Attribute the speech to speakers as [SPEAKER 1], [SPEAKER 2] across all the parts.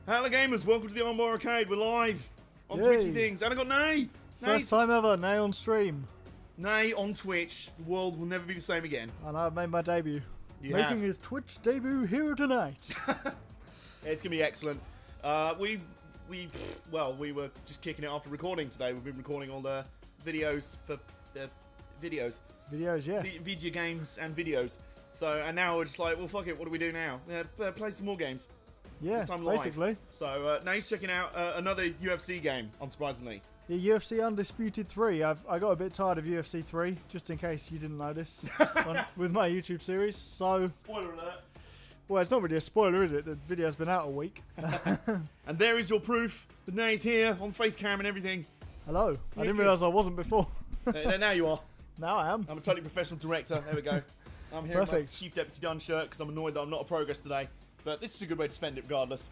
[SPEAKER 1] Hello gamers, welcome to the Armbar Arcade. We're live on Twitchy things. And I got Nay.
[SPEAKER 2] First time ever, Nay on stream.
[SPEAKER 1] Nay on Twitch. The world will never be the same again.
[SPEAKER 2] And I've made my debut.
[SPEAKER 1] You
[SPEAKER 2] Making
[SPEAKER 1] have.
[SPEAKER 2] his Twitch debut here tonight.
[SPEAKER 1] Yeah, it's gonna be excellent. We were just kicking it after recording today. We've been recording all the videos for the videos.
[SPEAKER 2] Videos, yeah.
[SPEAKER 1] Video games and videos. So, and now we're just like, well, fuck it, what do we do now? Play some more games.
[SPEAKER 2] Yeah,
[SPEAKER 1] This time live.
[SPEAKER 2] basically.
[SPEAKER 1] So, now he's checking out another UFC game, unsurprisingly.
[SPEAKER 2] Yeah, UFC Undisputed 3. I got a bit tired of UFC 3, just in case you didn't notice, with my YouTube series. So,
[SPEAKER 1] Spoiler alert.
[SPEAKER 2] well, it's not really a spoiler, is it? The video's been out a week.
[SPEAKER 1] And there is your proof that Nay's here on face cam and everything.
[SPEAKER 2] Hello. I didn't realise I wasn't before.
[SPEAKER 1] Now you are.
[SPEAKER 2] Now I am.
[SPEAKER 1] I'm a totally professional director. There we go. I'm here in my Chief Deputy Dunn shirt because I'm annoyed that I'm not a progress today. But this is a good way to spend it regardless.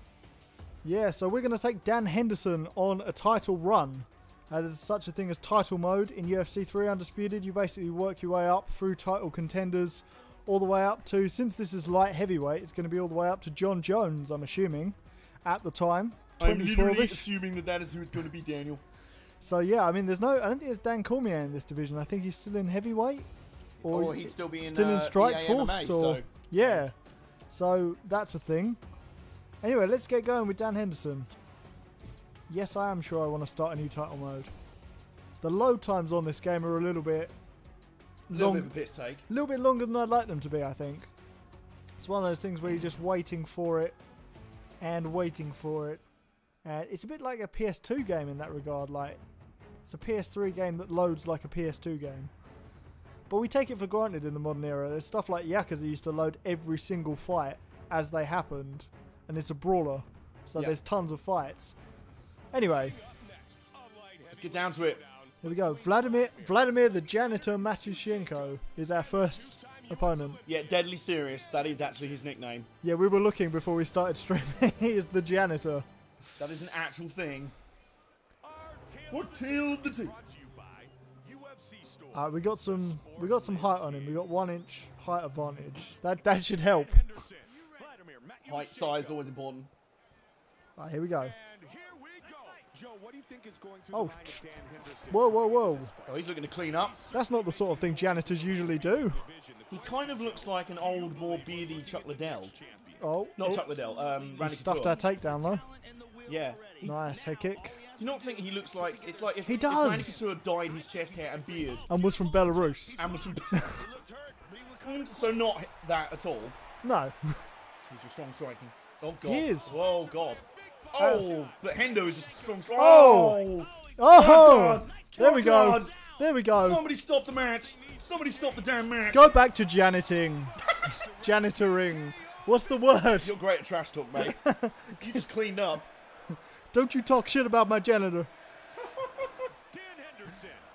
[SPEAKER 2] Yeah, so we're going to take Dan Henderson on a title run. There's such a thing as title mode in UFC 3 Undisputed. You basically work your way up through title contenders all the way up to, since this is light heavyweight, it's going to be all the way up to John Jones, I'm assuming, at the time.
[SPEAKER 1] I'm literally assuming that that is who it's going to be, Daniel.
[SPEAKER 2] So yeah, I mean, I don't think there's Dan Cormier in this division. I think he's still in heavyweight.
[SPEAKER 1] Or he'd still be in
[SPEAKER 2] Strike
[SPEAKER 1] EA
[SPEAKER 2] Force.
[SPEAKER 1] MMA,
[SPEAKER 2] or,
[SPEAKER 1] so.
[SPEAKER 2] Yeah. So that's a thing. Anyway, let's get going with Dan Henderson. Yes, I am sure I want to start a new title mode. The load times on this game are a little bit
[SPEAKER 1] Little bit of a piss take.
[SPEAKER 2] A little bit longer than I'd like them to be, I think. It's one of those things where you're just waiting for it and waiting for it. And it's a bit like a PS2 game in that regard. Like, it's a PS3 game that loads like a PS2 game. But we take it for granted in the modern era. There's stuff like Yakuza used to load every single fight as they happened. And it's a brawler. So there's tons of fights. Anyway.
[SPEAKER 1] Let's get down to it.
[SPEAKER 2] Here we go. Vladimir the Janitor Matushenko is our first opponent.
[SPEAKER 1] Yeah, deadly serious. That is actually his nickname.
[SPEAKER 2] Yeah, we were looking before we started streaming. He is the janitor.
[SPEAKER 1] That is an actual thing. What tail the tape?
[SPEAKER 2] We got some height on him. We got 1 inch height advantage. That should help.
[SPEAKER 1] Height, size, always important.
[SPEAKER 2] Alright, here we go.
[SPEAKER 3] Joe, what do you think is going through
[SPEAKER 2] Oh,
[SPEAKER 3] the mind of Dan Henderson?
[SPEAKER 2] whoa.
[SPEAKER 1] Oh, he's looking to clean up.
[SPEAKER 2] That's not the sort of thing janitors usually do.
[SPEAKER 1] He kind of looks like an old, more beardy Chuck Liddell.
[SPEAKER 2] Oh,
[SPEAKER 1] Not Chuck Liddell, Randy
[SPEAKER 2] stuffed
[SPEAKER 1] Couture.
[SPEAKER 2] our takedown though.
[SPEAKER 1] Yeah.
[SPEAKER 2] Nice head kick.
[SPEAKER 1] Do you not think he looks like... It's like if,
[SPEAKER 2] He
[SPEAKER 1] if
[SPEAKER 2] does.
[SPEAKER 1] Randy Couture dyed his chest hair and beard
[SPEAKER 2] And was from Belarus.
[SPEAKER 1] and was from... So not that at all.
[SPEAKER 2] No.
[SPEAKER 1] He's a strong striking. Oh, God.
[SPEAKER 2] He is.
[SPEAKER 1] Oh, God. Oh, but Hendo is just strong.
[SPEAKER 2] Oh.
[SPEAKER 1] Oh,
[SPEAKER 2] Oh!
[SPEAKER 1] God.
[SPEAKER 2] There
[SPEAKER 1] Oh,
[SPEAKER 2] we go.
[SPEAKER 1] God.
[SPEAKER 2] There we go.
[SPEAKER 1] Somebody stop the match. Somebody stop the damn match.
[SPEAKER 2] Go back to janiting. Janitoring. What's the word?
[SPEAKER 1] You're great at trash talk, mate. You just cleaned up.
[SPEAKER 2] Don't you talk shit about my janitor.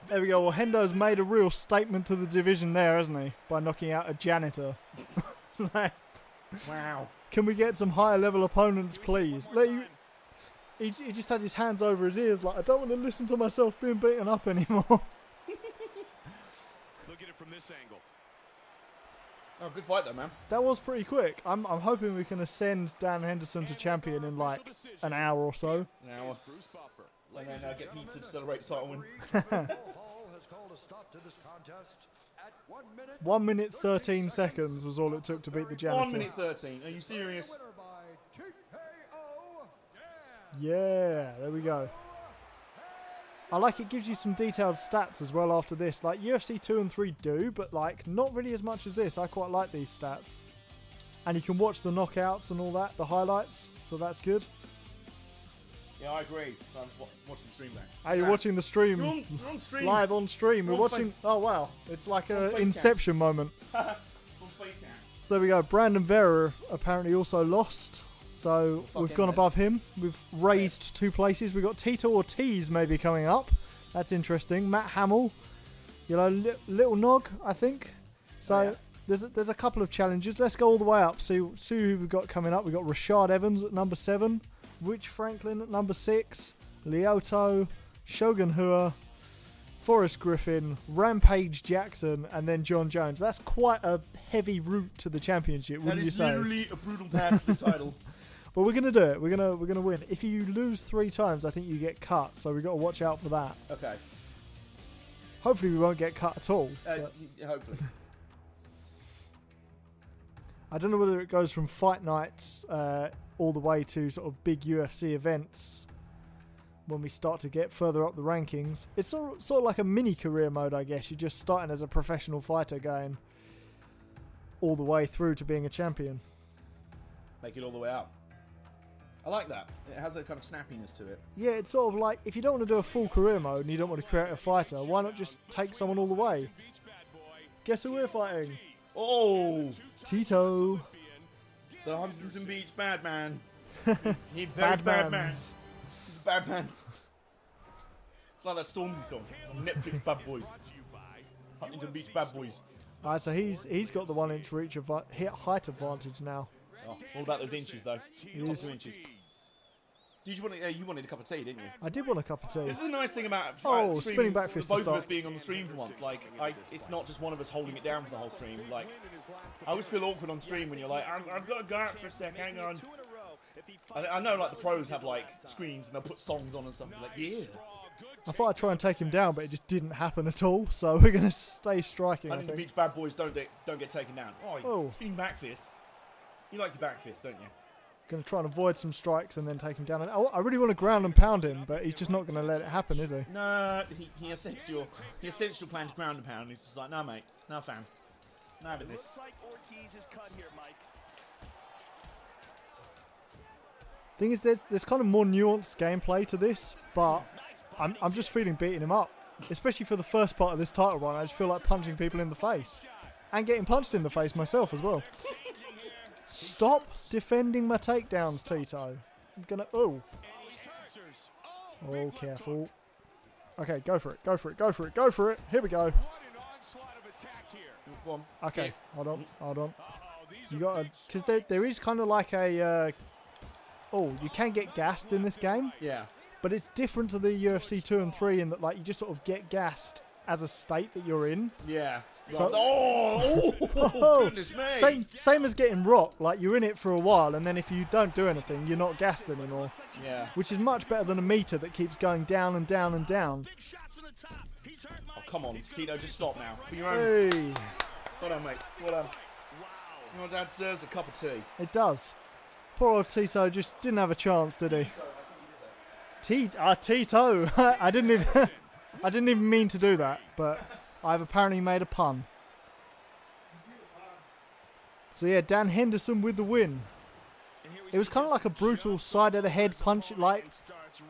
[SPEAKER 2] There we go. Well, Hendo's made a real statement to the division there, hasn't he? By knocking out a janitor. Like,
[SPEAKER 1] Wow.
[SPEAKER 2] can we get some higher level opponents, please? Like, he just had his hands over his ears like, I don't want to listen to myself being beaten up anymore.
[SPEAKER 3] Look at it from this angle.
[SPEAKER 1] Oh, good fight though, man.
[SPEAKER 2] That was pretty quick. I'm hoping we can ascend Dan Henderson to champion in like an hour or so.
[SPEAKER 1] An hour.
[SPEAKER 3] Bruce Buffer.
[SPEAKER 1] And then get pizza to celebrate the title win.
[SPEAKER 4] Hall has called a stop to this contest at 1 minute.
[SPEAKER 2] 1 minute 13 seconds was all it took to beat the janitor.
[SPEAKER 1] 1 minute 13. Are you serious?
[SPEAKER 4] Winner by TKO.
[SPEAKER 2] Yeah, there we go. I like it gives you some detailed stats as well after this. Like UFC 2 and 3 do, but like not really as much as this. I quite like these stats. And you can watch the knockouts and all that, the highlights, so that's good.
[SPEAKER 1] Yeah, I agree. I'm just watching the stream back.
[SPEAKER 2] Are you watching the stream?
[SPEAKER 1] You're on stream.
[SPEAKER 2] Live on stream. We're
[SPEAKER 1] On
[SPEAKER 2] watching. Oh wow, it's like
[SPEAKER 1] On
[SPEAKER 2] a
[SPEAKER 1] Facecam.
[SPEAKER 2] Inception moment.
[SPEAKER 1] On FaceCam.
[SPEAKER 2] So there we go. Brandon Vera apparently also lost. So
[SPEAKER 1] Fuck
[SPEAKER 2] we've
[SPEAKER 1] him
[SPEAKER 2] gone
[SPEAKER 1] then.
[SPEAKER 2] above him. We've raised 2 places. We've got Tito Ortiz maybe coming up. That's interesting. Matt Hamill. You know, Little Nog, I think. So
[SPEAKER 1] Oh, yeah.
[SPEAKER 2] there's a couple of challenges. Let's go all the way up. See who we've got coming up. We've got Rashad Evans at number 7. Rich Franklin at number 6. LYOTO. Shogun Hua. Forrest Griffin, Rampage Jackson, and then John Jones. That's quite a heavy route to the championship, wouldn't you say?
[SPEAKER 1] That is literally a brutal path to the title.
[SPEAKER 2] But we're gonna do it. We're gonna win. If you lose 3 times, I think you get cut. So we got to watch out for that.
[SPEAKER 1] Okay.
[SPEAKER 2] Hopefully we won't get cut at all. But
[SPEAKER 1] Hopefully.
[SPEAKER 2] I don't know whether it goes from fight nights all the way to sort of big UFC events when we start to get further up the rankings. It's sort of like a mini career mode, I guess. You're just starting as a professional fighter going all the way through to being a champion.
[SPEAKER 1] Make it all the way out. I like that. It has a kind of snappiness to it.
[SPEAKER 2] Yeah, it's sort of like, if you don't want to do a full career mode and you don't want to create a fighter, why not just take someone all the way? Guess who we're fighting?
[SPEAKER 1] Oh!
[SPEAKER 2] Tito.
[SPEAKER 1] The Huntington Beach bad man. He very
[SPEAKER 2] Bad
[SPEAKER 1] bad man.
[SPEAKER 2] mans.
[SPEAKER 1] He's a bad man. It's like that Stormzy song. It's on Netflix, Bad Boys. Huntington Beach Bad Boys.
[SPEAKER 2] Alright, so he's got the 1 inch reach of height advantage now.
[SPEAKER 1] Oh, all about those inches, though.
[SPEAKER 2] He
[SPEAKER 1] Top
[SPEAKER 2] is.
[SPEAKER 1] 2 inches. Did you want? You wanted a cup of tea, didn't you?
[SPEAKER 2] I did want a cup of tea.
[SPEAKER 1] This is the nice thing about
[SPEAKER 2] Oh,
[SPEAKER 1] streaming,
[SPEAKER 2] spinning back fist to
[SPEAKER 1] both of
[SPEAKER 2] start.
[SPEAKER 1] us being on the stream for once. Like, it's not just one of us holding it down for the whole stream. Like, I always feel awkward on stream when you're like, I've got to go out for a sec. Hang on. I know, like the pros have like screens and they'll put songs on and stuff. Like, yeah.
[SPEAKER 2] I thought I'd try and take him down, but it just didn't happen at all. So we're gonna stay striking. I
[SPEAKER 1] Huntington
[SPEAKER 2] think.
[SPEAKER 1] Beach bad boys don't get taken down.
[SPEAKER 2] Oh.
[SPEAKER 1] Spinning back fist. You like your back fist, don't you?
[SPEAKER 2] Gonna try and avoid some strikes and then take him down. I really want to ground and pound him, but he's just not gonna let it happen, is he?
[SPEAKER 1] No, he assessed your plan to ground and pound. He's just like, no, mate, no, fam, no, having this.
[SPEAKER 5] Looks like Ortiz is cut here, Mike.
[SPEAKER 2] Thing is, there's kind of more nuanced gameplay to this, but I'm just feeling beating him up, especially for the first part of this title run. I just feel like punching people in the face and getting punched in the face myself as well. Stop defending my takedowns, Tito. I'm gonna. Oh, careful. Okay, go for it. Go for it. Go for it. Go for it. Here we go.
[SPEAKER 1] Go on.
[SPEAKER 2] Okay, hold on. You gotta, because there is kind of like a. Oh, you can get gassed in this game,
[SPEAKER 1] Yeah.
[SPEAKER 2] but it's different to the UFC 2 and 3 in that like you just sort of get gassed as a state that you're in.
[SPEAKER 1] Yeah.
[SPEAKER 2] So-
[SPEAKER 1] Goodness me.
[SPEAKER 2] Same as getting rocked. Like you're in it for a while, and then if you don't do anything, you're not gassed anymore.
[SPEAKER 1] Yeah.
[SPEAKER 2] Which is much better than a meter that keeps going down and down and down.
[SPEAKER 1] Oh, come on, Tito, just stop now. For your own.
[SPEAKER 2] Hey,
[SPEAKER 1] Well done, mate. Well done. Your dad serves a cup of tea.
[SPEAKER 2] it does. Poor old Tito just didn't have a chance, did he? Tito. I didn't even mean to do that, but I've apparently made a pun. So yeah, Dan Henderson with the win. It was kind of like a brutal side of the head punch. Like,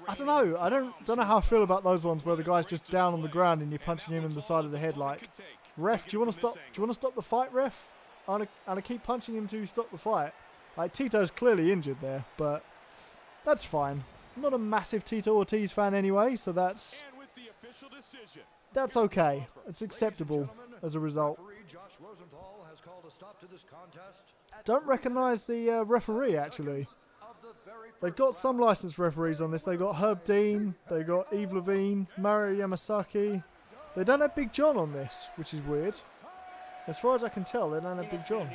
[SPEAKER 2] I don't know. I don't know how I feel about those ones where the guy's just down on the ground and you're punching him in the side of the head. Like, ref, do you want to stop? Do you want to stop the fight, ref? I keep punching him to stop the fight. Like, Tito's clearly injured there, but that's fine. I'm not a massive Tito Ortiz fan anyway, so that's okay. It's acceptable as a result. Don't recognise the referee, actually. They've got some licensed referees on this. They've got Herb Dean, they've got Eve Levine, Mario Yamasaki. They don't have Big John on this, which is weird. As far as I can tell, they don't have Big John.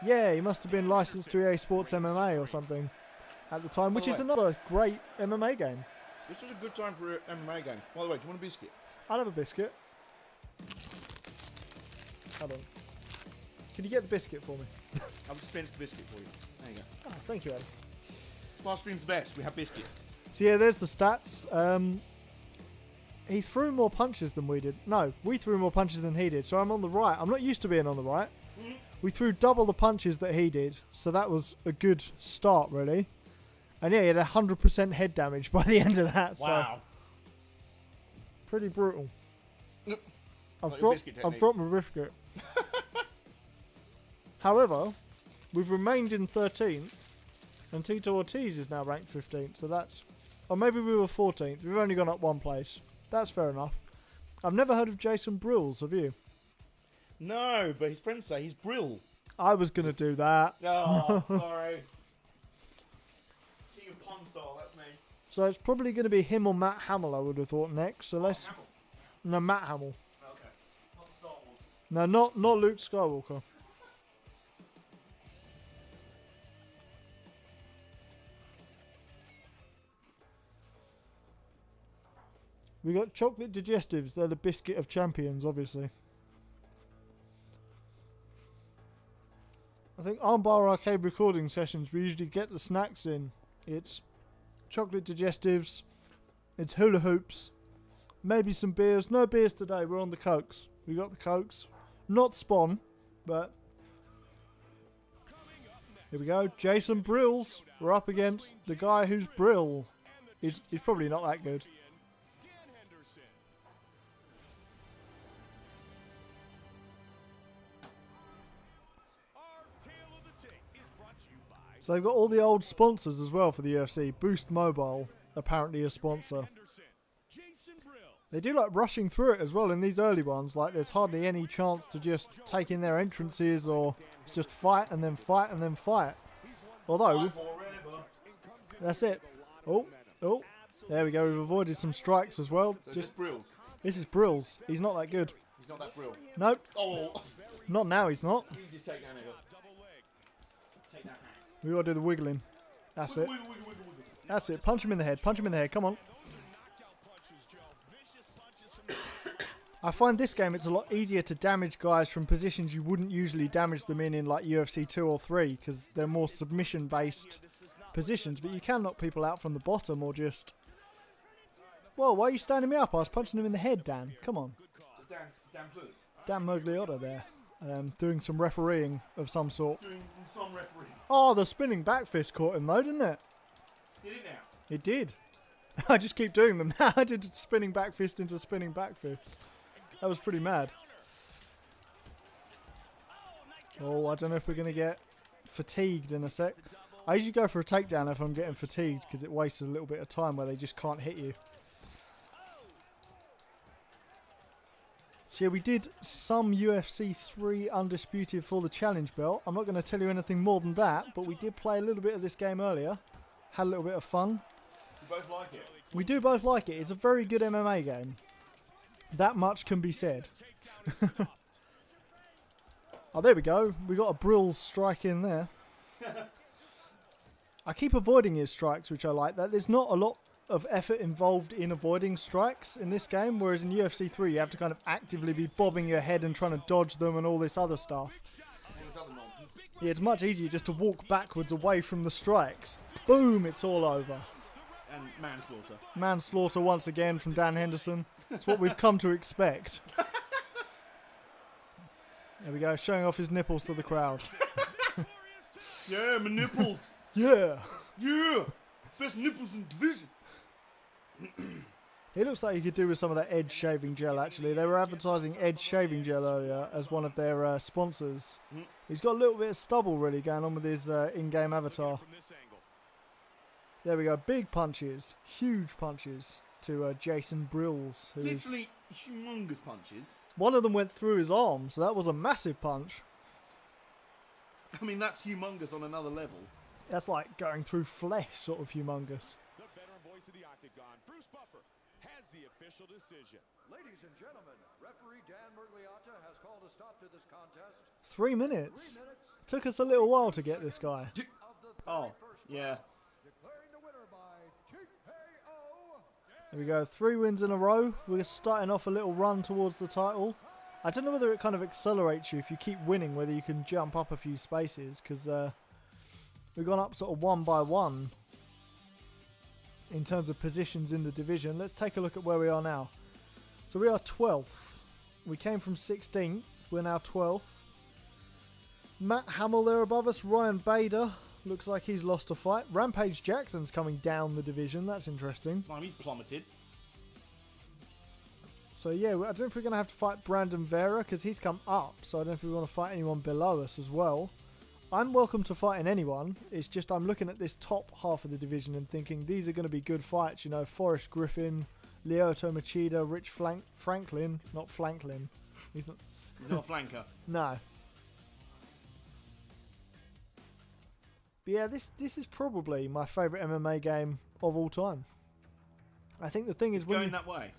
[SPEAKER 2] Yeah, he must have been licensed to EA Sports MMA or something at the time, which is another great MMA game.
[SPEAKER 1] This was a good time for an MMA game. By the way, do you want a biscuit?
[SPEAKER 2] I'll have a biscuit. Hold on. Can you get the biscuit for me?
[SPEAKER 1] I've dispensed the biscuit for you. There you go.
[SPEAKER 2] Oh, thank you, Adam.
[SPEAKER 1] Smart Stream's best. We have biscuit.
[SPEAKER 2] So yeah, there's the stats. He threw more punches than we did. No, we threw more punches than he did. So I'm on the right. I'm not used to being on the right. We threw double the punches that he did. So that was a good start, really. And yeah, he had 100% head damage by the end of that.
[SPEAKER 1] Wow.
[SPEAKER 2] So pretty brutal.
[SPEAKER 1] Yep.
[SPEAKER 2] I've
[SPEAKER 1] Like your
[SPEAKER 2] dropped
[SPEAKER 1] biscuit technique.
[SPEAKER 2] my biscuit. However, we've remained in 13th. And Tito Ortiz is now ranked 15th. So that's... Or maybe we were 14th. We've only gone up one place. That's fair enough. I've never heard of Jason Brills, have you?
[SPEAKER 1] No, but his friends say he's Brill.
[SPEAKER 2] I was going to do that.
[SPEAKER 1] Oh, sorry. King of pun style, that's me.
[SPEAKER 2] So it's probably going to be him or Matt Hamill, I would have thought, next. So let's...
[SPEAKER 1] Hamill.
[SPEAKER 2] No, Matt Hamill.
[SPEAKER 1] Okay. Not Star Wars.
[SPEAKER 2] No, not Luke Skywalker. We got chocolate digestives. They're the biscuit of champions, obviously. I think Armbar Arcade recording sessions, we usually get the snacks in. It's chocolate digestives. It's hula hoops. Maybe some beers. No beers today. We're on the Cokes. We got the Cokes. Not Spawn, but... Here we go. Jason Brills. We're up against the guy who's Brill. He's probably not that good. So they've got all the old sponsors as well for the UFC. Boost Mobile, apparently a sponsor. They do like rushing through it as well in these early ones. Like there's hardly any chance to just take in their entrances or just fight and then fight and then fight. Although, that's it. Oh, there we go. We've avoided some strikes as well.
[SPEAKER 1] So just Brills.
[SPEAKER 2] This is Brills. He's not that good.
[SPEAKER 1] He's not that Brill.
[SPEAKER 2] Nope.
[SPEAKER 1] Oh.
[SPEAKER 2] Not now, he's not.
[SPEAKER 1] Easiest takedown ever. Take that axe.
[SPEAKER 2] We gotta do the wiggling. That's it.
[SPEAKER 1] Wiggle.
[SPEAKER 2] That's it. Punch him in the head. Punch him in the head. Come on. I find this game, it's a lot easier to damage guys from positions you wouldn't usually damage them in like UFC 2 or 3 because they're more submission-based positions. But you can knock people out from the bottom or just... Whoa, why are you standing me up? I was punching him in the head, Dan. Come on.
[SPEAKER 1] Dan Plus.
[SPEAKER 2] Dan Mogliotto there. Doing some refereeing of some sort.
[SPEAKER 1] Doing some referee.
[SPEAKER 2] Oh, the spinning back fist caught him though, didn't it?
[SPEAKER 1] Did it now?
[SPEAKER 2] It did. I just keep doing them now. I did spinning back fist into spinning back fist. That was pretty mad. Oh, I don't know if we're going to get fatigued in a sec. I usually go for a takedown if I'm getting fatigued because it wastes a little bit of time where they just can't hit you. So yeah, we did some UFC 3 Undisputed for the challenge belt. I'm not going to tell you anything more than that, but we did play a little bit of this game earlier. Had a little bit of fun.
[SPEAKER 1] We both like it.
[SPEAKER 2] We do both like it. It's a very good MMA game. That much can be said. Oh, there we go. We got a Brill strike in there. I keep avoiding his strikes, which I like. That there's not a lot of effort involved in avoiding strikes in this game, whereas in UFC 3 you have to kind of actively be bobbing your head and trying to dodge them and all this other stuff. Yeah, it's much easier just to walk backwards away from the strikes. Boom, it's all over.
[SPEAKER 1] And manslaughter.
[SPEAKER 2] Manslaughter once again from Dan Henderson. It's what we've come to expect. There we go, showing off his nipples to the crowd.
[SPEAKER 1] Yeah, my nipples.
[SPEAKER 2] Yeah.
[SPEAKER 1] Yeah. Best nipples in division.
[SPEAKER 2] He looks like he could do with some of that Edge shaving gel, actually. They were advertising Edge shaving gel earlier as one of their sponsors. He's got a little bit of stubble, really, going on with his in-game avatar. There we go. Big punches. Huge punches to Jason Brills.
[SPEAKER 1] Literally humongous punches.
[SPEAKER 2] One of them went through his arm, so that was a massive punch.
[SPEAKER 1] I mean, that's humongous on another level.
[SPEAKER 2] That's like going through flesh, sort of humongous.
[SPEAKER 3] The veteran voice of the Octagon, Bruce Buffer, has the official decision.
[SPEAKER 4] Ladies and gentlemen, referee Dan Mogliotto has called a stop to this contest.
[SPEAKER 2] 3 minutes. Took us a little while to get this guy.
[SPEAKER 1] Oh, yeah.
[SPEAKER 4] Declaring the winner by TKO.
[SPEAKER 2] There we go. 3 wins in a row. We're starting off a little run towards the title. I don't know whether it kind of accelerates you if you keep winning, whether you can jump up a few spaces, because we've gone up sort of 1 by 1 in terms of positions in the division. Let's take a look at where we are now. So we are 12th. We came from 16th. We're now 12th. Matt Hamill there above us. Ryan Bader. Looks like he's lost a fight. Rampage Jackson's coming down the division. That's interesting.
[SPEAKER 1] Oh, he's plummeted.
[SPEAKER 2] So yeah, I don't know if we're going to have to fight Brandon Vera because he's come up. So I don't know if we want to fight anyone below us as well. I'm welcome to fighting anyone. It's just I'm looking at this top half of the division and thinking these are going to be good fights. You know, FORREST, GRIFFIN, LYOTO, MACHIDA, Rich Franklin. Not Franklin. He's not
[SPEAKER 1] a flanker.
[SPEAKER 2] No. But yeah, this is probably my favourite MMA game of all time. I think the thing is when
[SPEAKER 1] Going that way.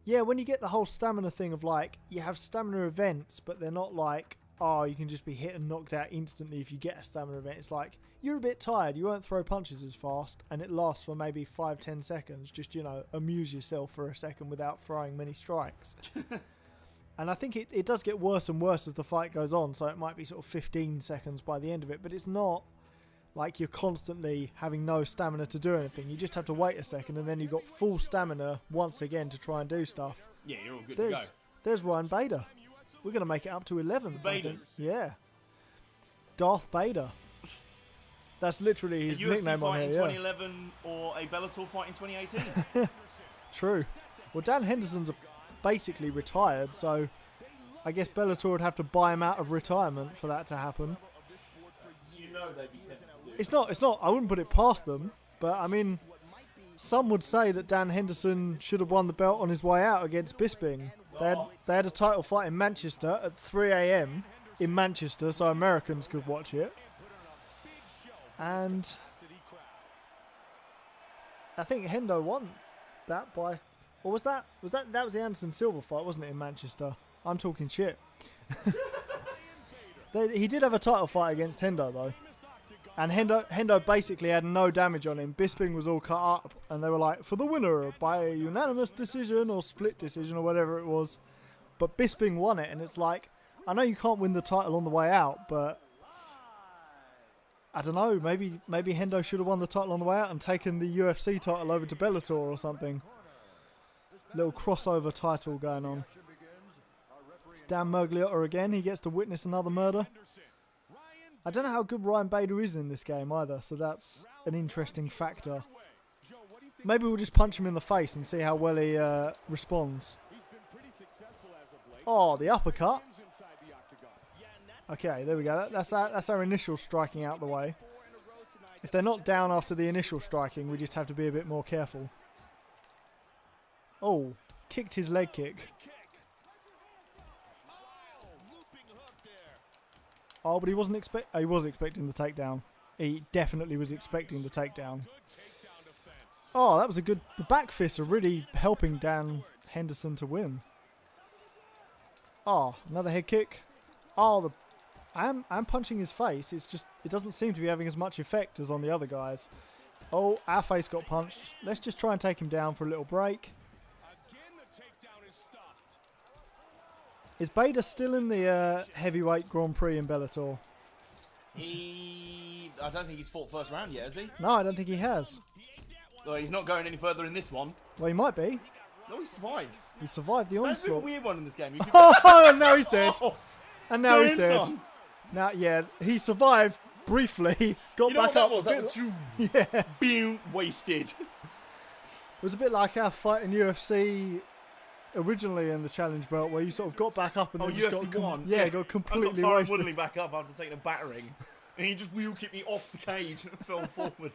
[SPEAKER 2] yeah, when you get the whole stamina thing of like, you have stamina events, but they're not like oh, you can just be hit and knocked out instantly if you get a stamina event. It's like, you're a bit tired, you won't throw punches as fast, and it lasts for maybe 5-10 seconds. Just, you know, amuse yourself for a second without throwing many strikes. And I think it does get worse and worse as the fight goes on, so it might be sort of 15 seconds by the end of it, but it's not like you're constantly having no stamina to do anything. You just have to wait a second, and then you've got full stamina once again to try and do stuff.
[SPEAKER 1] Yeah, you're all good to go.
[SPEAKER 2] There's Ryan Bader. We're going to make it up to 11.
[SPEAKER 1] Vaders.
[SPEAKER 2] Yeah. Darth Bader. That's literally his nickname on here.
[SPEAKER 1] A UFC fight in 2011 or a Bellator fight in 2018.
[SPEAKER 2] True. Well, Dan Henderson's basically retired, so I guess Bellator would have to buy him out of retirement for that to happen.
[SPEAKER 1] You know they'd be tempted to do.
[SPEAKER 2] It's not. I wouldn't put it past them, but I mean, some would say that Dan Henderson should have won the belt on his way out against Bisping. They had a title fight in Manchester at 3 a.m. in Manchester, so Americans could watch it. And I think Hendo won that by, or was that was the Anderson Silva fight, wasn't it, in Manchester? I'm talking shit. He did have a title fight against Hendo though. And Hendo basically had no damage on him. Bisping was all cut up, and they were like, for the winner by a unanimous decision or split decision or whatever it was. But Bisping won it, and it's like, I know you can't win the title on the way out, but I don't know, maybe Hendo should have won the title on the way out and taken the UFC title over to Bellator or something. Little crossover title going on. It's Dan Mergliota again. He gets to witness another murder. I don't know how good Ryan Bader is in this game either, so that's an interesting factor. Maybe we'll just punch him in the face and see how well he responds. Oh, the uppercut. Okay, there we go. That's our initial striking out the way. If they're not down after the initial striking, we just have to be a bit more careful. Oh, kicked his leg kick. Oh, but he wasn't he was expecting the takedown. He definitely was expecting the takedown. Oh, that was a good... The back fists are really helping Dan Henderson to win. Oh, another head kick. Oh, I'm punching his face. It's just... It doesn't seem to be having as much effect as on the other guys. Oh, our face got punched. Let's just try and take him down for a little break. Is Bader still in the heavyweight Grand Prix in Bellator?
[SPEAKER 1] I don't think he's fought first round yet, has he?
[SPEAKER 2] No, I don't think he has.
[SPEAKER 1] Well, he's not going any further in this one.
[SPEAKER 2] Well, he might be.
[SPEAKER 1] No, he survived.
[SPEAKER 2] He survived the
[SPEAKER 1] That's a
[SPEAKER 2] onslaught.
[SPEAKER 1] weird one in this game.
[SPEAKER 2] Oh, and now he's dead.
[SPEAKER 1] Oh,
[SPEAKER 2] And now he's dead.
[SPEAKER 1] son.
[SPEAKER 2] Now, yeah, he survived briefly. Got
[SPEAKER 1] You know
[SPEAKER 2] back
[SPEAKER 1] what
[SPEAKER 2] up.
[SPEAKER 1] that was? That was
[SPEAKER 2] Yeah.
[SPEAKER 1] being wasted.
[SPEAKER 2] It was a bit like our fight in UFC originally in the challenge belt, where you sort of got back up and then just
[SPEAKER 1] UFC
[SPEAKER 2] got
[SPEAKER 1] one.
[SPEAKER 2] got
[SPEAKER 1] I got
[SPEAKER 2] completely
[SPEAKER 1] Tyron
[SPEAKER 2] wasted.
[SPEAKER 1] Woodley back up after taking a battering, and he just wheel kicked me off the cage and fell forward.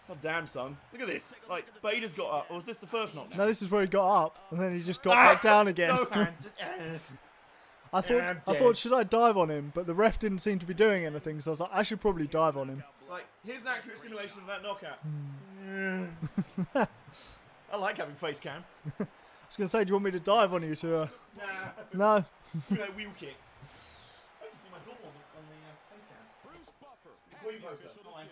[SPEAKER 1] God damn, son! Look at this. Like Bader's got up. Or was this the first knockdown?
[SPEAKER 2] No, this is where he got up and then he just got back down again.
[SPEAKER 1] No hands.
[SPEAKER 2] I thought, should I dive on him? But the ref didn't seem to be doing anything, so I was like, I should probably dive on him.
[SPEAKER 1] It's like, here's an accurate simulation of that knockout. I like having face cam.
[SPEAKER 2] I was going to say, do you want me to dive on you to...
[SPEAKER 1] Nah.
[SPEAKER 2] No.
[SPEAKER 1] You know, wheel kick. I can see my double on the face cam. The Queen poster. Hi.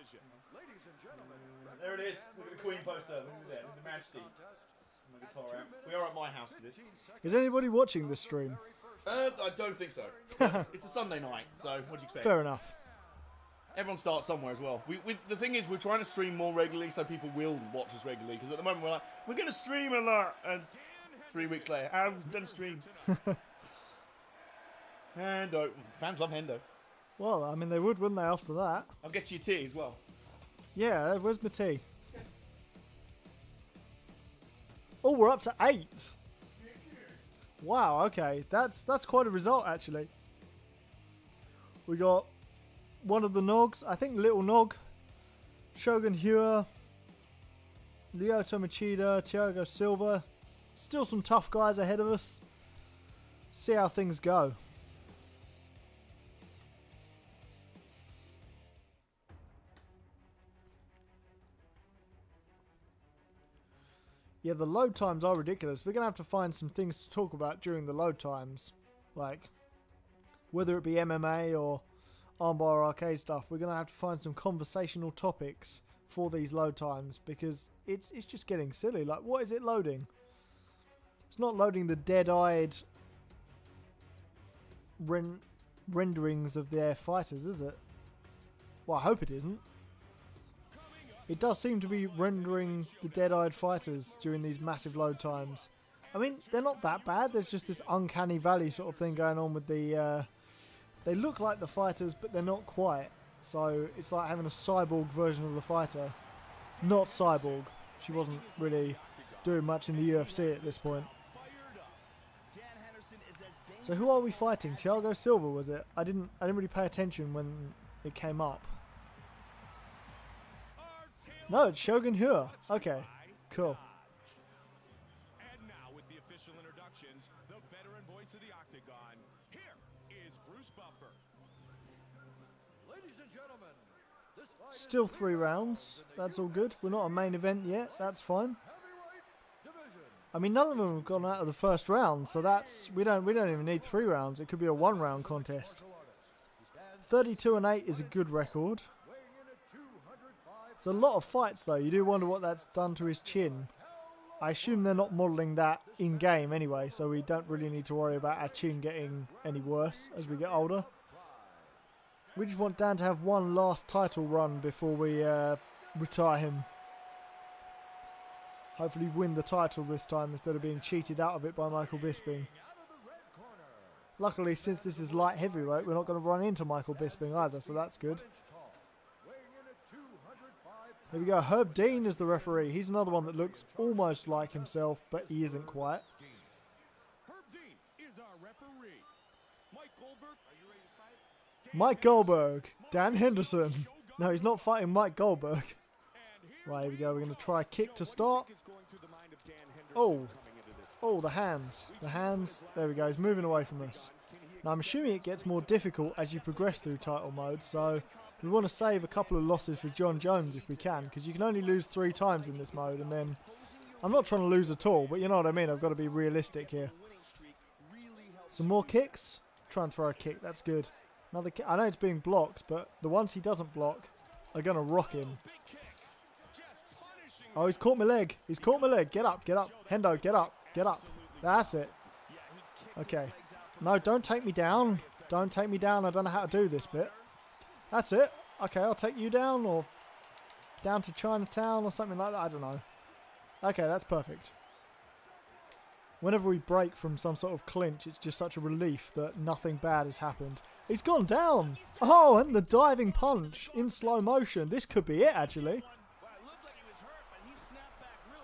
[SPEAKER 1] There it is. Look at the Queen poster. Look at that. The Majesty. My guitar out. We are at my house for this.
[SPEAKER 2] Is anybody watching this stream?
[SPEAKER 1] I don't think so. It's a Sunday night, so what do you expect?
[SPEAKER 2] Fair enough.
[SPEAKER 1] Everyone starts somewhere as well. The thing is, we're trying to stream more regularly so people will watch us regularly. Because at the moment we're like, we're going to stream a lot. And 3 weeks later, I'm going to stream. Hendo. Fans love Hendo.
[SPEAKER 2] Well, I mean, they would, wouldn't they, after that?
[SPEAKER 1] I'll get you your tea as well.
[SPEAKER 2] Yeah, where's my tea? Oh, we're up to 8th. Wow, okay. That's quite a result, actually. We got one of the Nogs, I think Little Nog, Shogun Hua, LYOTO Machida, Thiago Silva. Still some tough guys ahead of us. See how things go. Yeah, the load times are ridiculous. We're going to have to find some things to talk about during the load times. Like, whether it be MMA or armbar arcade stuff, we're going to have to find some conversational topics for these load times, because it's just getting silly. Like, what is it loading? It's not loading the dead-eyed renderings of their fighters, is it? Well, I hope it isn't. It does seem to be rendering the dead-eyed fighters during these massive load times. I mean, they're not that bad. There's just this uncanny valley sort of thing going on with the... they look like the fighters, but they're not quite. So it's like having a cyborg version of the fighter. Not Cyborg. She wasn't really doing much in the UFC at this point. So who are we fighting? Thiago Silva, was it? I didn't really pay attention when it came up. No, it's Shogun Hua. Okay, cool.
[SPEAKER 3] And now with the official introductions, the veteran voice of the Octagon, here is Bruce Buffer.
[SPEAKER 4] Ladies and gentlemen, this fight
[SPEAKER 2] Still
[SPEAKER 4] is
[SPEAKER 2] 3 rounds. That's all good. We're not a main event yet. That's fine.
[SPEAKER 4] heavyweight division.
[SPEAKER 2] I mean, none of them have gone out of the first round, so that's we don't even need 3 rounds. It could be a 1-round contest. 32-8 is a good record.
[SPEAKER 4] Weighing in at 205
[SPEAKER 2] It's a lot of fights, though. You do wonder what that's done to his chin. I assume they're not modelling that in-game anyway, so we don't really need to worry about our chin getting any worse as we get older. We just want Dan to have one last title run before we retire him. Hopefully win the title this time instead of being cheated out of it by Michael Bisping. Luckily, since this is light heavyweight, we're not going to run into Michael Bisping either, so that's good. Here we go. Herb Dean is the referee. He's another one that looks almost like himself, but he isn't quite.
[SPEAKER 3] Herb Dean is our referee. Mike Goldberg, are you ready to fight?
[SPEAKER 2] Mike Goldberg. Dan Henderson. No, he's not fighting Mike Goldberg. Right, here we go. We're going to try a kick to start. Oh. Oh, the hands. The hands. There we go. He's moving away from us. Now, I'm assuming it gets more difficult as you progress through title mode, so we want to save a couple of losses for John Jones if we can, because you can only lose 3 times in this mode, and then I'm not trying to lose at all, but you know what I mean. I've got to be realistic here. Some more kicks. Try and throw a kick. That's good. Another kick. I know it's being blocked, but the ones he doesn't block are going to rock him. Oh, he's caught my leg. He's caught my leg. Get up, get up. Hendo, get up, get up. That's it. Okay. No, don't take me down. Don't take me down. I don't know how to do this bit. That's it. Okay, I'll take you down, or down to Chinatown or something like that. I don't know. Okay, that's perfect. Whenever we break from some sort of clinch, it's just such a relief that nothing bad has happened. He's gone down. Oh, and the diving punch in slow motion. This could be it, actually.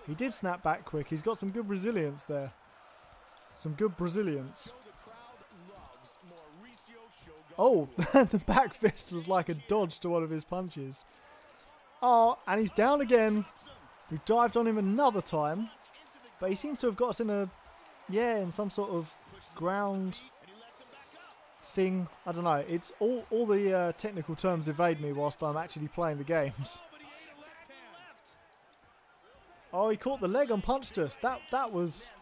[SPEAKER 2] He did snap back quick. He's got some good resilience there. Some good Brazilians. Oh, the back fist was like a dodge to one of his punches. Oh, and he's down again. We dived on him another time. But he seems to have got us in a... Yeah, in some sort of ground thing. I don't know. It's all the technical terms evade me whilst I'm actually playing the games. Oh, he caught the leg and punched us. That was...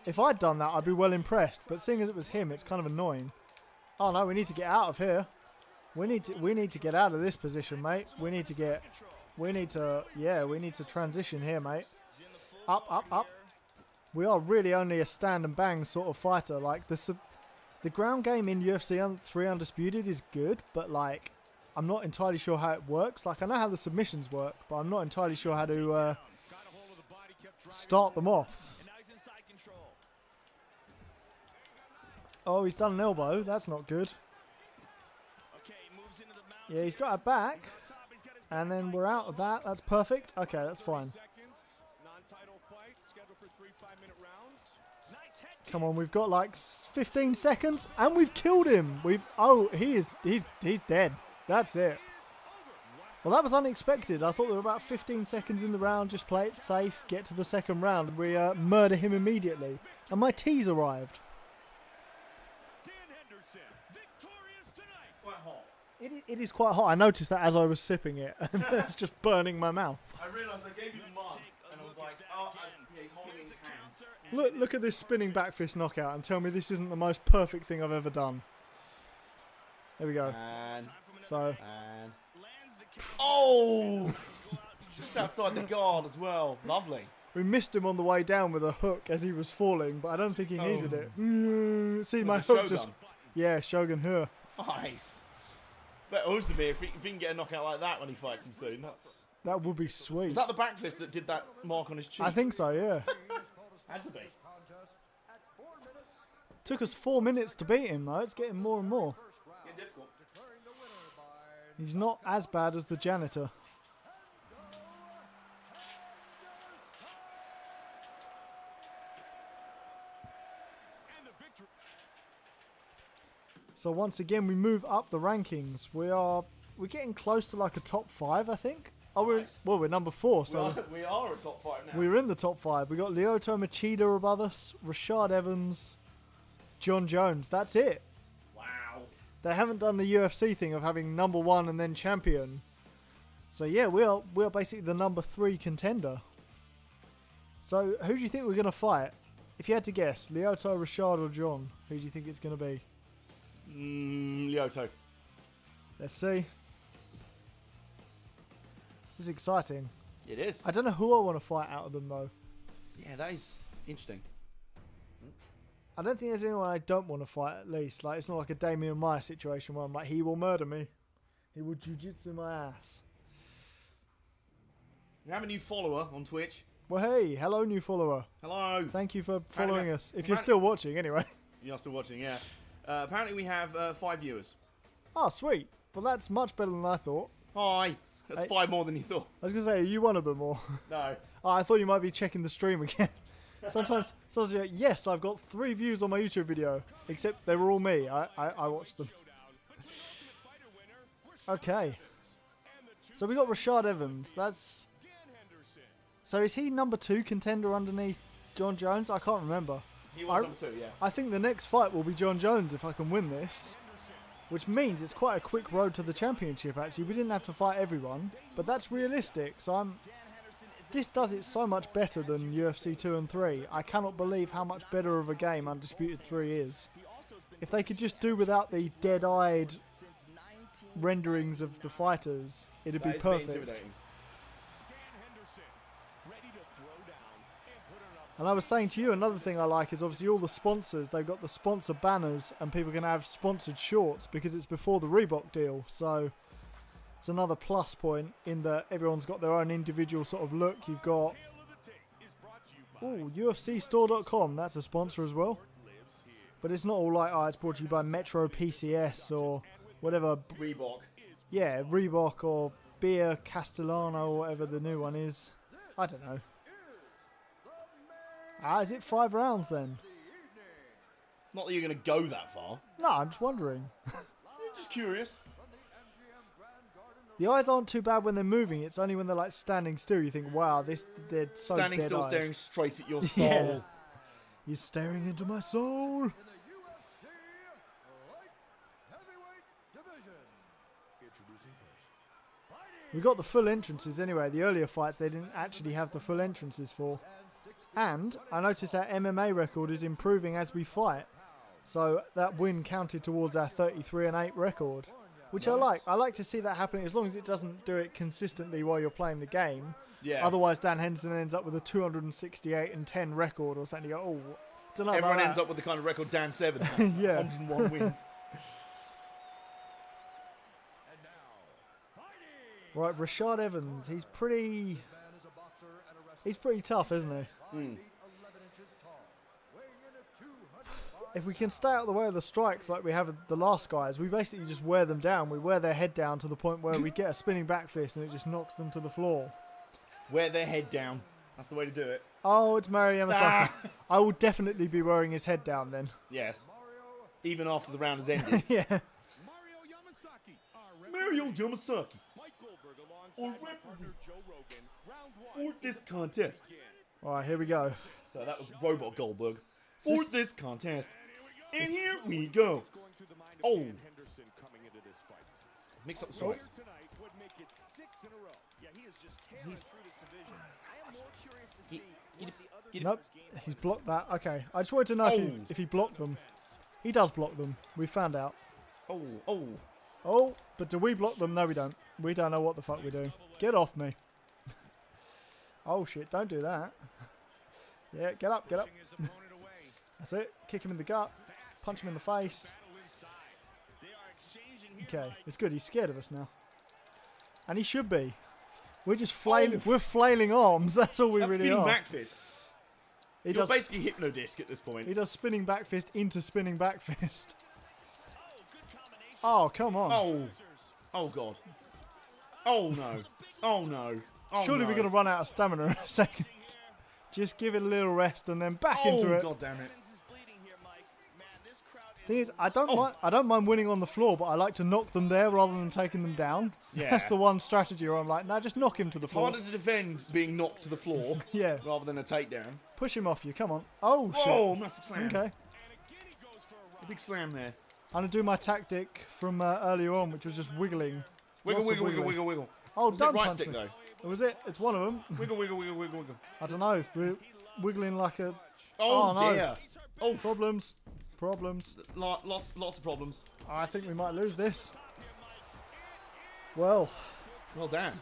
[SPEAKER 2] If I'd done that, I'd be well impressed. But seeing as it was him, it's kind of annoying. Oh no, we need to get out of here. We need to get out of this position, mate. We need to transition here, mate. Up, up, up. We are really only a stand and bang sort of fighter. Like the ground game in UFC 3 Undisputed is good, but like I'm not entirely sure how it works. Like I know how the submissions work, but I'm not entirely sure how to start them off. Oh, he's done an elbow. That's not good. Yeah, he's got our back. And then we're out of that. That's perfect. Okay, that's fine. Come on, we've got like 15 seconds. And we've killed him. He's dead. That's it. Well, that was unexpected. I thought there were about 15 seconds in the round. Just play it safe. Get to the second round. And we murder him immediately. And my tea's arrived. It is quite hot. I noticed that as I was sipping it, and it's just burning my mouth.
[SPEAKER 1] I realised I gave you the mug, and I was like, oh, yeah, he's holding his hands.
[SPEAKER 2] Look at this spinning back fist knockout, and tell me this isn't the most perfect thing I've ever done. There we go.
[SPEAKER 1] And
[SPEAKER 2] So,
[SPEAKER 1] oh, just outside the guard as well. Lovely.
[SPEAKER 2] we missed him on the way down with a hook as he was falling, but I don't think he needed it. See, my
[SPEAKER 1] Was
[SPEAKER 2] hook
[SPEAKER 1] it
[SPEAKER 2] just...
[SPEAKER 1] Shogun?
[SPEAKER 2] Yeah, Shogun Her.
[SPEAKER 1] Nice. But also to be if he can get a knockout like that when he fights him soon, that's...
[SPEAKER 2] That would be sweet.
[SPEAKER 1] Is that the back fist that did that mark on his cheek?
[SPEAKER 2] I think so, yeah.
[SPEAKER 1] Had to be.
[SPEAKER 2] Took us 4 minutes to beat him, though. It's getting more and more.
[SPEAKER 1] Getting difficult.
[SPEAKER 2] He's not as bad as the janitor. So once again, we move up the rankings. We're getting close to like a top 5, I think. Oh, we're number 4, so
[SPEAKER 1] We are a top 5 now.
[SPEAKER 2] we're in the top 5. We got LYOTO, MACHIDA above us, RASHAD Evans, John Jones. That's it.
[SPEAKER 1] Wow.
[SPEAKER 2] They haven't done the UFC thing of having number 1 and then champion. So yeah, we are basically the number 3 contender. So who do you think we're gonna fight? If you had to guess, LYOTO, RASHAD, or John, who do you think it's gonna be?
[SPEAKER 1] LYOTO.
[SPEAKER 2] Let's see. This is exciting.
[SPEAKER 1] It is.
[SPEAKER 2] I don't know who I want to fight out of them though.
[SPEAKER 1] Yeah, that is interesting.
[SPEAKER 2] I don't think there's anyone I don't want to fight at least. Like, it's not like a Damian Maia situation where I'm like, he will murder me. He will jiu-jitsu my ass.
[SPEAKER 1] We have a new follower on Twitch.
[SPEAKER 2] Well, hey, hello new follower.
[SPEAKER 1] Hello.
[SPEAKER 2] Thank you for following
[SPEAKER 1] Apparently-
[SPEAKER 2] us. If you're still watching anyway.
[SPEAKER 1] You're still watching, yeah. Apparently we have 5 viewers.
[SPEAKER 2] Oh, sweet. Well, that's much better than I thought.
[SPEAKER 1] Hi. That's
[SPEAKER 2] Hey.
[SPEAKER 1] 5 more than you thought.
[SPEAKER 2] I was going to say, are you one of them or?
[SPEAKER 1] No.
[SPEAKER 2] Oh, I thought you might be checking the stream again. Sometimes you're like, yes, I've got 3 views on my YouTube video. Except they were all me. I watched them. Okay. So we got RASHAD Evans. That's... So is he number 2 contender underneath John Jones? I can't remember.
[SPEAKER 1] He was number 2, yeah.
[SPEAKER 2] I think the next fight will be John Jones if I can win this. Which means it's quite a quick road to the championship, actually. We didn't have to fight everyone, but that's realistic. So this does it so much better than UFC 2 and 3. I cannot believe how much better of a game Undisputed 3 is. If they could just do without the dead-eyed renderings of the fighters, it'd be
[SPEAKER 1] That is a bit
[SPEAKER 2] perfect.
[SPEAKER 1] intimidating.
[SPEAKER 2] And I was saying to you, another thing I like is obviously all the sponsors. They've got the sponsor banners and people can have sponsored shorts because it's before the Reebok deal. So it's another plus point in that everyone's got their own individual sort of look. You've got UFCstore.com. That's a sponsor as well. But it's not all like, oh, it's brought to you by Metro PCS or whatever.
[SPEAKER 1] Reebok.
[SPEAKER 2] Yeah, Reebok or Beer Castellano or whatever the new one is. I don't know. Is it 5 rounds then?
[SPEAKER 1] Not that you're going to go that far.
[SPEAKER 2] No, I'm just wondering.
[SPEAKER 1] Just curious.
[SPEAKER 2] The eyes aren't too bad when they're moving. It's only when they're like standing still you think, wow, they're so
[SPEAKER 1] Standing still,
[SPEAKER 2] dead-eyed.
[SPEAKER 1] staring straight at your soul.
[SPEAKER 2] Yeah. He's staring into my soul. We got the full entrances anyway. The earlier fights they didn't actually have the full entrances for. And I noticed our MMA record is improving as we fight. So that win counted towards our 33-8 record. Which I like. I like to see that happening as long as it doesn't do it consistently while you're playing the game.
[SPEAKER 1] Yeah.
[SPEAKER 2] Otherwise Dan Henderson ends up with a 268-10 record or something. You go, oh, don't know
[SPEAKER 1] Everyone
[SPEAKER 2] about
[SPEAKER 1] ends
[SPEAKER 2] that.
[SPEAKER 1] up with the kind of record Dan Severn has.
[SPEAKER 2] Yeah.
[SPEAKER 1] 101 wins.
[SPEAKER 2] Right, RASHAD Evans. He's pretty tough, isn't he?
[SPEAKER 1] Mm.
[SPEAKER 2] If we can stay out of the way of the strikes like we have with the last guys, we basically just wear them down. We wear their head down to the point where we get a spinning back fist and it just knocks them to the floor.
[SPEAKER 1] Wear their head down. That's the way to do it.
[SPEAKER 2] Oh, it's Mari Yamasaki. I will definitely be wearing his head down then.
[SPEAKER 1] Yes. Even after the round has ended.
[SPEAKER 2] Yeah.
[SPEAKER 1] Mario Yamasaki. Or for this contest.
[SPEAKER 2] Alright, here we go.
[SPEAKER 1] So that was Robot Goldberg.
[SPEAKER 2] So
[SPEAKER 1] For this contest. And here we go. Oh. Mix up the strikes.
[SPEAKER 2] Nope, he's blocked that. Okay, I just wanted to know if he blocked them. He does block them. We found out.
[SPEAKER 1] Oh, oh.
[SPEAKER 2] Oh, but do we block them? No, we don't. We don't know what the fuck we're doing. Get off me. Oh, shit. Don't do that. Yeah, get up, get up. That's it. Kick him in the gut. Punch him in the face. Okay, it's good. He's scared of us now. And he should be. We're just flailing. We're flailing arms. That's all we really are.
[SPEAKER 1] Back fist. You're basically hypnodisc at this point.
[SPEAKER 2] He does spinning back fist into spinning back fist. Oh, come on.
[SPEAKER 1] Oh. Oh, God. Oh, no. Oh, no. Oh,
[SPEAKER 2] Surely
[SPEAKER 1] no.
[SPEAKER 2] we're going to run out of stamina in a second. Just give it a little rest and then back into it.
[SPEAKER 1] Oh, God damn it.
[SPEAKER 2] Thing is, I don't mind winning on the floor, but I like to knock them there rather than taking them down.
[SPEAKER 1] Yeah.
[SPEAKER 2] That's the one strategy where I'm like, nah, just knock him to the floor.
[SPEAKER 1] Harder to defend being knocked to the floor
[SPEAKER 2] Yeah.
[SPEAKER 1] rather than a takedown.
[SPEAKER 2] Push him off you, come on. Oh, shit.
[SPEAKER 1] Oh, massive slam.
[SPEAKER 2] Okay.
[SPEAKER 1] A big slam there.
[SPEAKER 2] I'm going to do my tactic from earlier on, which was just wiggling.
[SPEAKER 1] Wiggle,
[SPEAKER 2] Lots of
[SPEAKER 1] wiggle, wiggle,
[SPEAKER 2] wiggling.
[SPEAKER 1] wiggle, wiggle.
[SPEAKER 2] Oh,
[SPEAKER 1] Was it
[SPEAKER 2] don't
[SPEAKER 1] right
[SPEAKER 2] punch
[SPEAKER 1] stick,
[SPEAKER 2] me.
[SPEAKER 1] though?
[SPEAKER 2] That was it. It's one of them.
[SPEAKER 1] Wiggle, wiggle, wiggle, wiggle, wiggle.
[SPEAKER 2] I don't know. We're wiggling like a...
[SPEAKER 1] Oh,
[SPEAKER 2] no.
[SPEAKER 1] dear. Oh,
[SPEAKER 2] Problems. Problems.
[SPEAKER 1] lots of problems.
[SPEAKER 2] I think we might lose this. Well,
[SPEAKER 1] Well, damn.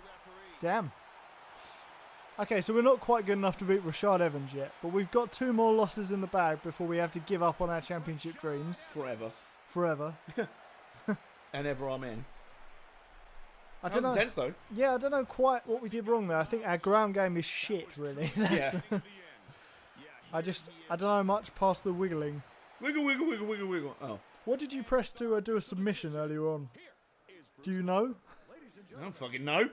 [SPEAKER 2] damn. Okay, so we're not quite good enough to beat Rashad Evans yet, but we've got 2 more losses in the bag before we have to give up on our championship dreams. Forever.
[SPEAKER 1] And ever amen.
[SPEAKER 2] I
[SPEAKER 1] That
[SPEAKER 2] don't
[SPEAKER 1] was
[SPEAKER 2] know.
[SPEAKER 1] intense, though.
[SPEAKER 2] Yeah, I don't know quite what we did wrong there. I think our ground game is shit, really.
[SPEAKER 1] Yeah.
[SPEAKER 2] I don't know much past the wiggling.
[SPEAKER 1] Wiggle, wiggle, wiggle, wiggle, wiggle. Oh.
[SPEAKER 2] What did you press to do a submission earlier on? Do you know?
[SPEAKER 1] I don't fucking know.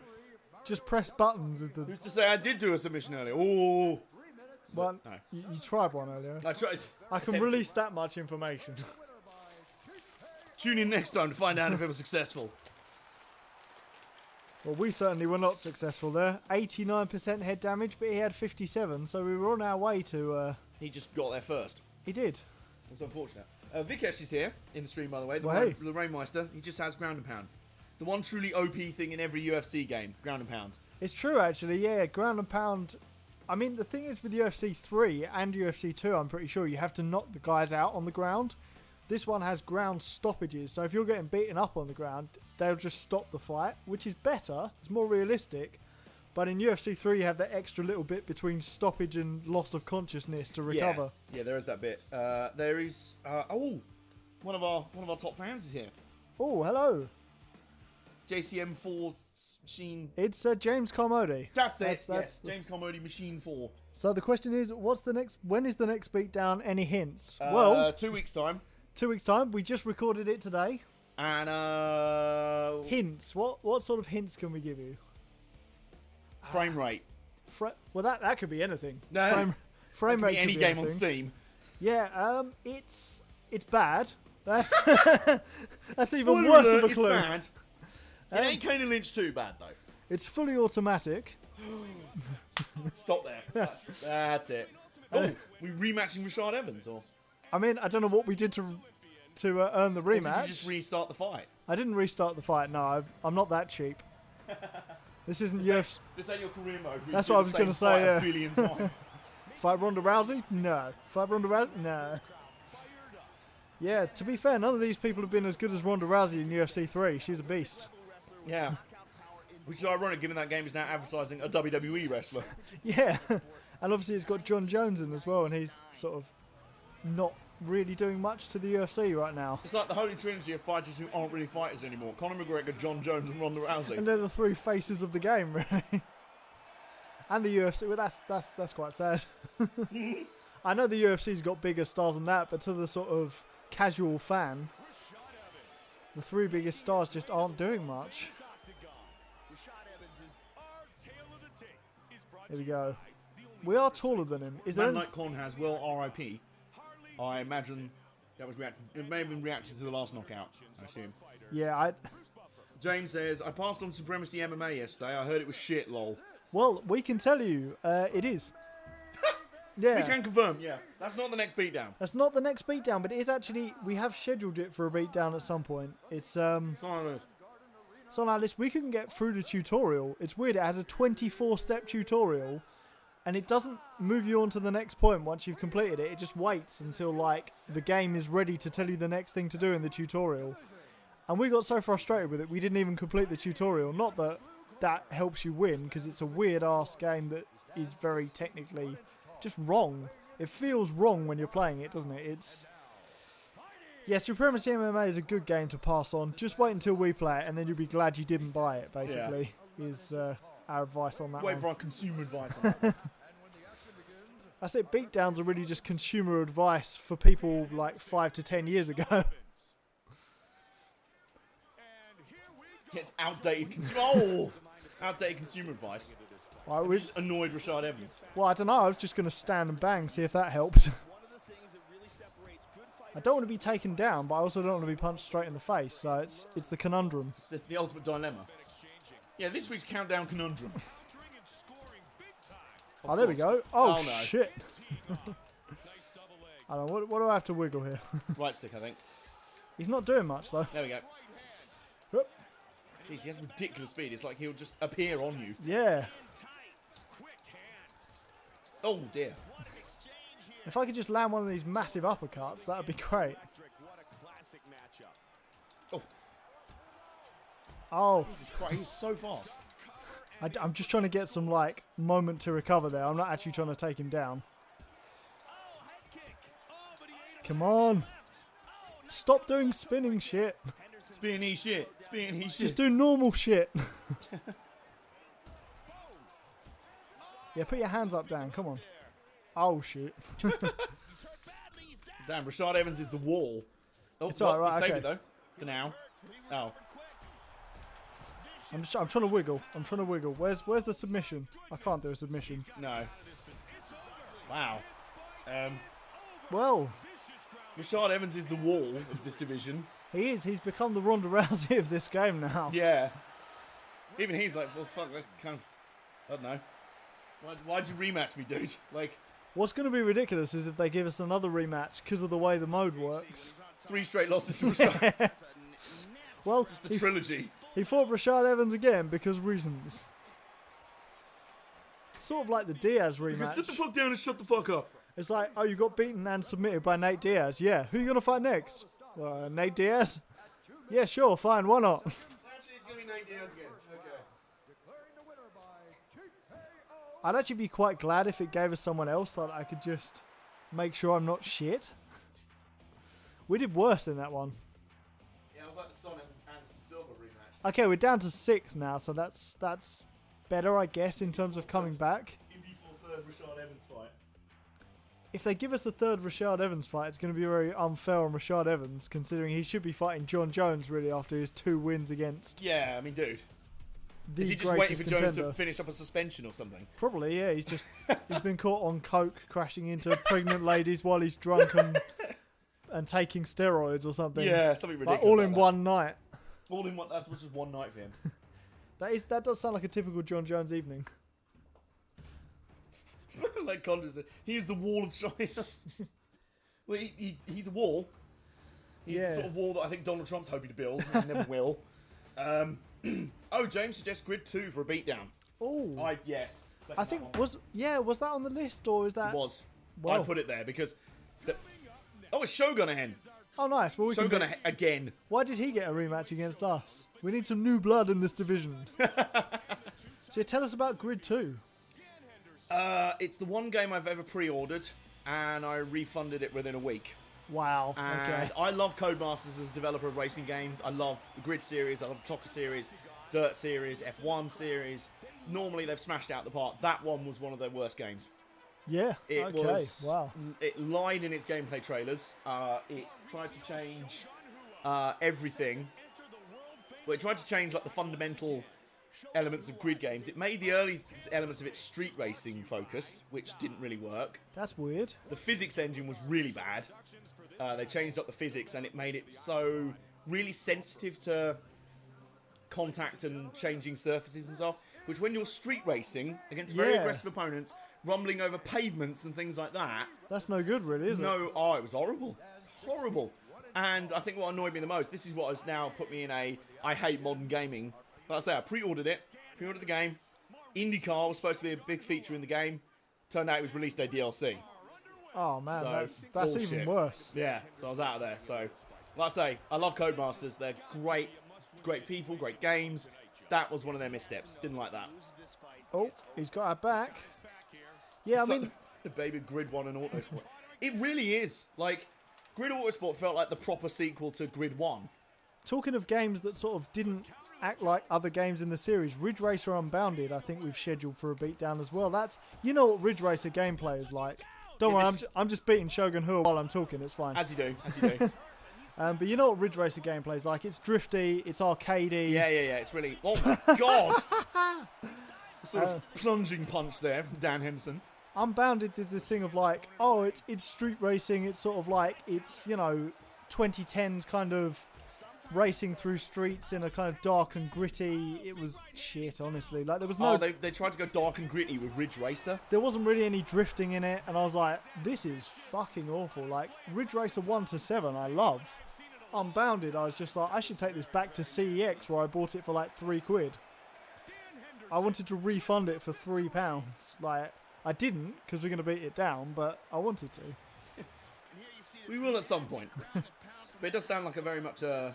[SPEAKER 2] Just press buttons is the...
[SPEAKER 1] Who's to say I did do a submission earlier? Oh.
[SPEAKER 2] Well,
[SPEAKER 1] No.
[SPEAKER 2] you tried one earlier.
[SPEAKER 1] I tried.
[SPEAKER 2] I can
[SPEAKER 1] attempted.
[SPEAKER 2] release that much information.
[SPEAKER 1] Tune in next time to find out if it was successful.
[SPEAKER 2] Well, we certainly were not successful there. 89% head damage, but he had 57, so we were on our way to...
[SPEAKER 1] He just got there first.
[SPEAKER 2] He did.
[SPEAKER 1] It's unfortunate. Vikesh is here in the stream, by the way. The
[SPEAKER 2] Well, hey.
[SPEAKER 1] Rainmeister. He just has ground and pound. The one truly OP thing in every UFC game, ground and pound.
[SPEAKER 2] It's true, actually, yeah. Ground and pound... I mean, the thing is with UFC 3 and UFC 2, I'm pretty sure you have to knock the guys out on the ground. This one has ground stoppages, so if you're getting beaten up on the ground, they'll just stop the fight, which is better. It's more realistic. But in UFC 3, you have that extra little bit between stoppage and loss of consciousness to recover.
[SPEAKER 1] Yeah, there is that bit. There is... one of our top fans is here.
[SPEAKER 2] Oh, hello.
[SPEAKER 1] JCM4 Machine...
[SPEAKER 2] It's James Carmody.
[SPEAKER 1] That's it,
[SPEAKER 2] That's
[SPEAKER 1] yes. James Carmody Machine 4.
[SPEAKER 2] So the question is, when is the next beatdown? Any hints?
[SPEAKER 1] 2 weeks' time.
[SPEAKER 2] 2 weeks' time. We just recorded it today.
[SPEAKER 1] And,
[SPEAKER 2] Hints. What sort of hints can we give you?
[SPEAKER 1] frame rate.
[SPEAKER 2] Well, that could be anything.
[SPEAKER 1] No.
[SPEAKER 2] Frame
[SPEAKER 1] That could
[SPEAKER 2] rate
[SPEAKER 1] be
[SPEAKER 2] could
[SPEAKER 1] any
[SPEAKER 2] be
[SPEAKER 1] game on
[SPEAKER 2] anything.
[SPEAKER 1] Steam.
[SPEAKER 2] Yeah, it's bad. That's that's even
[SPEAKER 1] Spoiler
[SPEAKER 2] worse
[SPEAKER 1] alert,
[SPEAKER 2] of a
[SPEAKER 1] it's
[SPEAKER 2] clue.
[SPEAKER 1] bad. It ain't Kane and Lynch 2 bad, though.
[SPEAKER 2] It's fully automatic.
[SPEAKER 1] Stop there. That's it. Oh, we rematching Rashad Evans, or?
[SPEAKER 2] I mean, I don't know what we did to earn the
[SPEAKER 1] Or did
[SPEAKER 2] rematch.
[SPEAKER 1] you just restart the fight?
[SPEAKER 2] I didn't restart the fight. No, I'm not that cheap. This isn't UFC.
[SPEAKER 1] This ain't your career mode. We
[SPEAKER 2] That's
[SPEAKER 1] do
[SPEAKER 2] what I
[SPEAKER 1] the
[SPEAKER 2] was
[SPEAKER 1] same
[SPEAKER 2] gonna say,
[SPEAKER 1] fight
[SPEAKER 2] yeah.
[SPEAKER 1] a billion times.
[SPEAKER 2] Fight Ronda Rousey? No. Fight Ronda Rousey? No. Yeah, to be fair, none of these people have been as good as Ronda Rousey in UFC 3. She's a beast.
[SPEAKER 1] Yeah. Which is ironic, given that game is now advertising a WWE wrestler.
[SPEAKER 2] Yeah. And obviously it's got John Jones in as well, and he's sort of not really doing much to the UFC right now.
[SPEAKER 1] It's like the holy trinity of fighters who aren't really fighters anymore. Conor McGregor, John Jones, and Ronda Rousey.
[SPEAKER 2] And they're the 3 faces of the game, really. And the UFC, well, that's quite sad. I know the UFC's got bigger stars than that, but to the sort of casual fan, the 3 biggest stars just aren't doing much. Here we go. We are taller than him. Is there?
[SPEAKER 1] Man like Con has, well, RIP. I imagine that was reaction. It may have been reaction to the last knockout, I assume.
[SPEAKER 2] Yeah.
[SPEAKER 1] James says, I passed on Supremacy MMA yesterday. I heard it was shit, lol.
[SPEAKER 2] Well, we can tell you, it is. Yeah.
[SPEAKER 1] We can confirm, yeah. That's not the next beatdown.
[SPEAKER 2] That's not the next beatdown, but it is actually. We have scheduled it for a beatdown at some point. It's
[SPEAKER 1] It's on our list.
[SPEAKER 2] It's on our list. We can get through the tutorial. It's weird. It has a 24-step tutorial, and it doesn't move you on to the next point once you've completed it. It just waits until like the game is ready to tell you the next thing to do in the tutorial. And we got so frustrated with it, we didn't even complete the tutorial. Not that that helps you win, because it's a weird-ass game that is very technically just wrong. It feels wrong when you're playing it, doesn't it? It's... Yeah, Supremacy MMA is a good game to pass on. Just wait until we play it, and then you'll be glad you didn't buy it, basically, is our advice on that
[SPEAKER 1] Wait
[SPEAKER 2] one.
[SPEAKER 1] for our consumer advice on that.
[SPEAKER 2] I say beatdowns are really just consumer advice for people like 5 to 10 years ago.
[SPEAKER 1] It's outdated outdated consumer advice.
[SPEAKER 2] Right,
[SPEAKER 1] We just annoyed Rashad Evans.
[SPEAKER 2] well, I don't know. I was just going to stand and bang, see if that helped. I don't want to be taken down, but I also don't want to be punched straight in the face. So it's the conundrum.
[SPEAKER 1] It's the ultimate dilemma. Yeah, this week's countdown conundrum.
[SPEAKER 2] Oh, there we go. Oh,
[SPEAKER 1] no.
[SPEAKER 2] shit. I don't know. What do I have to wiggle here?
[SPEAKER 1] Right stick, I think.
[SPEAKER 2] He's not doing much, though.
[SPEAKER 1] There we go.
[SPEAKER 2] Whoop.
[SPEAKER 1] Jeez, he has ridiculous speed. It's like he'll just appear on you.
[SPEAKER 2] Yeah.
[SPEAKER 1] Oh, dear.
[SPEAKER 2] If I could just land one of these massive uppercuts, that would be great.
[SPEAKER 1] Oh.
[SPEAKER 2] Oh,
[SPEAKER 1] Jesus Christ, he's so fast.
[SPEAKER 2] I'm just trying to get some, like, moment to recover there. I'm not actually trying to take him down. Come on. Stop doing spinning shit.
[SPEAKER 1] Spinning shit. Spinning shit.
[SPEAKER 2] Just do normal shit. Yeah, put your hands up, Dan. Come on. Oh, shoot.
[SPEAKER 1] Damn, Rashad Evans is the wall. Oh,
[SPEAKER 2] It's all right,
[SPEAKER 1] he saved
[SPEAKER 2] okay.
[SPEAKER 1] it, though. For now. Oh.
[SPEAKER 2] I'm trying to wiggle. I'm trying to wiggle. Where's the submission? I can't do a submission.
[SPEAKER 1] No. Wow.
[SPEAKER 2] Well,
[SPEAKER 1] Rashad Evans is the wall of this division.
[SPEAKER 2] he is. He's become the Ronda Rousey of this game now.
[SPEAKER 1] Yeah. Even he's like, well, fuck, that kind of... I don't know. Why'd you rematch me, dude? Like...
[SPEAKER 2] What's going to be ridiculous is if they give us another rematch because of the way the mode works.
[SPEAKER 1] 3 straight losses to Rashad.
[SPEAKER 2] Well,
[SPEAKER 1] The trilogy.
[SPEAKER 2] he fought Rashad Evans again because reasons. Sort of like the Diaz
[SPEAKER 1] Just sit the
[SPEAKER 2] rematch.
[SPEAKER 1] fuck down and shut the fuck up.
[SPEAKER 2] It's like, oh, you got beaten and submitted by Nate Diaz. Yeah, who are you going to fight next? Nate Diaz? Yeah, sure, fine, why not?
[SPEAKER 1] Actually, it's going to be Nate Diaz again. Okay.
[SPEAKER 2] I'd actually be quite glad if it gave us someone else so that I could just make sure I'm not shit. We did worse than that one.
[SPEAKER 1] Yeah, it was like the Son and Anderson Silva rematch.
[SPEAKER 2] Okay, we're down to 6th now, so that's better, I guess, in terms of coming back.
[SPEAKER 1] It'd be for the 3rd Rashad Evans fight.
[SPEAKER 2] If they give us a 3rd Rashad Evans fight, it's going to be very unfair on Rashad Evans, considering he should be fighting John Jones, really, after his 2 wins against
[SPEAKER 1] Yeah, I mean, dude.
[SPEAKER 2] the
[SPEAKER 1] Is he just
[SPEAKER 2] greatest
[SPEAKER 1] waiting for Jones
[SPEAKER 2] contender.
[SPEAKER 1] to finish up a suspension or something?
[SPEAKER 2] Probably, yeah. He's been caught on coke, crashing into pregnant ladies while he's drunk and taking steroids or something.
[SPEAKER 1] Yeah, something ridiculous.
[SPEAKER 2] Like all
[SPEAKER 1] like
[SPEAKER 2] in
[SPEAKER 1] that.
[SPEAKER 2] one night.
[SPEAKER 1] All in one. That's just one night for him.
[SPEAKER 2] That does sound like a typical John Jones evening.
[SPEAKER 1] Like Condor said, he is the wall of China. Well, he's a wall. He's
[SPEAKER 2] Yeah.
[SPEAKER 1] the sort of wall that I think Donald Trump's hoping to build. And never will. Oh, James suggests Grid 2 for a beatdown.
[SPEAKER 2] Oh,
[SPEAKER 1] Yes.
[SPEAKER 2] I think was that on the list or is that?
[SPEAKER 1] Was.
[SPEAKER 2] Well.
[SPEAKER 1] I put it there because... Oh, it's Shogun again.
[SPEAKER 2] Oh, nice. Well, we can.
[SPEAKER 1] Shogun again.
[SPEAKER 2] Why did he get a rematch against us? We need some new blood in this division. So tell us about Grid 2.
[SPEAKER 1] It's the one game I've ever pre-ordered, and I refunded it within a week.
[SPEAKER 2] Wow.
[SPEAKER 1] And
[SPEAKER 2] Okay.
[SPEAKER 1] I love Codemasters as a developer of racing games. I love the Grid series, I love the Soccer series, Dirt series, F1 series. Normally they've smashed out the park. That one was one of their worst games.
[SPEAKER 2] Yeah.
[SPEAKER 1] It
[SPEAKER 2] Okay.
[SPEAKER 1] was.
[SPEAKER 2] Wow.
[SPEAKER 1] It lied in its gameplay trailers. It tried to change everything. Well, it tried to change like the fundamental elements of grid games. It made the early elements of it street racing focused, which didn't really work.
[SPEAKER 2] That's weird.
[SPEAKER 1] The physics engine was really bad. They changed up the physics and it made it so really sensitive to contact and changing surfaces and stuff, which when you're street racing against very
[SPEAKER 2] Yeah.
[SPEAKER 1] aggressive opponents, rumbling over pavements and things like that,
[SPEAKER 2] That's no good, really, is it?
[SPEAKER 1] it was horrible. It's horrible. And I think what annoyed me the most, this is what has now put me in a I hate modern gaming. Like I say, I pre-ordered the game. IndyCar was supposed to be a big feature in the game. Turned out it was released day DLC.
[SPEAKER 2] Oh man,
[SPEAKER 1] So,
[SPEAKER 2] that's
[SPEAKER 1] bullshit.
[SPEAKER 2] even worse.
[SPEAKER 1] Yeah, so I was out of there. So Like I say, I love Codemasters. They're great people, great games. That was one of their missteps. Didn't like that.
[SPEAKER 2] Oh, he's got our back. Yeah, I
[SPEAKER 1] It's
[SPEAKER 2] mean,
[SPEAKER 1] like the baby Grid 1 and Autosport. It really is. Like, Grid Autosport felt like the proper sequel to Grid 1.
[SPEAKER 2] talking of games that sort of didn't act like other games in the series, Ridge Racer Unbounded, I think we've scheduled for a beatdown as well. That's, you know what Ridge Racer gameplay is like. Don't worry, I'm just beating Shogun Hua while I'm talking, it's fine.
[SPEAKER 1] As you do.
[SPEAKER 2] But you know what Ridge Racer gameplay is like. It's drifty, it's arcadey.
[SPEAKER 1] Yeah. It's really... Oh, my God! The sort of plunging punch there from Dan Henderson.
[SPEAKER 2] Unbounded did the thing of like, oh, it's street racing. It's sort of like, it's, you know, 2010s kind of racing through streets in a kind of dark and gritty. It was shit, honestly. Like, there was no...
[SPEAKER 1] Oh, they tried to go dark and gritty with Ridge Racer.
[SPEAKER 2] There wasn't really any drifting in it, and I was like, this is fucking awful. Like, Ridge Racer 1 to 7, I love. Unbounded, I was just like, I should take this back to CEX where I bought it for like £3. I wanted to refund it for £3. Like, I didn't, because we're going to beat it down, but I wanted to.
[SPEAKER 1] We will at some point. But it does sound like a very much a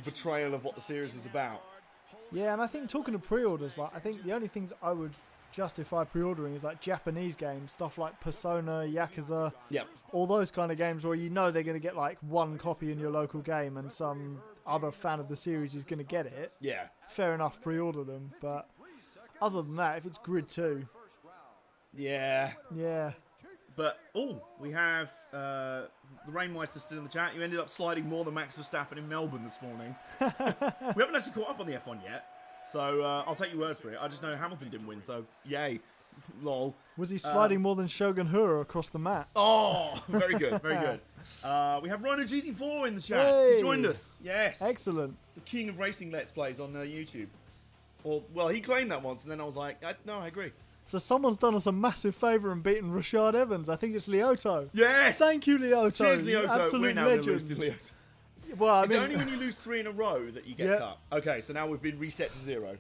[SPEAKER 1] betrayal of what the series was about.
[SPEAKER 2] Yeah, and I think talking of pre-orders, like, I think the only things I would justify pre-ordering is like Japanese games, stuff like Persona, Yakuza,
[SPEAKER 1] Yep.
[SPEAKER 2] all those kind of games where you know they're going to get like one copy in your local game and some other fan of the series is going to get it.
[SPEAKER 1] Yeah.
[SPEAKER 2] Fair enough, pre-order them, but other than that, if it's Grid 2...
[SPEAKER 1] Yeah.
[SPEAKER 2] Yeah.
[SPEAKER 1] But, we have the Rainmeister still in the chat. You ended up sliding more than Max Verstappen in Melbourne this morning. We haven't actually caught up on the F1 yet, so I'll take your word for it. I just know Hamilton didn't win, so yay. Lol.
[SPEAKER 2] Was he sliding more than Shogun Hura across the map?
[SPEAKER 1] Oh, very good, very good. We have Rhino GT4 in the chat.
[SPEAKER 2] Hey.
[SPEAKER 1] He's joined us. Yes.
[SPEAKER 2] Excellent.
[SPEAKER 1] The king of racing Let's Plays on YouTube. Or, well, he claimed that once, and then I was like, no, I agree.
[SPEAKER 2] So someone's done us a massive favour and beaten Rashad Evans. I think it's LYOTO.
[SPEAKER 1] Yes!
[SPEAKER 2] Thank you, LYOTO.
[SPEAKER 1] Cheers,
[SPEAKER 2] You
[SPEAKER 1] LYOTO.
[SPEAKER 2] absolute
[SPEAKER 1] We're now going to lose
[SPEAKER 2] legend.
[SPEAKER 1] to LYOTO.
[SPEAKER 2] Well, I
[SPEAKER 1] Is
[SPEAKER 2] mean,
[SPEAKER 1] it only when you lose 3 in a row that you get
[SPEAKER 2] Yeah.
[SPEAKER 1] cut? Okay, so now we've been reset to 0.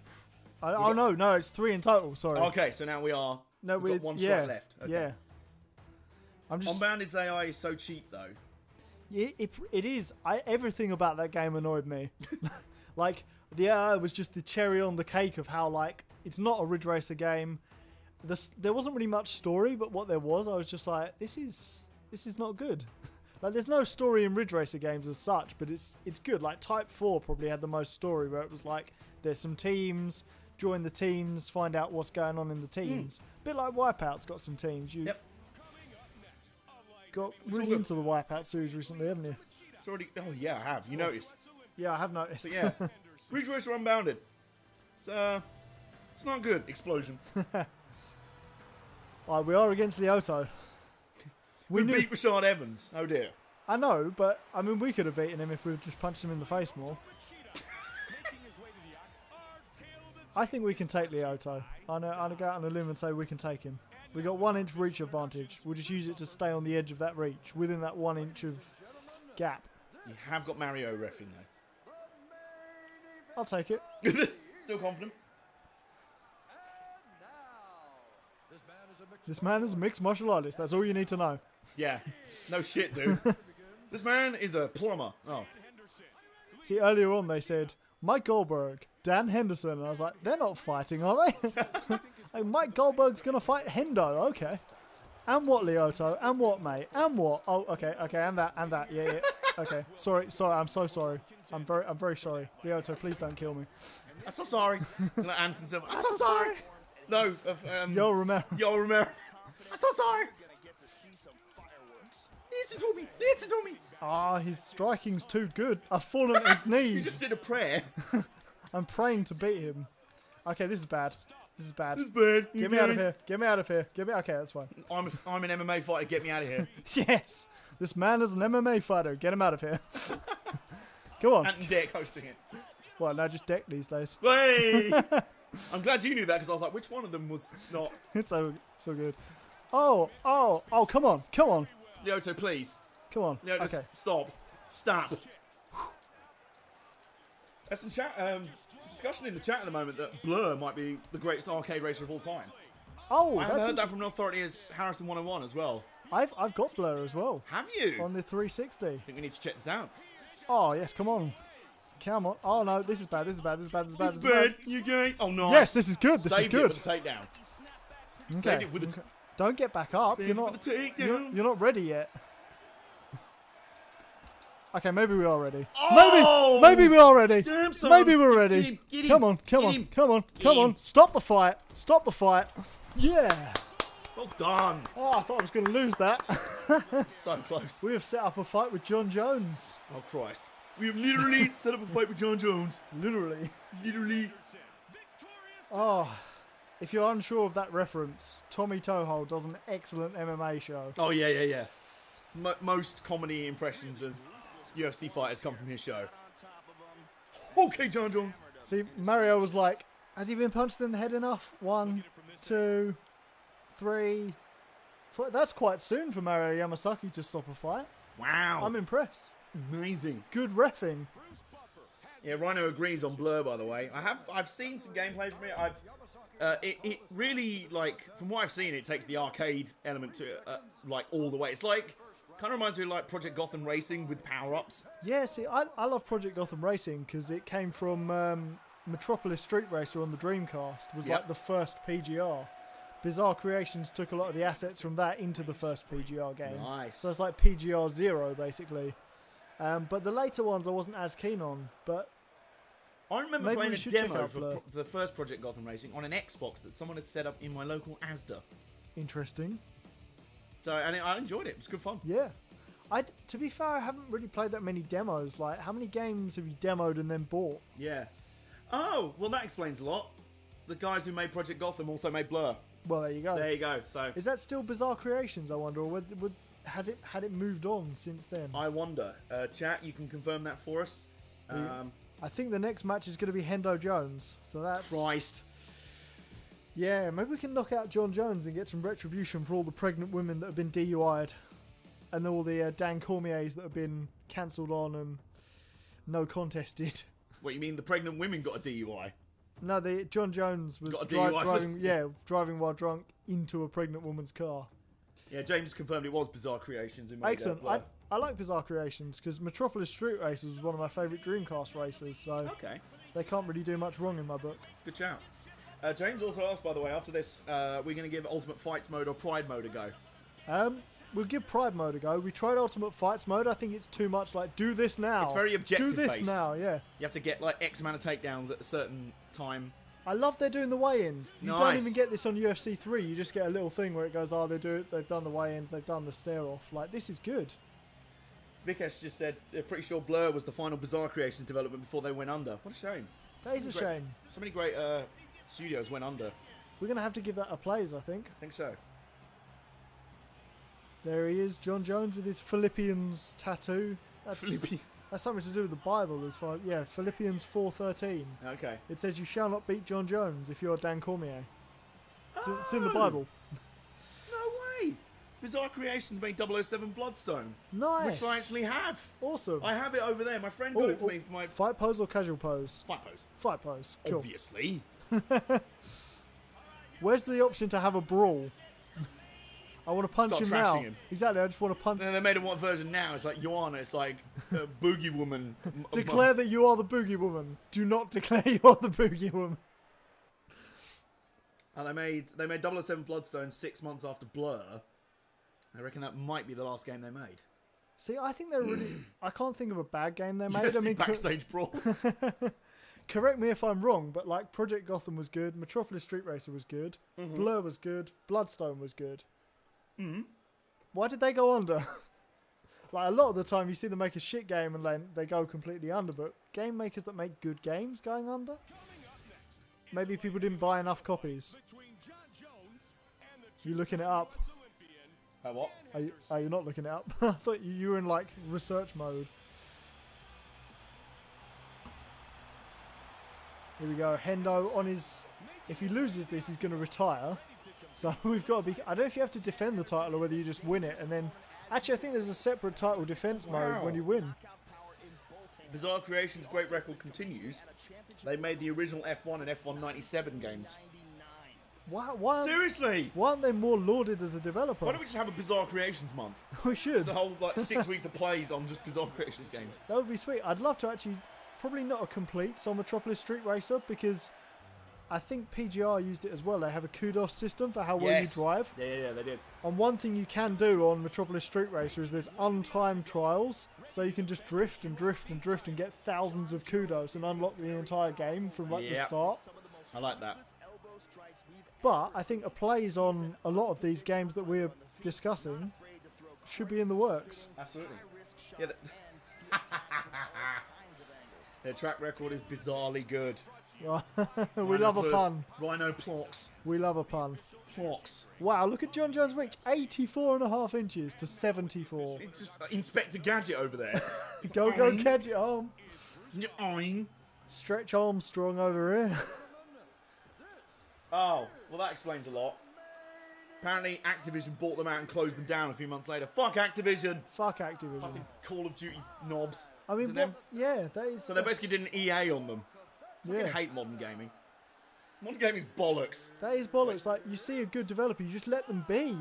[SPEAKER 2] no, it's 3 in total. Sorry.
[SPEAKER 1] Okay, so now we've got one strike left. Okay.
[SPEAKER 2] Yeah. I'm just.
[SPEAKER 1] Unbounded's AI is so cheap, though.
[SPEAKER 2] It is. Everything about that game annoyed me. Like, the AI was just the cherry on the cake of how, like, it's not a Ridge Racer game. There wasn't really much story, but what there was, I was just like, this is not good. Like, there's no story in Ridge Racer games as such, but it's good. Like, Type 4 probably had the most story, where it was like, there's some teams, join the teams, find out what's going on in the teams. Bit like Wipeout's got some teams. You got really into the Wipeout series recently, haven't you?
[SPEAKER 1] It's already... Oh, yeah, I have. You noticed.
[SPEAKER 2] Yeah, I have noticed.
[SPEAKER 1] But yeah. Ridge Racer Unbounded. It's not good. Explosion.
[SPEAKER 2] We are against LYOTO.
[SPEAKER 1] We beat Rashad Evans. Oh, dear.
[SPEAKER 2] I know, but, I mean, we could have beaten him if we just punched him in the face more. I think we can take LYOTO. I'm going to go out on a limb and say we can take him. We got 1 inch reach advantage. We'll just use it to stay on the edge of that reach, within that 1 inch of gap.
[SPEAKER 1] You have got Mario ref in there.
[SPEAKER 2] I'll take it.
[SPEAKER 1] Still confident.
[SPEAKER 4] This man
[SPEAKER 2] This man is
[SPEAKER 4] is a mixed
[SPEAKER 2] a mixed martial artist. That's all you need to know.
[SPEAKER 1] Yeah. No shit, dude. This man is a plumber. Oh.
[SPEAKER 2] See, earlier on they said, Mike Goldberg, Dan Henderson. And I was like, they're not fighting, are they? Like, Mike Goldberg's going to fight Hendo. Okay. And what, LYOTO? And what, mate? And what? Oh, okay, and that. Yeah. Okay. Sorry, I'm so sorry. I'm very sorry. LYOTO, please don't kill me.
[SPEAKER 1] I'm so sorry. Like Anderson Silva. I'm so sorry. No.
[SPEAKER 2] Yo, Romero.
[SPEAKER 1] I'm so sorry. Listen to me.
[SPEAKER 2] His striking's too good. I've fallen at his knees.
[SPEAKER 1] You just did a prayer.
[SPEAKER 2] I'm praying to beat him. Okay, this is bad.
[SPEAKER 1] This is bad.
[SPEAKER 2] Get me out of here. Okay, that's fine.
[SPEAKER 1] I'm an MMA fighter. Get me out of here.
[SPEAKER 2] Yes. This man is an MMA fighter. Get him out of here. Go on.
[SPEAKER 1] Ant and Dick hosting it.
[SPEAKER 2] Well, no, just Deck these days.
[SPEAKER 1] Hey! I'm glad you knew that because I was like, which one of them was not?
[SPEAKER 2] It's so good. Oh, come on.
[SPEAKER 1] LYOTO, please.
[SPEAKER 2] Come on.
[SPEAKER 1] LYOTO,
[SPEAKER 2] Okay.
[SPEAKER 1] Stop. There's some chat, some discussion in the chat at the moment that Blur might be the greatest arcade racer of all time.
[SPEAKER 2] Oh,
[SPEAKER 1] I haven't
[SPEAKER 2] that's
[SPEAKER 1] heard that from an authority as Harrison 101 as well.
[SPEAKER 2] I've got Blur as well
[SPEAKER 1] Have you?
[SPEAKER 2] on the 360.
[SPEAKER 1] I think we need to check this out.
[SPEAKER 2] Oh yes, come on. Come on. Oh no, this is bad. This is bad. This is bad. This is bad.
[SPEAKER 1] This
[SPEAKER 2] This is bad.
[SPEAKER 1] You gay? Oh no.
[SPEAKER 2] Yes, this is good. This
[SPEAKER 1] Saved
[SPEAKER 2] is good.
[SPEAKER 1] it with a takedown.
[SPEAKER 2] Okay.
[SPEAKER 1] Saved it with a
[SPEAKER 2] Okay. Don't get back up.
[SPEAKER 1] Saved
[SPEAKER 2] You're
[SPEAKER 1] it
[SPEAKER 2] not.
[SPEAKER 1] with a takedown.
[SPEAKER 2] You're not ready yet. Okay, maybe we are ready.
[SPEAKER 1] Oh!
[SPEAKER 2] Maybe we are ready.
[SPEAKER 1] Damn, son.
[SPEAKER 2] Maybe we're ready.
[SPEAKER 1] Get him, get him,
[SPEAKER 2] Come on, come
[SPEAKER 1] get
[SPEAKER 2] on,
[SPEAKER 1] him,
[SPEAKER 2] come on,
[SPEAKER 1] get
[SPEAKER 2] come
[SPEAKER 1] him.
[SPEAKER 2] on. Stop the fight. Stop the fight. Yeah.
[SPEAKER 1] Well done.
[SPEAKER 2] Oh, I thought I was going to lose that.
[SPEAKER 1] So close.
[SPEAKER 2] We have set up a fight with John Jones.
[SPEAKER 1] Oh Christ. We have literally set up a fight with John Jones.
[SPEAKER 2] Literally.
[SPEAKER 1] Literally.
[SPEAKER 2] Oh, if you're unsure of that reference, Tommy Toho does an excellent MMA show.
[SPEAKER 1] Oh yeah. Most comedy impressions of UFC fighters come from his show. Okay, John Jones.
[SPEAKER 2] See, Mario was like, has he been punched in the head enough? 1, 2, 3, 4. That's quite soon for Mario Yamasaki to stop a fight.
[SPEAKER 1] Wow.
[SPEAKER 2] I'm impressed.
[SPEAKER 1] Amazing.
[SPEAKER 2] Good reffing.
[SPEAKER 1] Yeah, Rhino agrees on Blur, by the way. I've seen some gameplay from it. It really, like, from what I've seen, it takes the arcade element to like all the way. It's like, kind of reminds me of like Project Gotham Racing with power-ups.
[SPEAKER 2] Yeah, see, I love Project Gotham Racing because it came from Metropolis Street Racer on the Dreamcast. Was
[SPEAKER 1] Yep.
[SPEAKER 2] like the first PGR. Bizarre Creations took a lot of the assets from that into the first PGR game.
[SPEAKER 1] Nice.
[SPEAKER 2] So it's like PGR 0, basically. But the later ones I wasn't as keen on. But
[SPEAKER 1] I remember
[SPEAKER 2] maybe
[SPEAKER 1] playing
[SPEAKER 2] we
[SPEAKER 1] a
[SPEAKER 2] should check
[SPEAKER 1] demo
[SPEAKER 2] out
[SPEAKER 1] for
[SPEAKER 2] Blur.
[SPEAKER 1] the first Project Gotham Racing on an Xbox that someone had set up in my local Asda.
[SPEAKER 2] interesting.
[SPEAKER 1] So, and I enjoyed it. It was good fun.
[SPEAKER 2] Yeah. To be fair, I haven't really played that many demos. Like, how many games have you demoed and then bought?
[SPEAKER 1] Yeah. Oh, well, that explains a lot. The guys who made Project Gotham also made Blur.
[SPEAKER 2] Well, there you go.
[SPEAKER 1] There you go. So
[SPEAKER 2] Is that still Bizarre Creations, I wonder? Or had it moved on since then?
[SPEAKER 1] I wonder. Chat, you can confirm that for us.
[SPEAKER 2] I think the next match is going to be Hendo Jones. So that's...
[SPEAKER 1] Christ.
[SPEAKER 2] Yeah, maybe we can knock out John Jones and get some retribution for all the pregnant women that have been DUI'd. And all the Dan Cormiers that have been cancelled on and no contested.
[SPEAKER 1] What, you mean the pregnant women got a DUI?
[SPEAKER 2] No, John Jones was
[SPEAKER 1] Got a DUI.
[SPEAKER 2] driving while drunk into a pregnant woman's car.
[SPEAKER 1] Yeah, James confirmed it was Bizarre Creations. Who made
[SPEAKER 2] Excellent.
[SPEAKER 1] Blur.
[SPEAKER 2] I like Bizarre Creations because Metropolis Street Racers was one of my favourite Dreamcast races, so
[SPEAKER 1] Okay,
[SPEAKER 2] they can't really do much wrong in my book.
[SPEAKER 1] good shout. James also asked, by the way, after this, we're going to give Ultimate Fights mode or Pride mode a go.
[SPEAKER 2] We'll give Pride mode a go. We tried Ultimate Fights mode. I think it's too much like, do this now.
[SPEAKER 1] It's very objective
[SPEAKER 2] Do this
[SPEAKER 1] based.
[SPEAKER 2] now, yeah.
[SPEAKER 1] You have to get like X amount of takedowns at a certain time.
[SPEAKER 2] I love they're doing the weigh-ins. You don't
[SPEAKER 1] Nice.
[SPEAKER 2] even get this on UFC 3. You just get a little thing where it goes, oh, they've done the weigh-ins, they've done the stare-off. Like, this is good.
[SPEAKER 1] Vikesh just said, they're pretty sure Blur was the final Bizarre Creations development before they went under. What a shame.
[SPEAKER 2] That is a shame.
[SPEAKER 1] So many great studios went under.
[SPEAKER 2] We're going to have to give that a plays, I think.
[SPEAKER 1] I think so.
[SPEAKER 2] There he is, John Jones with his Philippians tattoo.
[SPEAKER 1] Philippines.
[SPEAKER 2] That's something to do with the Bible as far. Yeah, Philippians 4:13.
[SPEAKER 1] Okay.
[SPEAKER 2] It says you shall not beat John Jones if you're Dan Cormier. It's in the
[SPEAKER 1] Oh!
[SPEAKER 2] Bible.
[SPEAKER 1] No way! Bizarre Creations made 007 Bloodstone.
[SPEAKER 2] Nice.
[SPEAKER 1] Which I actually have.
[SPEAKER 2] Awesome.
[SPEAKER 1] I have it over there. My friend got it for me for my
[SPEAKER 2] Fight pose or casual pose?
[SPEAKER 1] fight pose.
[SPEAKER 2] Fight pose. Cool.
[SPEAKER 1] Obviously.
[SPEAKER 2] Where's the option to have a brawl? I want to punch
[SPEAKER 1] Start
[SPEAKER 2] him now.
[SPEAKER 1] trashing him.
[SPEAKER 2] Exactly. I just want to punch.
[SPEAKER 1] And then they made a one version now. It's like Joanna. It's like Boogie Woman.
[SPEAKER 2] Declare that you are the Boogie Woman. Do not declare you are the Boogie Woman.
[SPEAKER 1] And they made 007 Bloodstone 6 months after Blur. I reckon that might be the last game they made.
[SPEAKER 2] See, I think they're really. I can't think of a bad game they made.
[SPEAKER 1] UFC
[SPEAKER 2] I mean,
[SPEAKER 1] backstage brawls.
[SPEAKER 2] correct me if I'm wrong, but like Project Gotham was good, Metropolis Street Racer was good, Blur was good, Bloodstone was good. Why did they go under? Like a lot of the time you see them make a shit game and then they go completely under, but game makers that make good games going under? Maybe people didn't buy enough copies. You looking it up?
[SPEAKER 1] What?
[SPEAKER 2] Are you not looking it up? I thought you were in like research mode. Here we go. Hendo on his... If he loses this, he's going to retire. So we've got to be... I don't know if you have to defend the title or whether you just win it. And then... Actually, I think there's a separate title defense mode when you win.
[SPEAKER 1] Bizarre Creations' great record continues. They made the original F1 and F1 97 games.
[SPEAKER 2] Why
[SPEAKER 1] Seriously.
[SPEAKER 2] aren't they more lauded as a developer?
[SPEAKER 1] Why don't we just have a Bizarre Creations month?
[SPEAKER 2] We should.
[SPEAKER 1] It's the whole like 6 weeks of plays on just Bizarre Creations games.
[SPEAKER 2] That would be sweet. I'd love to actually, probably not a complete Sol Metropolis Street Racer, because I think PGR used it as well. They have a kudos system for how well you drive.
[SPEAKER 1] Yeah, they did.
[SPEAKER 2] And one thing you can do on Metropolis Street Racer is there's untimed trials, so you can just drift and drift and drift and get thousands of kudos and unlock the entire game from like the start.
[SPEAKER 1] I like that.
[SPEAKER 2] But I think a plays on a lot of these games that we're discussing should be in the works.
[SPEAKER 1] Absolutely. Yeah, their track record is bizarrely good.
[SPEAKER 2] We love a pun.
[SPEAKER 1] Rhino Plox.
[SPEAKER 2] We love a pun.
[SPEAKER 1] Plox.
[SPEAKER 2] Wow, look at John Jones' reach. 84.5 inches to 74.
[SPEAKER 1] It's just Inspector Gadget over there.
[SPEAKER 2] Go, Gadget Arm. Stretch Armstrong over here.
[SPEAKER 1] Oh, well that explains a lot. Apparently Activision bought them out and closed them down a few months later. Fuck Activision.
[SPEAKER 2] Fuck Activision.
[SPEAKER 1] Fucking Call of Duty knobs.
[SPEAKER 2] I mean, yeah, that is...
[SPEAKER 1] So they basically did an EA on them. I fucking hate modern gaming. Modern gaming is bollocks.
[SPEAKER 2] That is bollocks. Like, you see a good developer, you just let them be.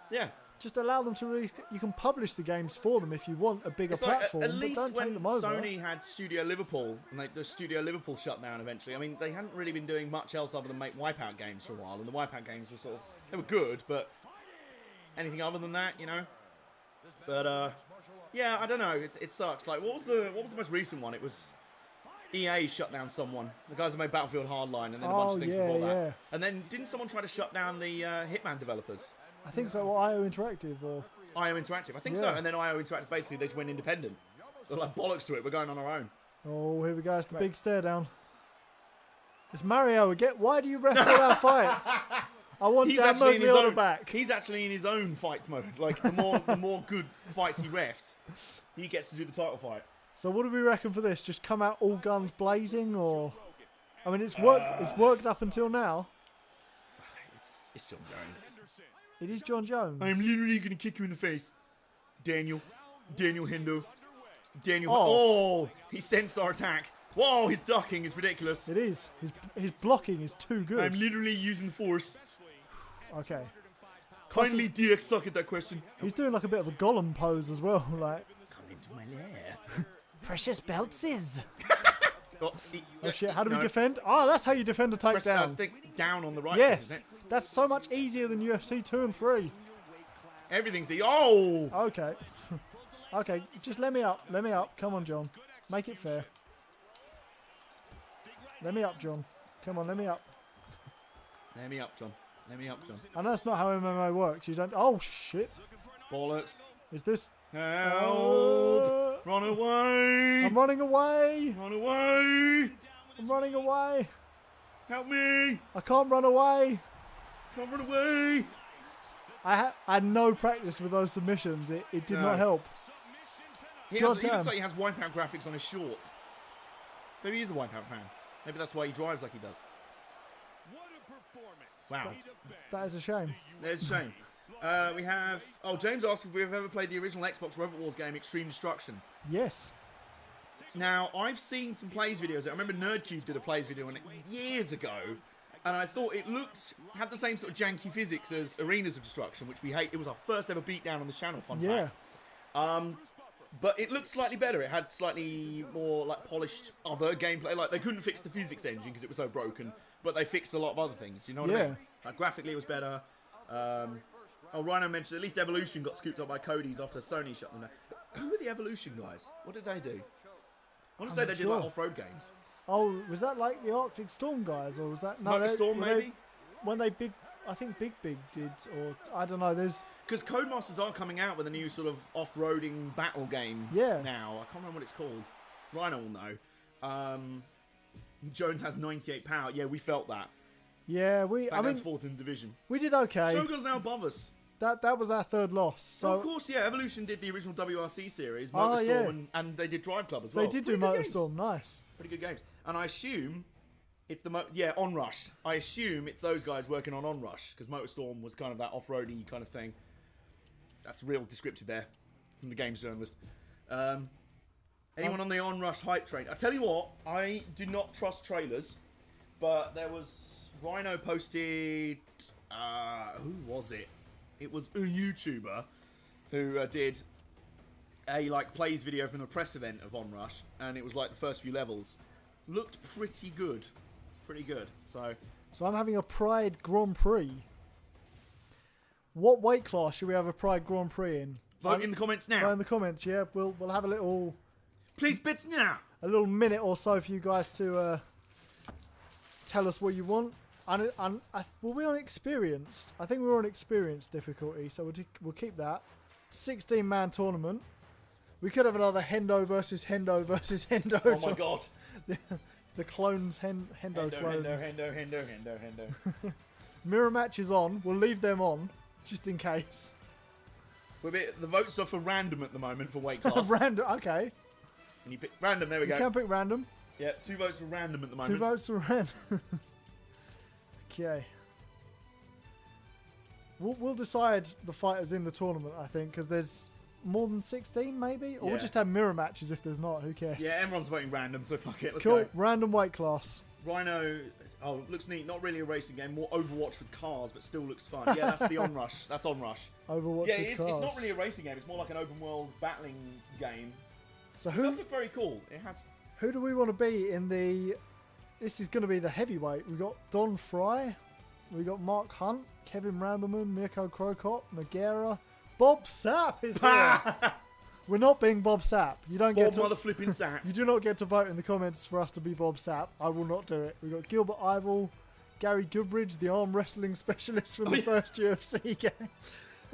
[SPEAKER 1] Yeah.
[SPEAKER 2] Just allow them to release... You can publish the games for them if you want a bigger platform,
[SPEAKER 1] at least
[SPEAKER 2] but don't
[SPEAKER 1] when
[SPEAKER 2] take them over.
[SPEAKER 1] Sony had Studio Liverpool, and the Studio Liverpool shut down eventually, I mean, they hadn't really been doing much else other than make Wipeout games for a while, and the Wipeout games were sort of... They were good, but anything other than that, you know? But, yeah, I don't know. It sucks. Like, what was the most recent one? It was... EA shut down someone. The guys who made Battlefield Hardline and then a bunch of things before that.
[SPEAKER 2] Yeah.
[SPEAKER 1] And then didn't someone try to shut down the Hitman developers?
[SPEAKER 2] I think so. Or IO Interactive or...
[SPEAKER 1] IO Interactive. I think so. And then IO Interactive, basically, they just went independent. They're like, bollocks to it. We're going on our own.
[SPEAKER 2] Oh, here we go. It's the big stare down. It's Mario again. Why do you ref all our fights? I want Dan Mowgli on the back.
[SPEAKER 1] He's actually in his own fight mode. Like, the more good fights he refs, he gets to do the title fight.
[SPEAKER 2] So what do we reckon for this? Just come out all guns blazing, or... I mean, it's worked up until now.
[SPEAKER 1] It's John Jones.
[SPEAKER 2] It is John Jones.
[SPEAKER 1] I'm literally going to kick you in the face. Daniel Hendo. Daniel.
[SPEAKER 2] Oh.
[SPEAKER 1] He sensed our attack. Whoa, his ducking is ridiculous.
[SPEAKER 2] It is. His blocking is too good.
[SPEAKER 1] I'm literally using force.
[SPEAKER 2] Okay.
[SPEAKER 1] Kindly DX suck at that question.
[SPEAKER 2] He's doing like a bit of a Gollum pose as well. Like,
[SPEAKER 1] come into my lair.
[SPEAKER 2] Precious Beltses.
[SPEAKER 1] Oh
[SPEAKER 2] shit, how do we defend? Oh, that's how you defend a takedown.
[SPEAKER 1] I think down on the right.
[SPEAKER 2] Yes.
[SPEAKER 1] Side,
[SPEAKER 2] that's so much easier than UFC 2 and 3.
[SPEAKER 1] Everything's easy. Oh!
[SPEAKER 2] Okay. Okay, just let me up. Let me up. Come on, John. Make it fair. Let me up, John. Come on, let me up.
[SPEAKER 1] Let me up, John. Let me up, John.
[SPEAKER 2] I know that's not how MMA works. You don't... Oh, shit.
[SPEAKER 1] Bollocks.
[SPEAKER 2] Is this...
[SPEAKER 1] Help! Run away!
[SPEAKER 2] I'm running away!
[SPEAKER 1] Run away!
[SPEAKER 2] I'm running away!
[SPEAKER 1] Help me!
[SPEAKER 2] I can't run away!
[SPEAKER 1] Can't run away!
[SPEAKER 2] I had no practice with those submissions. It did not help.
[SPEAKER 1] He looks like he has Wipeout graphics on his shorts. Maybe he's a Wipeout fan. Maybe that's why he drives like he does. Wow.
[SPEAKER 2] That is a shame.
[SPEAKER 1] There's a shame. We have... Oh, James asked if we've ever played the original Xbox Robot Wars game, Extreme Destruction.
[SPEAKER 2] Yes.
[SPEAKER 1] Now, I've seen some plays videos. I remember NerdCube did a plays video on it years ago, and I thought it had the same sort of janky physics as Arenas of Destruction, which we hate. It was our first ever beatdown on the channel, fun fact. But it looked slightly better. It had slightly more like polished other gameplay. Like, they couldn't fix the physics engine because it was so broken, but they fixed a lot of other things. You know what I mean? Like, graphically, it was better. Oh, Rhino mentioned at least Evolution got scooped up by Cody's after Sony shut them down. Who were the Evolution guys? What did they do? I want to say they did like off-road games.
[SPEAKER 2] Oh, was that like the Arctic Storm guys, or was that... No,
[SPEAKER 1] Arctic Storm, maybe?
[SPEAKER 2] When they I think Big did, or I don't know, there's...
[SPEAKER 1] Because Codemasters are coming out with a new sort of off-roading battle game now. I can't remember what it's called. Rhino will know. Jones has 98 power. Yeah, we felt that.
[SPEAKER 2] Yeah, I mean...
[SPEAKER 1] fourth in the division.
[SPEAKER 2] We did okay.
[SPEAKER 1] Shogun's now above us.
[SPEAKER 2] That was our third loss. So
[SPEAKER 1] of course, yeah, Evolution did the original WRC series, MotorStorm, and they did Drive Club as well.
[SPEAKER 2] They did do MotorStorm, nice.
[SPEAKER 1] Pretty good games. And I assume it's Onrush. I assume it's those guys working on Onrush, because MotorStorm was kind of that off-roady kind of thing. That's real descriptive there from the games journalist. Anyone on the Onrush hype train? I tell you what, I do not trust trailers. But there was Rhino posted. Who was it? It was a YouTuber who did a plays video from the press event of Onrush, and it was like the first few levels. Looked pretty good. Pretty good. So
[SPEAKER 2] I'm having a Pride Grand Prix. What weight class should we have a Pride Grand Prix in?
[SPEAKER 1] vote in the comments now.
[SPEAKER 2] Vote in the comments, yeah. We'll have a little...
[SPEAKER 1] Please, bits now.
[SPEAKER 2] A little minute or so for you guys to tell us what you want. Were we on experienced? I think we were on experienced difficulty, so we'll keep that. 16-man tournament. We could have another Hendo versus Hendo versus Hendo.
[SPEAKER 1] Oh my god.
[SPEAKER 2] The clones, Hendo clones.
[SPEAKER 1] Hendo.
[SPEAKER 2] Mirror match is on. We'll leave them on, just in case.
[SPEAKER 1] The votes are for random at the moment for weight class.
[SPEAKER 2] Random, okay.
[SPEAKER 1] And you pick random, there we go.
[SPEAKER 2] You can pick random.
[SPEAKER 1] Yeah, 2 votes for random at the moment.
[SPEAKER 2] 2 votes for random. Okay. We'll decide the fighters in the tournament, I think, because there's more than 16, maybe? Or we'll just have mirror matches if there's not. Who cares?
[SPEAKER 1] Yeah, everyone's voting random, so fuck it. Let's
[SPEAKER 2] cool.
[SPEAKER 1] go.
[SPEAKER 2] Random weight class.
[SPEAKER 1] Rhino. Oh, looks neat. Not really a racing game. More Overwatch with cars, but still looks fun. Yeah, that's the Onrush. That's Onrush.
[SPEAKER 2] Overwatch
[SPEAKER 1] yeah,
[SPEAKER 2] with cars.
[SPEAKER 1] It's not really a racing game. It's more like an open world battling game.
[SPEAKER 2] So
[SPEAKER 1] It does look very cool. It has...
[SPEAKER 2] Who do we want to be in the... This is going to be the heavyweight. We've got Don Fry. We've got Mark Hunt. Kevin Randleman. Mirko Krokop. Nogueira. Bob Sapp is here. We're not being Bob Sapp. You don't get to...
[SPEAKER 1] mother flipping Sapp.
[SPEAKER 2] You do not get to vote in the comments for us to be Bob Sapp. I will not do it. We've got Gilbert Ivel. Gary Goodridge, the arm wrestling specialist from the first UFC game.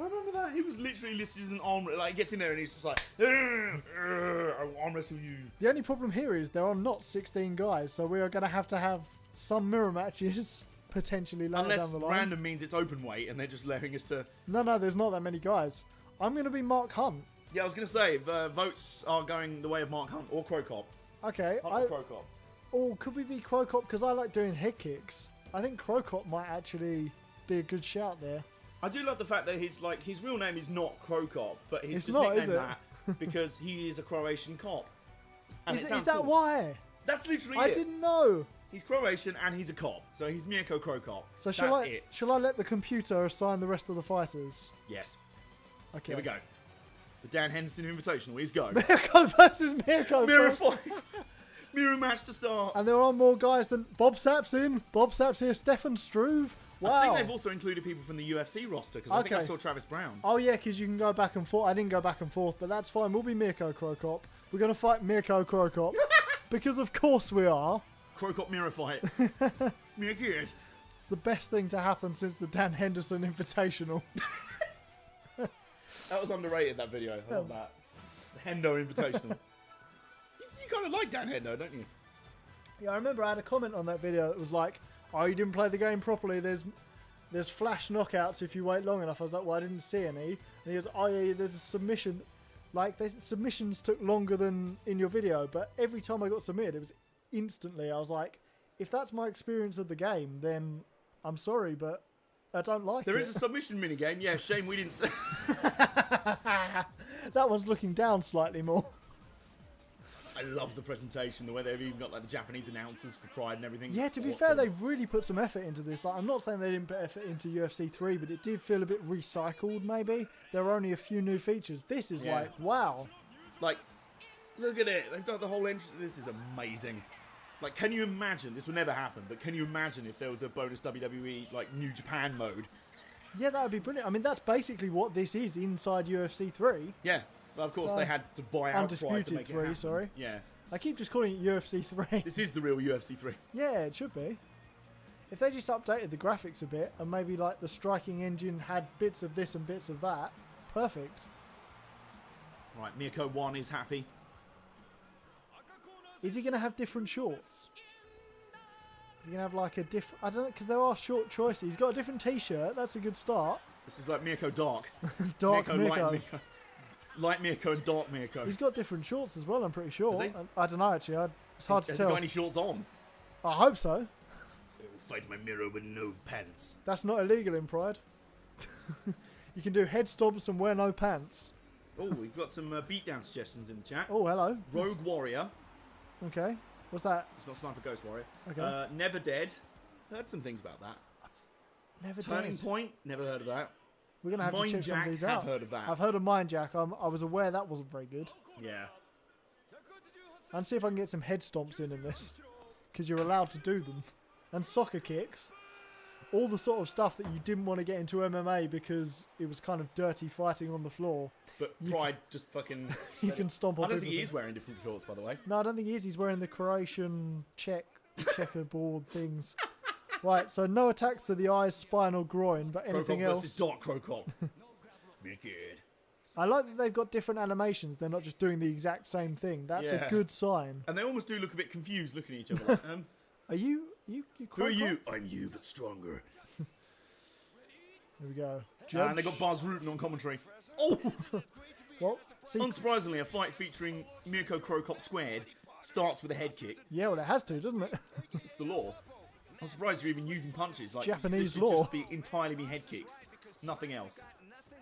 [SPEAKER 1] I remember that. He was literally listed as an arm... Like, he gets in there and he's just like... I'll arm wrestle you.
[SPEAKER 2] The only problem here is there are not 16 guys, so we are going to have some mirror matches potentially later down the line.
[SPEAKER 1] Unless random means it's open weight and they're just allowing us to...
[SPEAKER 2] No, there's not that many guys. I'm going to be Mark Hunt.
[SPEAKER 1] Yeah, I was going to say, the votes are going the way of Mark Hunt or Krokop.
[SPEAKER 2] Okay.
[SPEAKER 1] Hunt or Krokop.
[SPEAKER 2] Oh, could we be Krokop? Because I like doing head kicks. I think Krokop might actually be a good shout there.
[SPEAKER 1] I do love the fact that his real name is not Krokop, but he's just
[SPEAKER 2] not,
[SPEAKER 1] nicknamed that because he is a Croatian cop. And
[SPEAKER 2] Is that why?
[SPEAKER 1] That's literally
[SPEAKER 2] I
[SPEAKER 1] it.
[SPEAKER 2] didn't know.
[SPEAKER 1] He's Croatian and he's a cop, so he's Mirko Krokop.
[SPEAKER 2] So
[SPEAKER 1] That's
[SPEAKER 2] shall I let the computer assign the rest of the fighters?
[SPEAKER 1] Yes.
[SPEAKER 2] Okay.
[SPEAKER 1] Here we go. The Dan Henderson Invitational. He's go.
[SPEAKER 2] Mirko versus Mirko.
[SPEAKER 1] Mirror fight. Mirror match to start.
[SPEAKER 2] And there are more guys than Bob Sapp's in. Bob Sapp's here. Stefan Struve. Wow.
[SPEAKER 1] I think they've also included people from the UFC roster because I think I saw Travis Brown.
[SPEAKER 2] Oh yeah, because you can go back and forth. I didn't go back and forth, but that's fine. We'll be Mirko Krokop. We're going to fight Mirko Krokop because of course we are.
[SPEAKER 1] Krokop mirror fight. Mirror good.
[SPEAKER 2] It's the best thing to happen since the Dan Henderson Invitational.
[SPEAKER 1] That was underrated, that video. I love that. The Hendo Invitational. You kind of like Dan Hendo, don't you?
[SPEAKER 2] Yeah, I remember I had a comment on that video that was like, oh, you didn't play the game properly. There's flash knockouts if you wait long enough. I was like, well, I didn't see any. And he goes, oh yeah, there's a submission. Like, submissions took longer than in your video, but every time I got submitted, it was instantly. I was like, if that's my experience of the game, then I'm sorry, but I don't like it.
[SPEAKER 1] There is a submission minigame. Yeah, shame we didn't say.
[SPEAKER 2] That one's looking down slightly more.
[SPEAKER 1] I love the presentation, the way they've even got like the Japanese announcers for Pride and everything.
[SPEAKER 2] Yeah, to be fair, they've really put some effort into this. Like, I'm not saying they didn't put effort into UFC 3, but it did feel a bit recycled, maybe. There are only a few new features. This is like, wow.
[SPEAKER 1] Like, look at it. They've done the whole entrance. This is amazing. Like, can you imagine? This would never happen, but can you imagine if there was a bonus WWE, like, New Japan mode?
[SPEAKER 2] Yeah, that would be brilliant. I mean, that's basically what this is inside UFC 3.
[SPEAKER 1] Yeah. Well, of course, they had to buy out
[SPEAKER 2] Undisputed
[SPEAKER 1] Pride to make
[SPEAKER 2] 3,
[SPEAKER 1] it happen.
[SPEAKER 2] sorry.
[SPEAKER 1] Yeah.
[SPEAKER 2] I keep just calling it UFC 3.
[SPEAKER 1] This is the real UFC 3.
[SPEAKER 2] Yeah, it should be. If they just updated the graphics a bit and maybe like the striking engine had bits of this and bits of that, perfect.
[SPEAKER 1] Right, Mirko 1 is happy.
[SPEAKER 2] Is he going to have different shorts? Is he going to have like a different... I don't know, because there are short choices. He's got a different t-shirt. That's a good start.
[SPEAKER 1] This is like Mirko Dark.
[SPEAKER 2] Dark
[SPEAKER 1] Mirko.
[SPEAKER 2] Mirko.
[SPEAKER 1] Light Mirko. Light Mirko and Dark Mirko.
[SPEAKER 2] He's got different shorts as well, I'm pretty sure.
[SPEAKER 1] Has he?
[SPEAKER 2] I don't know, actually. It's hard to
[SPEAKER 1] Has
[SPEAKER 2] tell.
[SPEAKER 1] he got any shorts on?
[SPEAKER 2] I hope so.
[SPEAKER 1] Fight my mirror with no pants.
[SPEAKER 2] That's not illegal in Pride. You can do head stomps and wear no pants.
[SPEAKER 1] Oh, we've got some beatdown suggestions in the chat.
[SPEAKER 2] Oh, hello.
[SPEAKER 1] Rogue Warrior.
[SPEAKER 2] Okay. What's that?
[SPEAKER 1] It's not Sniper Ghost Warrior.
[SPEAKER 2] Okay.
[SPEAKER 1] Never Dead. Heard some things about that.
[SPEAKER 2] Never
[SPEAKER 1] Turning
[SPEAKER 2] Dead.
[SPEAKER 1] Point. Never heard of that.
[SPEAKER 2] We're going to have
[SPEAKER 1] Mind
[SPEAKER 2] to check some of
[SPEAKER 1] Jack,
[SPEAKER 2] these
[SPEAKER 1] have
[SPEAKER 2] out.
[SPEAKER 1] heard of that.
[SPEAKER 2] I've heard of Mind Jack. I was aware that wasn't very good.
[SPEAKER 1] Yeah.
[SPEAKER 2] And see if I can get some head stomps in this. Because you're allowed to do them. And soccer kicks. All the sort of stuff that you didn't want to get into MMA because it was kind of dirty fighting on the floor.
[SPEAKER 1] But Pride just fucking...
[SPEAKER 2] You can stomp on
[SPEAKER 1] I don't think
[SPEAKER 2] people's
[SPEAKER 1] he is wearing different shorts, by the way.
[SPEAKER 2] No, I don't think he is. He's wearing the Croatian checkerboard things. Right, so no attacks to the eyes, spine or groin, but anything
[SPEAKER 1] Crocop
[SPEAKER 2] else.
[SPEAKER 1] versus Dark Crocop. Wicked.
[SPEAKER 2] I like that they've got different animations. They're not just doing the exact same thing. That's a good sign.
[SPEAKER 1] And they almost do look a bit confused looking at each other. Like,
[SPEAKER 2] Are you
[SPEAKER 1] who are
[SPEAKER 2] Crocop?
[SPEAKER 1] you? I'm you, but stronger.
[SPEAKER 2] Here we go.
[SPEAKER 1] And they got Buzz Rutten on commentary. Oh!
[SPEAKER 2] Well, see,
[SPEAKER 1] Unsurprisingly, a fight featuring Mirko Crocop squared starts with a head kick.
[SPEAKER 2] yeah, well, it has to, doesn't it?
[SPEAKER 1] It's the law. I'm surprised you're even using punches. Like,
[SPEAKER 2] Japanese
[SPEAKER 1] this should
[SPEAKER 2] law.
[SPEAKER 1] just be entirely be head kicks. Nothing else.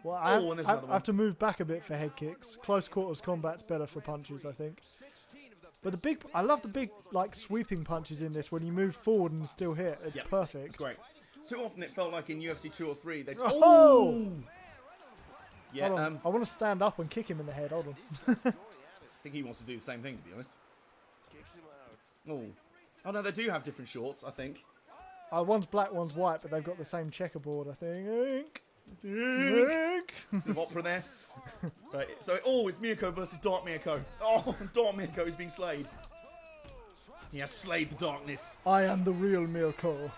[SPEAKER 2] Well,
[SPEAKER 1] and there's
[SPEAKER 2] I
[SPEAKER 1] another one.
[SPEAKER 2] have to move back a bit for head kicks. Close quarters combat's better for punches, I think. But I love the big, like, sweeping punches in this when you move forward and still hit. It's
[SPEAKER 1] Yep,
[SPEAKER 2] perfect.
[SPEAKER 1] It's great. So often it felt like in UFC 2 or 3, they...
[SPEAKER 2] Oh!
[SPEAKER 1] Yeah,
[SPEAKER 2] Hold on. I want to stand up and kick him in the head. Hold on.
[SPEAKER 1] I think he wants to do the same thing, to be honest. Oh, no, they do have different shorts, I think.
[SPEAKER 2] One's black, one's white, but they've got the same checkerboard, I think.
[SPEAKER 1] Bit of opera there. Oh, it's Mirko versus Dark Mirko. Oh, Dark Mirko is being slayed. He has slayed the darkness.
[SPEAKER 2] I am the real Mirko.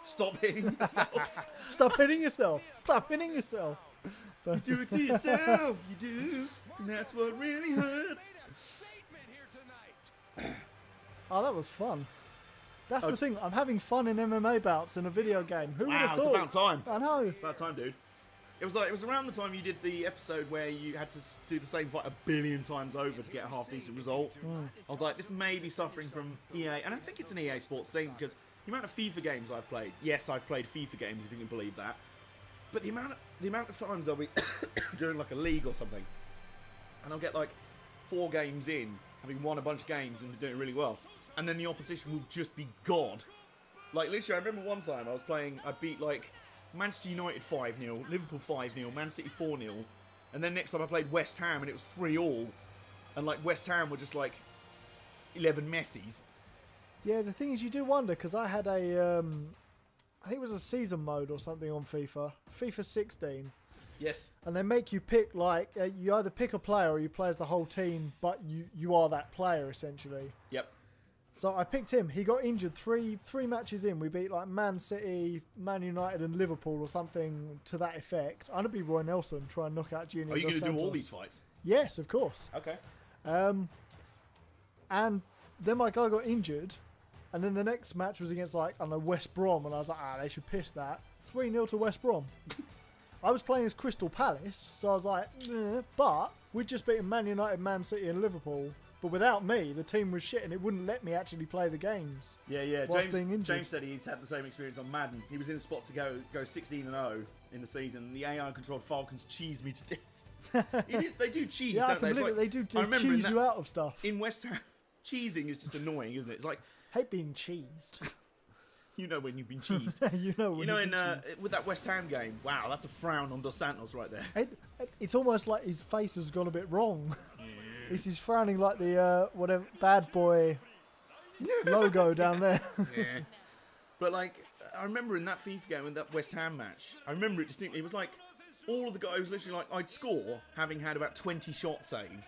[SPEAKER 1] Stop hitting yourself.
[SPEAKER 2] Stop hitting yourself. Stop hitting yourself.
[SPEAKER 1] You do it to yourself. You do. And that's what really hurts.
[SPEAKER 2] Oh, that was fun. That's the thing. I'm having fun in MMA bouts in a video game. Who would have
[SPEAKER 1] Wow,
[SPEAKER 2] thought?
[SPEAKER 1] it's about time.
[SPEAKER 2] I know.
[SPEAKER 1] About time, dude. It was around the time you did the episode where you had to do the same fight a billion times over to get a half decent result. I was like, this may be suffering from EA, and I think it's an EA Sports thing because the amount of FIFA games I've played. Yes, I've played FIFA games if you can believe that. But the amount of times I'll be doing like a league or something, and I'll get like 4 games in, having won a bunch of games and doing really well, and then the opposition will just be God. Like literally, I remember one time I beat like Manchester United 5-0, Liverpool 5-0, Man City 4-0, and then next time I played West Ham and it was 3-3, and like West Ham were just like 11 Messis.
[SPEAKER 2] Yeah, the thing is, you do wonder because I had a, I think it was a season mode or something on FIFA 16,
[SPEAKER 1] Yes.
[SPEAKER 2] and they make you pick like you either pick a player or you play as the whole team, but you are that player essentially.
[SPEAKER 1] Yep.
[SPEAKER 2] So I picked him. He got injured three matches in. We beat like Man City, Man United, and Liverpool or something to that effect. I'm gonna be Roy Nelson, try and knock out Junior.
[SPEAKER 1] Are you
[SPEAKER 2] going to
[SPEAKER 1] do all these fights?
[SPEAKER 2] Yes, of course.
[SPEAKER 1] Okay.
[SPEAKER 2] And then my guy got injured, and then the next match was against like I don't know West Brom, and I was like, they should piss that 3-0 to West Brom. I was playing as Crystal Palace, so I was like, but we'd just beaten Man United, Man City, and Liverpool. But without me, the team was shit, and it wouldn't let me actually play the games.
[SPEAKER 1] Yeah.
[SPEAKER 2] whilst being injured.
[SPEAKER 1] James said he's had the same experience on Madden. He was in a spot to go 16-0 in the season. And the AI-controlled Falcons cheesed me to death. It is. They do cheese,
[SPEAKER 2] Yeah, I
[SPEAKER 1] don't
[SPEAKER 2] can
[SPEAKER 1] they?
[SPEAKER 2] believe it. They do
[SPEAKER 1] I remember
[SPEAKER 2] cheese you out of stuff.
[SPEAKER 1] In West Ham, cheesing is just annoying, isn't it? It's like,
[SPEAKER 2] Hate being cheesed.
[SPEAKER 1] you know when you've been cheesed.
[SPEAKER 2] You know when you've been cheesed.
[SPEAKER 1] With that West Ham game, wow, that's a frown on Dos Santos right there.
[SPEAKER 2] It's almost like his face has gone a bit wrong. He's frowning like the whatever bad boy logo down there.
[SPEAKER 1] Yeah. But like, I remember in that FIFA game, in that West Ham match, I remember it distinctly. It was like, all of the guys, literally like, I'd score having had about 20 shots saved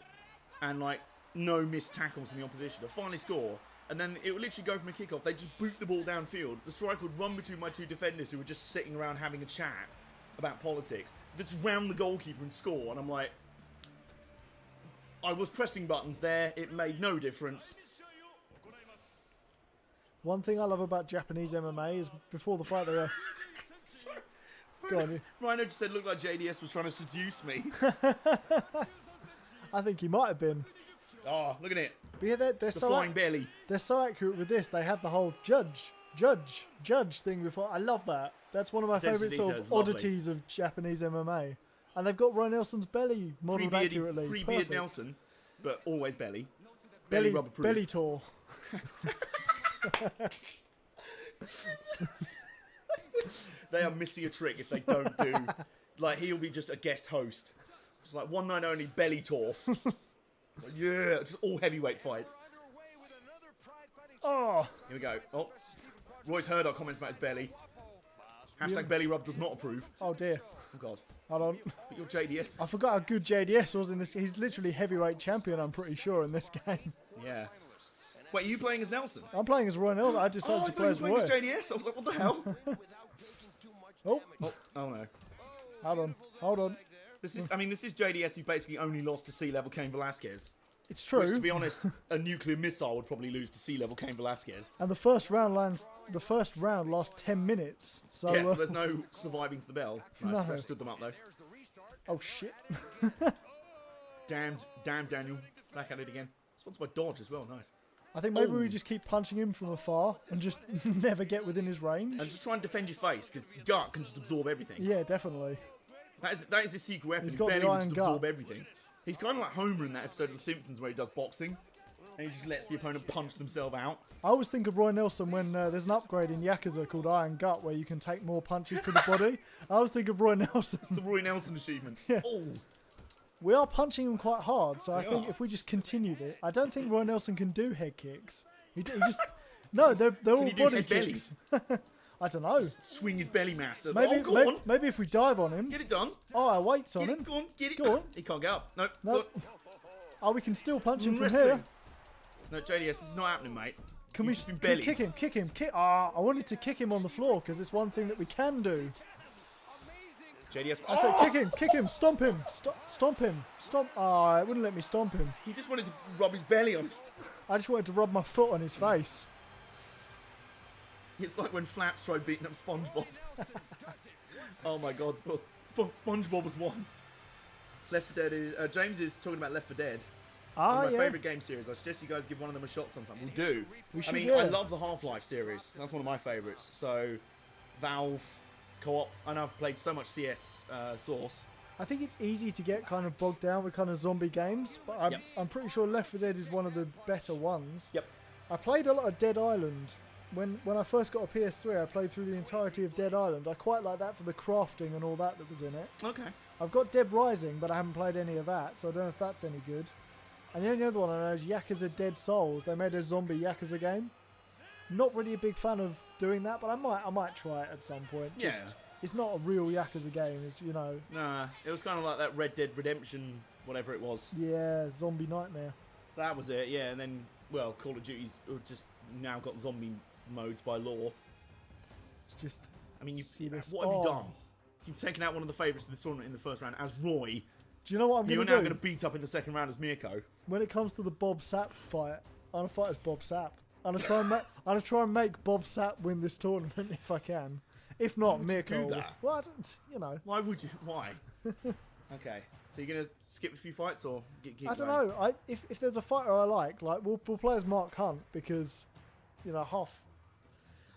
[SPEAKER 1] and like no missed tackles from the opposition. I'd finally score, and then it would literally go from a kickoff. They'd just boot the ball downfield. The striker would run between my 2 defenders who were just sitting around having a chat about politics. They'd just round the goalkeeper and score, and I'm like, I was pressing buttons there. It made no difference.
[SPEAKER 2] One thing I love about Japanese MMA is before the fight they go, go on,
[SPEAKER 1] Rhino just said, looked like JDS was trying to seduce me.
[SPEAKER 2] I think he might have been.
[SPEAKER 1] Oh, look at it.
[SPEAKER 2] But yeah, they're
[SPEAKER 1] The
[SPEAKER 2] so
[SPEAKER 1] flying belly.
[SPEAKER 2] they're so accurate with this. They have the whole judge thing before. I love that. That's one of my
[SPEAKER 1] Attention
[SPEAKER 2] favourite
[SPEAKER 1] to
[SPEAKER 2] sort of
[SPEAKER 1] detail is lovely.
[SPEAKER 2] oddities of Japanese MMA. And they've got Roy Nelson's belly modelled accurately.
[SPEAKER 1] Pre-beard
[SPEAKER 2] Perfect.
[SPEAKER 1] Nelson, but always belly. Belly rubber proof.
[SPEAKER 2] Belly tour.
[SPEAKER 1] They are missing a trick if they don't do... Like, he'll be just a guest host. Just like, one night only belly tour. Like, yeah, just all heavyweight fights.
[SPEAKER 2] Oh,
[SPEAKER 1] Here we go. Oh, Roy's heard our comments about his belly. Hashtag belly rub does not approve.
[SPEAKER 2] oh dear.
[SPEAKER 1] Oh, God.
[SPEAKER 2] Hold on.
[SPEAKER 1] But you're JDS.
[SPEAKER 2] I forgot how good JDS was in this. He's literally heavyweight champion, I'm pretty sure, in this game.
[SPEAKER 1] Yeah. Wait, are you playing as Nelson?
[SPEAKER 2] I'm playing as Roy Nelson. I
[SPEAKER 1] Oh,
[SPEAKER 2] decided
[SPEAKER 1] I
[SPEAKER 2] to
[SPEAKER 1] thought
[SPEAKER 2] play
[SPEAKER 1] you
[SPEAKER 2] as
[SPEAKER 1] were
[SPEAKER 2] Roy.
[SPEAKER 1] playing as JDS. I was like, what the hell?
[SPEAKER 2] Oh,
[SPEAKER 1] Oh no.
[SPEAKER 2] hold on. Hold on.
[SPEAKER 1] This is JDS who basically only lost to sea-level Cain Velasquez.
[SPEAKER 2] It's true.
[SPEAKER 1] Which, to be honest, a nuclear missile would probably lose to sea-level Cain Velasquez.
[SPEAKER 2] And the first round lasts 10 minutes. So,
[SPEAKER 1] Yes, there's no surviving to the bell. Nice.
[SPEAKER 2] No.
[SPEAKER 1] I've stood them up, though.
[SPEAKER 2] oh shit.
[SPEAKER 1] Damn Daniel. Back at it again. Sponsored by Dodge as well, nice.
[SPEAKER 2] I think maybe
[SPEAKER 1] Oh.
[SPEAKER 2] we just keep punching him from afar and just never get within his range.
[SPEAKER 1] And just try and defend your face, because gut can just absorb everything.
[SPEAKER 2] Yeah, definitely.
[SPEAKER 1] That is his secret weapon.
[SPEAKER 2] He's
[SPEAKER 1] His
[SPEAKER 2] got the
[SPEAKER 1] belly will
[SPEAKER 2] iron
[SPEAKER 1] just
[SPEAKER 2] gut.
[SPEAKER 1] absorb everything. He's kind of like Homer in that episode of The Simpsons where he does boxing. And he just lets the opponent punch themselves out.
[SPEAKER 2] I always think of Roy Nelson when there's an upgrade in Yakuza called Iron Gut where you can take more punches to the body. I always think of Roy Nelson.
[SPEAKER 1] The Roy Nelson achievement.
[SPEAKER 2] Yeah.
[SPEAKER 1] Oh,
[SPEAKER 2] We are punching him quite hard, so I
[SPEAKER 1] We
[SPEAKER 2] think
[SPEAKER 1] are.
[SPEAKER 2] if we just continue this, I don't think Roy Nelson can do head kicks. He just no, they're all
[SPEAKER 1] he do
[SPEAKER 2] body
[SPEAKER 1] head
[SPEAKER 2] kicks.
[SPEAKER 1] bellies?
[SPEAKER 2] I don't know.
[SPEAKER 1] Swing his belly mass.
[SPEAKER 2] Maybe,
[SPEAKER 1] Oh, go on.
[SPEAKER 2] maybe if we dive on him.
[SPEAKER 1] Get it done.
[SPEAKER 2] Oh, our weight's on
[SPEAKER 1] Get
[SPEAKER 2] him.
[SPEAKER 1] it, go on, get it.
[SPEAKER 2] Go on.
[SPEAKER 1] He can't get up. No,
[SPEAKER 2] No. Oh, we can still punch him from
[SPEAKER 1] Wrestling.
[SPEAKER 2] here.
[SPEAKER 1] No, JDS, this is not happening, mate.
[SPEAKER 2] Can
[SPEAKER 1] You've
[SPEAKER 2] we
[SPEAKER 1] just been bellied.
[SPEAKER 2] kick him? Ah, I wanted to kick him on the floor because it's one thing that we can do.
[SPEAKER 1] JDS.
[SPEAKER 2] I said kick him, stomp him, stomp him, stomp. Ah, it wouldn't let me stomp him.
[SPEAKER 1] He just wanted to rub his belly on his...
[SPEAKER 2] I just wanted to rub my foot on his face.
[SPEAKER 1] It's like when Flats tried beating up SpongeBob. Oh my God, SpongeBob was one. Left 4 Dead is... James is talking about Left 4 Dead. One
[SPEAKER 2] Ah,
[SPEAKER 1] of my
[SPEAKER 2] yeah.
[SPEAKER 1] favourite game series. I suggest you guys give one of them a shot sometime. We do.
[SPEAKER 2] We
[SPEAKER 1] I
[SPEAKER 2] should,
[SPEAKER 1] mean,
[SPEAKER 2] yeah.
[SPEAKER 1] I love the Half-Life series. That's one of my favourites. So, Valve, co-op. I know I've played so much CS Source.
[SPEAKER 2] I think it's easy to get kind of bogged down with kind of zombie games, but I'm pretty sure Left 4 Dead is one of the better ones.
[SPEAKER 1] Yep.
[SPEAKER 2] I played a lot of Dead Island. When I first got a PS3, I played through the entirety of Dead Island. I quite like that for the crafting and all that was in it.
[SPEAKER 1] Okay.
[SPEAKER 2] I've got Dead Rising, but I haven't played any of that, so I don't know if that's any good. And the only other one I know is Yakuza Dead Souls. They made a zombie Yakuza game. Not really a big fan of doing that, but I might try it at some point.
[SPEAKER 1] Yeah.
[SPEAKER 2] Just, it's not a real Yakuza game, it's, you know.
[SPEAKER 1] Nah, it was kind of like that Red Dead Redemption, whatever it was.
[SPEAKER 2] Yeah, zombie nightmare.
[SPEAKER 1] That was it, yeah. And then, well, Call of Duty's just now got zombie modes by law.
[SPEAKER 2] It's just,
[SPEAKER 1] I mean,
[SPEAKER 2] see this.
[SPEAKER 1] what have you
[SPEAKER 2] Oh.
[SPEAKER 1] done? You've taken out one of the favourites of the tournament in the first round as Roy.
[SPEAKER 2] Do you know what I'm
[SPEAKER 1] You're
[SPEAKER 2] going
[SPEAKER 1] now
[SPEAKER 2] to
[SPEAKER 1] going
[SPEAKER 2] do?
[SPEAKER 1] to beat up in the second round as Mirko.
[SPEAKER 2] When it comes to the Bob Sapp fight, I'm going to fight as Bob Sapp. I'm going to try and make Bob Sapp win this tournament if I can. If not,
[SPEAKER 1] would you
[SPEAKER 2] Mirko.
[SPEAKER 1] do that?
[SPEAKER 2] Well, I don't, you know.
[SPEAKER 1] Why would you? Why? Okay. So you're going to skip a few fights or keep
[SPEAKER 2] I don't
[SPEAKER 1] going?
[SPEAKER 2] know. If there's a fighter I like we'll play as Mark Hunt because, you know,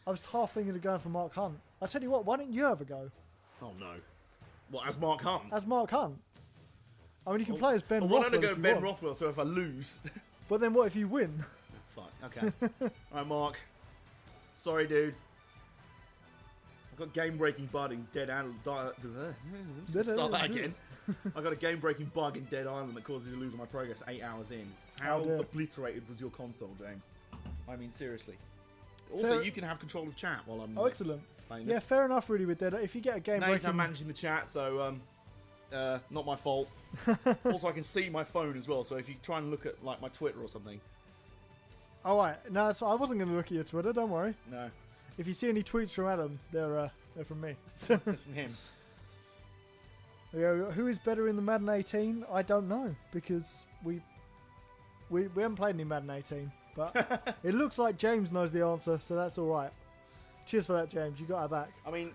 [SPEAKER 2] I was half thinking of going for Mark Hunt. I tell you what, why don't you have a go?
[SPEAKER 1] Oh no. What, as Mark Hunt?
[SPEAKER 2] As Mark Hunt. I mean, you can play as Ben
[SPEAKER 1] Well, why
[SPEAKER 2] Rothwell
[SPEAKER 1] don't I go
[SPEAKER 2] if you
[SPEAKER 1] Ben
[SPEAKER 2] want.
[SPEAKER 1] Rothwell so if I lose...
[SPEAKER 2] But then what if you win?
[SPEAKER 1] Fuck, okay. Alright, Mark. Sorry, dude. I've got game-breaking bug in Dead Island. Start that again. I got a game-breaking bug in Dead Island that caused me to lose my progress 8 hours in. How
[SPEAKER 2] Oh, dear.
[SPEAKER 1] obliterated was your console, James? I mean, seriously. Also,
[SPEAKER 2] Fair-
[SPEAKER 1] you can have control of chat while I'm
[SPEAKER 2] Oh, excellent.
[SPEAKER 1] playing
[SPEAKER 2] Yeah,
[SPEAKER 1] this.
[SPEAKER 2] fair enough, really, with Dead. If you get a game
[SPEAKER 1] Now he's now
[SPEAKER 2] breaking...
[SPEAKER 1] managing the chat, so not my fault. Also, I can see my phone as well, so if you try and look at like my Twitter or something,
[SPEAKER 2] Oh, right. No, so I wasn't going to look at your Twitter, don't worry.
[SPEAKER 1] no,
[SPEAKER 2] If you see any tweets from Adam, they're from me.
[SPEAKER 1] it's from him.
[SPEAKER 2] Who is better in the Madden 18? I don't know, because we haven't played any Madden 18. But it looks like James knows the answer, so that's all right. Cheers for that, James. You got our back.
[SPEAKER 1] I mean,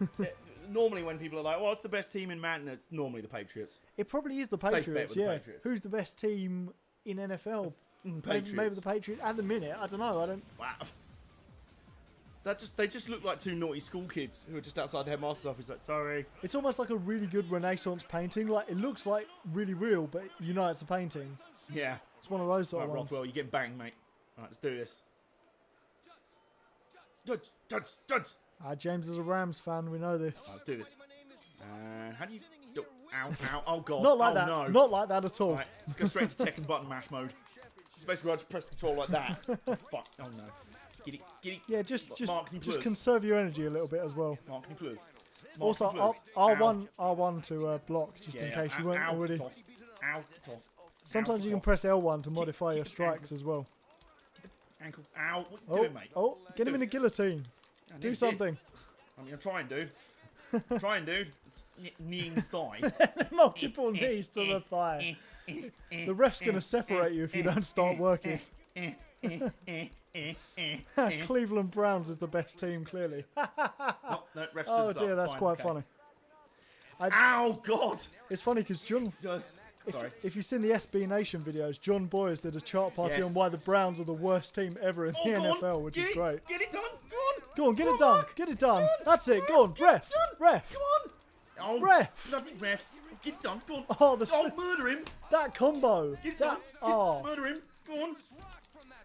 [SPEAKER 1] normally when people are like, "Well, it's the best team in Madden," it's normally the Patriots.
[SPEAKER 2] It probably is the
[SPEAKER 1] Safe bet
[SPEAKER 2] Patriots,
[SPEAKER 1] with the
[SPEAKER 2] yeah.
[SPEAKER 1] Patriots.
[SPEAKER 2] Who's the best team in NFL?
[SPEAKER 1] Patriots.
[SPEAKER 2] Maybe the Patriots. At the minute, I don't know. I don't.
[SPEAKER 1] Wow. They just look like two naughty school kids who are just outside the headmaster's office. Like, sorry.
[SPEAKER 2] It's almost like a really good Renaissance painting. Like it looks like really real, but you know it's a painting.
[SPEAKER 1] Yeah.
[SPEAKER 2] It's one of those sort
[SPEAKER 1] Right,
[SPEAKER 2] of ones.
[SPEAKER 1] Rothwell, you're getting banged, mate. All right, let's do this. Dodge.
[SPEAKER 2] James is a Rams fan. We know this.
[SPEAKER 1] Let's do this. How do you... Ow, ow, oh god.
[SPEAKER 2] Not like that.
[SPEAKER 1] No.
[SPEAKER 2] Not like that at all.
[SPEAKER 1] Right, let's go straight to Tekken button mash mode. It's basically I just press control like that. Oh, fuck. Oh no. Get it.
[SPEAKER 2] Yeah, just
[SPEAKER 1] Mark, can you please?
[SPEAKER 2] conserve your energy a little bit as well.
[SPEAKER 1] Mark, can you please? Mark,
[SPEAKER 2] Also,
[SPEAKER 1] can you please?
[SPEAKER 2] R1 to block, just in case you weren't already.
[SPEAKER 1] Get off. Ow, get off.
[SPEAKER 2] Sometimes you can press L1 to modify your strikes as well.
[SPEAKER 1] Ankle. Ow. What are you doing, mate?
[SPEAKER 2] Oh, get him in a guillotine. Do something.
[SPEAKER 1] I mean, I'm trying, dude. Dude. Kneeing thigh.
[SPEAKER 2] Multiple knees to the thigh. The ref's going to separate you if you don't start working. Cleveland Browns is the best team, clearly.
[SPEAKER 1] No, ref
[SPEAKER 2] Oh dear, that's
[SPEAKER 1] fine,
[SPEAKER 2] quite
[SPEAKER 1] okay.
[SPEAKER 2] funny.
[SPEAKER 1] Ow, God!
[SPEAKER 2] It's funny because John,
[SPEAKER 1] Sorry.
[SPEAKER 2] if you've seen the SB Nation videos, John Boyes did a chart party
[SPEAKER 1] Yes.
[SPEAKER 2] on why the Browns are the worst team ever in the
[SPEAKER 1] Go
[SPEAKER 2] NFL,
[SPEAKER 1] on.
[SPEAKER 2] which is great.
[SPEAKER 1] Get it done.
[SPEAKER 2] Go on, get it done. Get it done. That's it. Go on, ref. Ref.
[SPEAKER 1] Come on. Oh,
[SPEAKER 2] Ref.
[SPEAKER 1] Nothing, ref. Get it done. Go on.
[SPEAKER 2] Oh,
[SPEAKER 1] Murder him.
[SPEAKER 2] that combo.
[SPEAKER 1] Get it
[SPEAKER 2] That,
[SPEAKER 1] done. Murder him. Go on.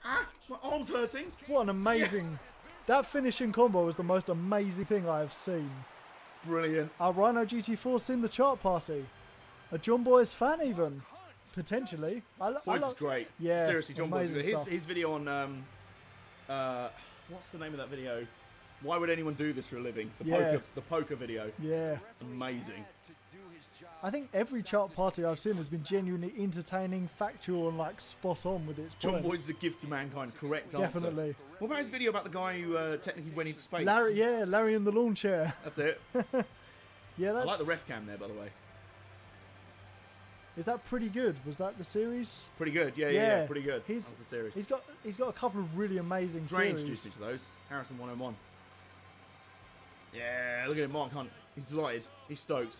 [SPEAKER 1] Ah, my arm's hurting.
[SPEAKER 2] what an amazing...
[SPEAKER 1] Yes.
[SPEAKER 2] That finishing combo was the most amazing thing I have seen.
[SPEAKER 1] Brilliant.
[SPEAKER 2] Our Rhino GT4's seen the chart party. A John Boyes fan even. Potentially.
[SPEAKER 1] Boys is great.
[SPEAKER 2] Yeah,
[SPEAKER 1] Seriously, John Boyes.
[SPEAKER 2] amazing stuff.
[SPEAKER 1] His video on what's the name of that video? Why would anyone do this for a living? The poker video.
[SPEAKER 2] Yeah.
[SPEAKER 1] Amazing.
[SPEAKER 2] I think every chart party I've seen has been genuinely entertaining, factual, and like spot on with its
[SPEAKER 1] John
[SPEAKER 2] point.
[SPEAKER 1] Boyes is a gift to mankind. Correct answer.
[SPEAKER 2] Definitely.
[SPEAKER 1] What about his video about the guy who technically went into space?
[SPEAKER 2] Larry in the lawn chair.
[SPEAKER 1] That's it.
[SPEAKER 2] Yeah, that's...
[SPEAKER 1] I like the ref cam there, by the way.
[SPEAKER 2] Is that pretty good? Was that the series?
[SPEAKER 1] Pretty good. Yeah, pretty good. That's the series.
[SPEAKER 2] He's got a couple of really amazing
[SPEAKER 1] Dre
[SPEAKER 2] series.
[SPEAKER 1] introduced me to those. Harrison 101. Yeah, look at him, Mark Hunt. He's delighted. He's stoked.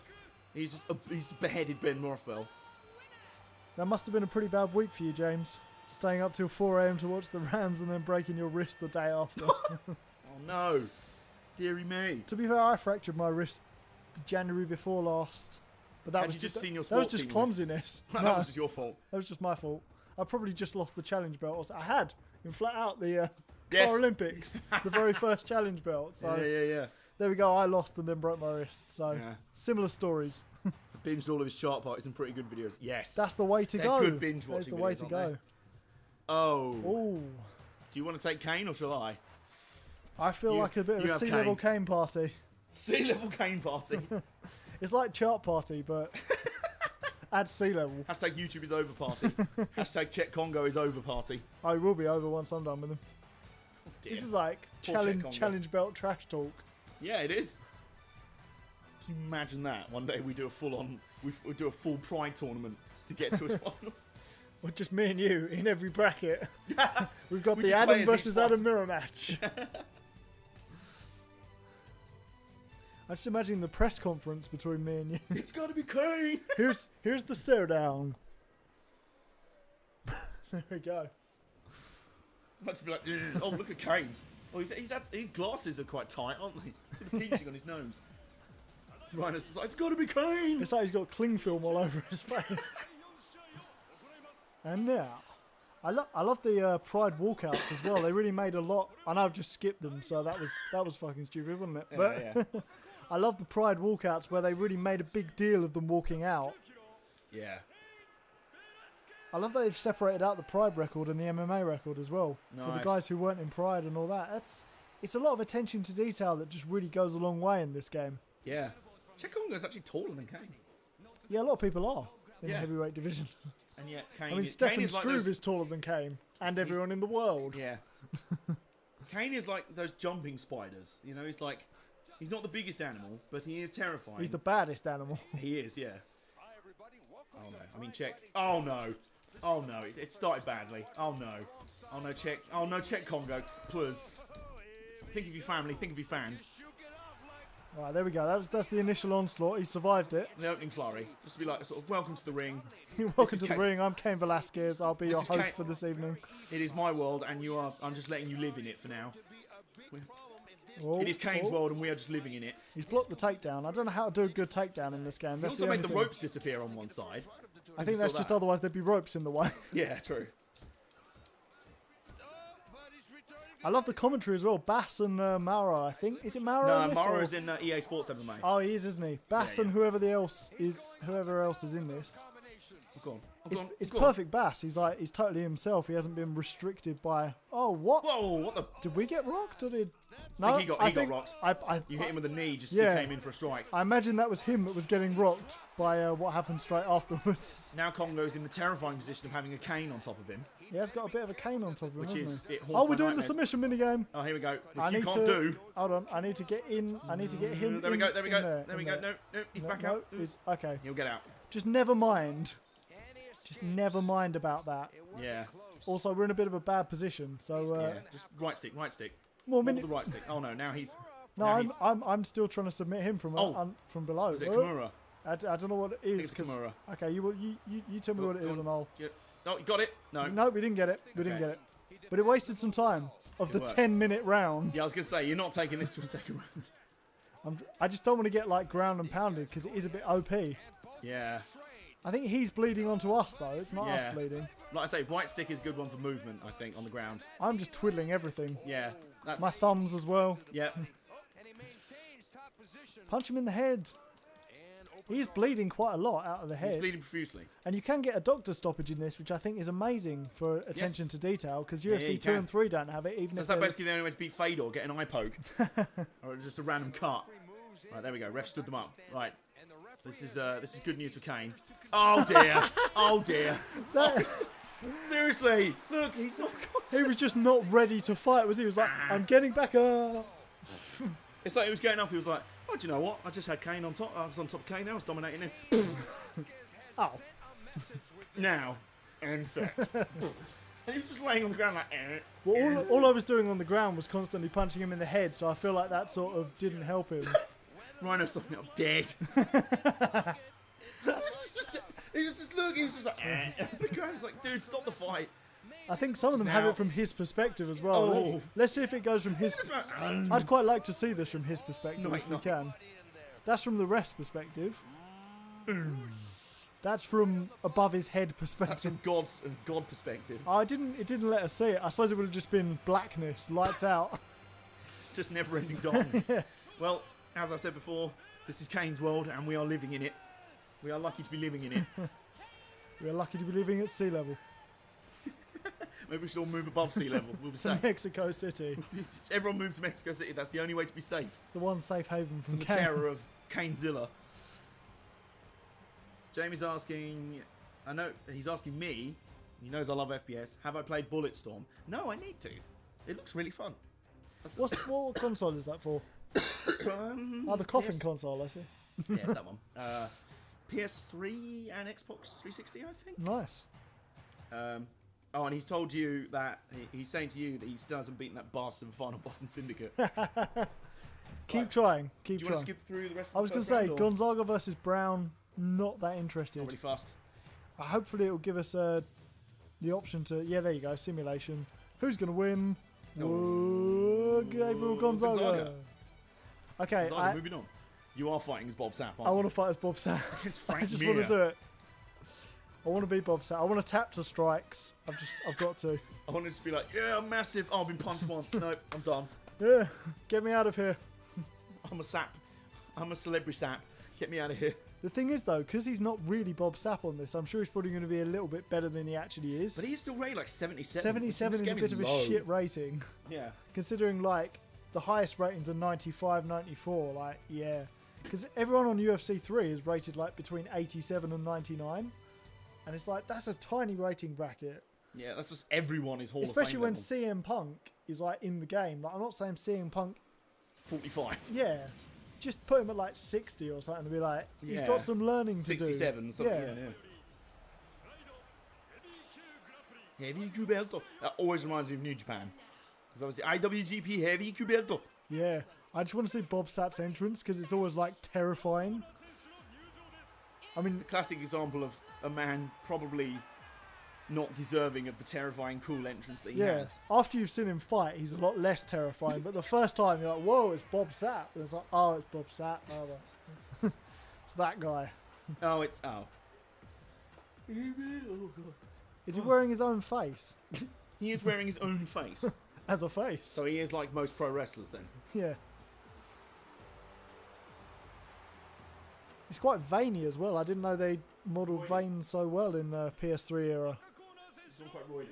[SPEAKER 1] He's beheaded Ben Morfell.
[SPEAKER 2] That must have been a pretty bad week for you, James. Staying up till 4 AM to watch the Rams and then breaking your wrist the day after.
[SPEAKER 1] Oh no, dearie me.
[SPEAKER 2] To be fair, I fractured my wrist the January before last. But that
[SPEAKER 1] Had
[SPEAKER 2] was
[SPEAKER 1] you just seen your
[SPEAKER 2] that was
[SPEAKER 1] sport
[SPEAKER 2] just
[SPEAKER 1] team
[SPEAKER 2] clumsiness.
[SPEAKER 1] That
[SPEAKER 2] No,
[SPEAKER 1] was just your fault.
[SPEAKER 2] that was just my fault. I probably just lost the challenge belt. I had in flat out the
[SPEAKER 1] Yes.
[SPEAKER 2] Paralympics, the very first challenge belt. So
[SPEAKER 1] Yeah.
[SPEAKER 2] there we go. I lost and then broke my wrist. So
[SPEAKER 1] Yeah.
[SPEAKER 2] similar stories.
[SPEAKER 1] Binged all of his chart parties and pretty good videos. Yes.
[SPEAKER 2] That's the way to
[SPEAKER 1] They're
[SPEAKER 2] go.
[SPEAKER 1] good binge
[SPEAKER 2] That's
[SPEAKER 1] watching
[SPEAKER 2] the way
[SPEAKER 1] videos,
[SPEAKER 2] to
[SPEAKER 1] aren't
[SPEAKER 2] go.
[SPEAKER 1] they? Oh.
[SPEAKER 2] Ooh.
[SPEAKER 1] Do you want to take Kane or shall I?
[SPEAKER 2] I feel like a bit of
[SPEAKER 1] you
[SPEAKER 2] a
[SPEAKER 1] have
[SPEAKER 2] sea level Kane party.
[SPEAKER 1] Sea level Kane party.
[SPEAKER 2] It's like chart party, but at sea level.
[SPEAKER 1] Hashtag YouTube is over party. Hashtag Czech Congo is over party.
[SPEAKER 2] I will be over once I'm done with them.
[SPEAKER 1] Dear.
[SPEAKER 2] This is like
[SPEAKER 1] Poor Czech Congo.
[SPEAKER 2] challenge belt trash talk.
[SPEAKER 1] Yeah, it is. Can you imagine that? One day we do a full-on, we do a full Pride tournament to get to a finals.
[SPEAKER 2] Or just me and you in every bracket. We've got
[SPEAKER 1] We
[SPEAKER 2] the
[SPEAKER 1] just
[SPEAKER 2] Adam
[SPEAKER 1] play as
[SPEAKER 2] versus
[SPEAKER 1] each
[SPEAKER 2] Adam mirror match. I just imagine the press conference between me and you.
[SPEAKER 1] It's got to be Kane.
[SPEAKER 2] Here's the stare down. There we go.
[SPEAKER 1] I'd just be like, "Ugh, oh look at Kane. Oh, his glasses are quite tight, aren't they? It's pinching on his nose. Rhino's just like, it's got to be Kane.
[SPEAKER 2] It's like he's got cling film all over his face. And now, I love the Pride walkouts as well. They really made a lot. I know I've just skipped them, so that was fucking stupid, wasn't it? But
[SPEAKER 1] Yeah.
[SPEAKER 2] I love the Pride walkouts where they really made a big deal of them walking out.
[SPEAKER 1] Yeah.
[SPEAKER 2] I love that they've separated out the Pride record and the MMA record as well. For the
[SPEAKER 1] Nice.
[SPEAKER 2] guys who weren't in Pride and all that. It's a lot of attention to detail that just really goes a long way in this game.
[SPEAKER 1] Yeah. Czech Congo's actually taller than Kane.
[SPEAKER 2] Yeah, a lot of people are in the
[SPEAKER 1] Yeah.
[SPEAKER 2] heavyweight division.
[SPEAKER 1] And yet Kane
[SPEAKER 2] I mean,
[SPEAKER 1] is,
[SPEAKER 2] Stefan
[SPEAKER 1] Kane is like
[SPEAKER 2] Struve
[SPEAKER 1] those,
[SPEAKER 2] is taller than Kane and everyone in the world.
[SPEAKER 1] Yeah. Kane is like those jumping spiders. You know, he's not the biggest animal, but he is terrifying.
[SPEAKER 2] He's the baddest animal.
[SPEAKER 1] He is, yeah. Oh no. I mean, Czech. Oh no. Oh no. It started badly. Oh no. Oh no, Czech. Oh no, Czech Congo. Please. Think of your family. Think of your fans.
[SPEAKER 2] Right, there we go. That's the initial onslaught. He survived it.
[SPEAKER 1] The opening flurry. Just to be like, sort of, welcome to the ring.
[SPEAKER 2] Welcome
[SPEAKER 1] is
[SPEAKER 2] to the
[SPEAKER 1] Kane.
[SPEAKER 2] ring. I'm Cain Velasquez. I'll be your
[SPEAKER 1] is
[SPEAKER 2] host
[SPEAKER 1] Kane.
[SPEAKER 2] for this evening.
[SPEAKER 1] It is my world, and you are. I'm just letting you live in it for now.
[SPEAKER 2] Oh,
[SPEAKER 1] It is Kane's
[SPEAKER 2] oh.
[SPEAKER 1] world, and we are just living in it.
[SPEAKER 2] He's blocked the takedown. I don't know how to do a good takedown in this game.
[SPEAKER 1] You
[SPEAKER 2] That's
[SPEAKER 1] also
[SPEAKER 2] the
[SPEAKER 1] made
[SPEAKER 2] only
[SPEAKER 1] the
[SPEAKER 2] thing.
[SPEAKER 1] ropes disappear on one side.
[SPEAKER 2] I think
[SPEAKER 1] saw
[SPEAKER 2] that's just
[SPEAKER 1] that.
[SPEAKER 2] otherwise there'd be ropes in the way.
[SPEAKER 1] Yeah, true.
[SPEAKER 2] I love the commentary as well. Bass and Mauro, I think. Is it Mauro?
[SPEAKER 1] No,
[SPEAKER 2] in this,
[SPEAKER 1] Mara
[SPEAKER 2] or-
[SPEAKER 1] is in EA Sports MMA.
[SPEAKER 2] Oh, he is, isn't he? Bass
[SPEAKER 1] Yeah,
[SPEAKER 2] and whoever else is in this.
[SPEAKER 1] Go on.
[SPEAKER 2] It's perfect Bass. He's totally himself. He hasn't been restricted by. Oh, what?
[SPEAKER 1] Whoa, what the?
[SPEAKER 2] Did we get rocked or did? No,
[SPEAKER 1] I think he got rocked.
[SPEAKER 2] I
[SPEAKER 1] You hit him with a knee just
[SPEAKER 2] Yeah.
[SPEAKER 1] as he came in for a strike.
[SPEAKER 2] I imagine that was him that was getting rocked by what happened straight afterwards.
[SPEAKER 1] Now Congo's in the terrifying position of having a cane on top of him.
[SPEAKER 2] He has got a bit of a cane on top of him,
[SPEAKER 1] Which
[SPEAKER 2] hasn't
[SPEAKER 1] is-
[SPEAKER 2] he?
[SPEAKER 1] it haunts
[SPEAKER 2] Oh,
[SPEAKER 1] my
[SPEAKER 2] we're doing the
[SPEAKER 1] nightmares.
[SPEAKER 2] submission minigame.
[SPEAKER 1] Oh, here we go.
[SPEAKER 2] I
[SPEAKER 1] Which you
[SPEAKER 2] need
[SPEAKER 1] can't
[SPEAKER 2] to
[SPEAKER 1] do.
[SPEAKER 2] Hold on. I need to get in. I need to get him.
[SPEAKER 1] There we
[SPEAKER 2] in-
[SPEAKER 1] go. There we
[SPEAKER 2] in
[SPEAKER 1] go. There we
[SPEAKER 2] in
[SPEAKER 1] go. No, he's back
[SPEAKER 2] no,
[SPEAKER 1] out.
[SPEAKER 2] Okay.
[SPEAKER 1] He'll get out.
[SPEAKER 2] Just never mind. Just never mind about that.
[SPEAKER 1] Yeah.
[SPEAKER 2] Also, we're in a bit of a bad position, so
[SPEAKER 1] Yeah. Just right stick.
[SPEAKER 2] more
[SPEAKER 1] More with
[SPEAKER 2] minute.
[SPEAKER 1] the right stick. Oh no, now he's.
[SPEAKER 2] No,
[SPEAKER 1] now
[SPEAKER 2] I'm still trying to submit him from from below.
[SPEAKER 1] Is it
[SPEAKER 2] Oh,
[SPEAKER 1] Kimura?
[SPEAKER 2] I don't know what it
[SPEAKER 1] I think
[SPEAKER 2] is.
[SPEAKER 1] it's
[SPEAKER 2] 'cause-
[SPEAKER 1] Kimura.
[SPEAKER 2] Okay, you tell me what it
[SPEAKER 1] Go
[SPEAKER 2] is,
[SPEAKER 1] on.
[SPEAKER 2] and I'll.
[SPEAKER 1] Oh, you got it? No.
[SPEAKER 2] No, we didn't get it. We didn't
[SPEAKER 1] Okay.
[SPEAKER 2] get it. But it wasted some time of the
[SPEAKER 1] Good work.
[SPEAKER 2] 10-minute round.
[SPEAKER 1] Yeah, I was gonna say you're not taking this to a second round.
[SPEAKER 2] I just don't want to get like ground and pounded because it is a bit OP.
[SPEAKER 1] Yeah.
[SPEAKER 2] I think he's bleeding onto us though. It's not
[SPEAKER 1] Yeah.
[SPEAKER 2] us bleeding.
[SPEAKER 1] Like I say, right stick is a good one for movement. I think on the ground.
[SPEAKER 2] I'm just twiddling everything.
[SPEAKER 1] Yeah. That's.
[SPEAKER 2] My thumbs as well.
[SPEAKER 1] Yeah.
[SPEAKER 2] Punch him in the head. He's bleeding quite a lot out of the
[SPEAKER 1] He's
[SPEAKER 2] head.
[SPEAKER 1] bleeding profusely.
[SPEAKER 2] And you can get a doctor stoppage in this, which I think is amazing for attention to detail, because
[SPEAKER 1] Yeah,
[SPEAKER 2] UFC
[SPEAKER 1] you
[SPEAKER 2] 2
[SPEAKER 1] can.
[SPEAKER 2] and 3 don't have it, even
[SPEAKER 1] So
[SPEAKER 2] if
[SPEAKER 1] is that
[SPEAKER 2] they're-
[SPEAKER 1] basically the only way to beat Fedor? Get an eye poke, or just a random cut? Right, there we go. Ref stood them up. Right. This is good news for Kane. Oh dear. Oh dear.
[SPEAKER 2] That's-
[SPEAKER 1] Seriously. Look, he's not.
[SPEAKER 2] he was just not ready to fight, was he? He was like, I'm getting back up.
[SPEAKER 1] It's like he was getting up. He was like, oh, do you know what? I just had Kane on top. I was on top of Kane. I was dominating him.
[SPEAKER 2] Oh.
[SPEAKER 1] Now, and fact. And he was just laying on the ground like.
[SPEAKER 2] Well, all I was doing on the ground was constantly punching him in the head, so I feel like that sort of didn't help him.
[SPEAKER 1] Rhino's something up dead. He was just looking. He was just like. The ground's like, dude, stop the fight.
[SPEAKER 2] I think some of them have
[SPEAKER 1] Now-
[SPEAKER 2] it from his perspective as well.
[SPEAKER 1] Oh.
[SPEAKER 2] Let's see if it goes from his... I'd quite like to see this from his perspective
[SPEAKER 1] No,
[SPEAKER 2] if we
[SPEAKER 1] no.
[SPEAKER 2] can. That's from the rest perspective. That's from above his head
[SPEAKER 1] That's
[SPEAKER 2] perspective.
[SPEAKER 1] from God's God perspective.
[SPEAKER 2] It didn't let us see it. I suppose it would have just been blackness, lights out.
[SPEAKER 1] Just never-ending dance. Well, as I said before, this is Kane's world, and we are living in it. We are lucky to be living in it.
[SPEAKER 2] We're lucky to be living at sea level.
[SPEAKER 1] Maybe we should all move above sea level. We'll be safe.
[SPEAKER 2] Mexico City.
[SPEAKER 1] Everyone move to Mexico City. That's the only way to be safe
[SPEAKER 2] The one safe haven from
[SPEAKER 1] from the
[SPEAKER 2] Kane.
[SPEAKER 1] terror of Kanezilla. Jamie's asking... I know he's asking me. He knows I love FPS. Have I played Bulletstorm? No, I need to. It looks really fun.
[SPEAKER 2] What console is that for? Oh, the coffin
[SPEAKER 1] PS
[SPEAKER 2] console, I see.
[SPEAKER 1] Yeah, it's that one. PS3 and Xbox 360, I think.
[SPEAKER 2] Nice.
[SPEAKER 1] And he's told you that he's saying to you that he still hasn't beaten that bastard final boss in Syndicate.
[SPEAKER 2] Keep
[SPEAKER 1] Right.
[SPEAKER 2] trying.
[SPEAKER 1] Do
[SPEAKER 2] Keep
[SPEAKER 1] you want
[SPEAKER 2] trying.
[SPEAKER 1] to skip through the rest of
[SPEAKER 2] I was
[SPEAKER 1] the
[SPEAKER 2] going to
[SPEAKER 1] first
[SPEAKER 2] say,
[SPEAKER 1] round, or-
[SPEAKER 2] Gonzaga versus Brown, not that interested.
[SPEAKER 1] Not really fast.
[SPEAKER 2] Hopefully it will give us the option to... Yeah, there you go, simulation. Who's going to win? Whoa, Gabriel Gonzaga.
[SPEAKER 1] Gonzaga.
[SPEAKER 2] Okay,
[SPEAKER 1] Gonzaga, moving on. You are fighting as Bob Sapp,
[SPEAKER 2] I
[SPEAKER 1] aren't
[SPEAKER 2] want to fight as Bob Sapp.
[SPEAKER 1] It's Frank
[SPEAKER 2] I just
[SPEAKER 1] Mir.
[SPEAKER 2] want to do it. I want to be Bob Sapp. I want to tap to strikes. I've got to.
[SPEAKER 1] I want to just be like, yeah, I'm massive. Oh, I've been punched once. No, I'm done.
[SPEAKER 2] Yeah, get me out of here.
[SPEAKER 1] I'm a sap. I'm a celebrity sap. Get me out of here.
[SPEAKER 2] The thing is, though, because he's not really Bob Sapp on this, I'm sure he's probably going to be a little bit better than he actually is.
[SPEAKER 1] But he's still rated like 77.
[SPEAKER 2] 77
[SPEAKER 1] This
[SPEAKER 2] is a
[SPEAKER 1] game
[SPEAKER 2] bit of a
[SPEAKER 1] low.
[SPEAKER 2] shit rating,
[SPEAKER 1] Yeah.
[SPEAKER 2] considering like the highest ratings are 95, 94. Like, yeah, because everyone on UFC 3 is rated like between 87 and 99, and it's like that's a tiny rating bracket.
[SPEAKER 1] Yeah, that's just everyone is Hall
[SPEAKER 2] Especially
[SPEAKER 1] of
[SPEAKER 2] when
[SPEAKER 1] Fame level.
[SPEAKER 2] CM Punk is like in the game. Like, I'm not saying CM Punk,
[SPEAKER 1] 45.
[SPEAKER 2] yeah, just put him at like 60 or something to be like he's
[SPEAKER 1] Yeah.
[SPEAKER 2] got some learning to do.
[SPEAKER 1] 67. Something.
[SPEAKER 2] Yeah.
[SPEAKER 1] Yeah. Heavy Cubelto. That always reminds me of New Japan. Because obviously IWGP Heavy Cubelto.
[SPEAKER 2] Yeah, I just want to see Bob Sapp's entrance because it's always like terrifying. I
[SPEAKER 1] It's
[SPEAKER 2] mean,
[SPEAKER 1] the classic example of a man probably not deserving of the terrifying cool entrance that he
[SPEAKER 2] yeah,
[SPEAKER 1] has.
[SPEAKER 2] after you've seen him fight, he's a lot less terrifying. But the first time you're like, whoa, it's Bob Sapp. And it's like, oh, it's Bob Sapp. Oh, well. It's that guy.
[SPEAKER 1] Oh, it's... Oh.
[SPEAKER 2] Is he wearing his own face?
[SPEAKER 1] He is wearing his own face.
[SPEAKER 2] as a face.
[SPEAKER 1] So he is like most pro wrestlers then.
[SPEAKER 2] Yeah. He's quite veiny as well. I didn't know they modelled veins so well in the PS3 era.
[SPEAKER 1] He's not quite roidy.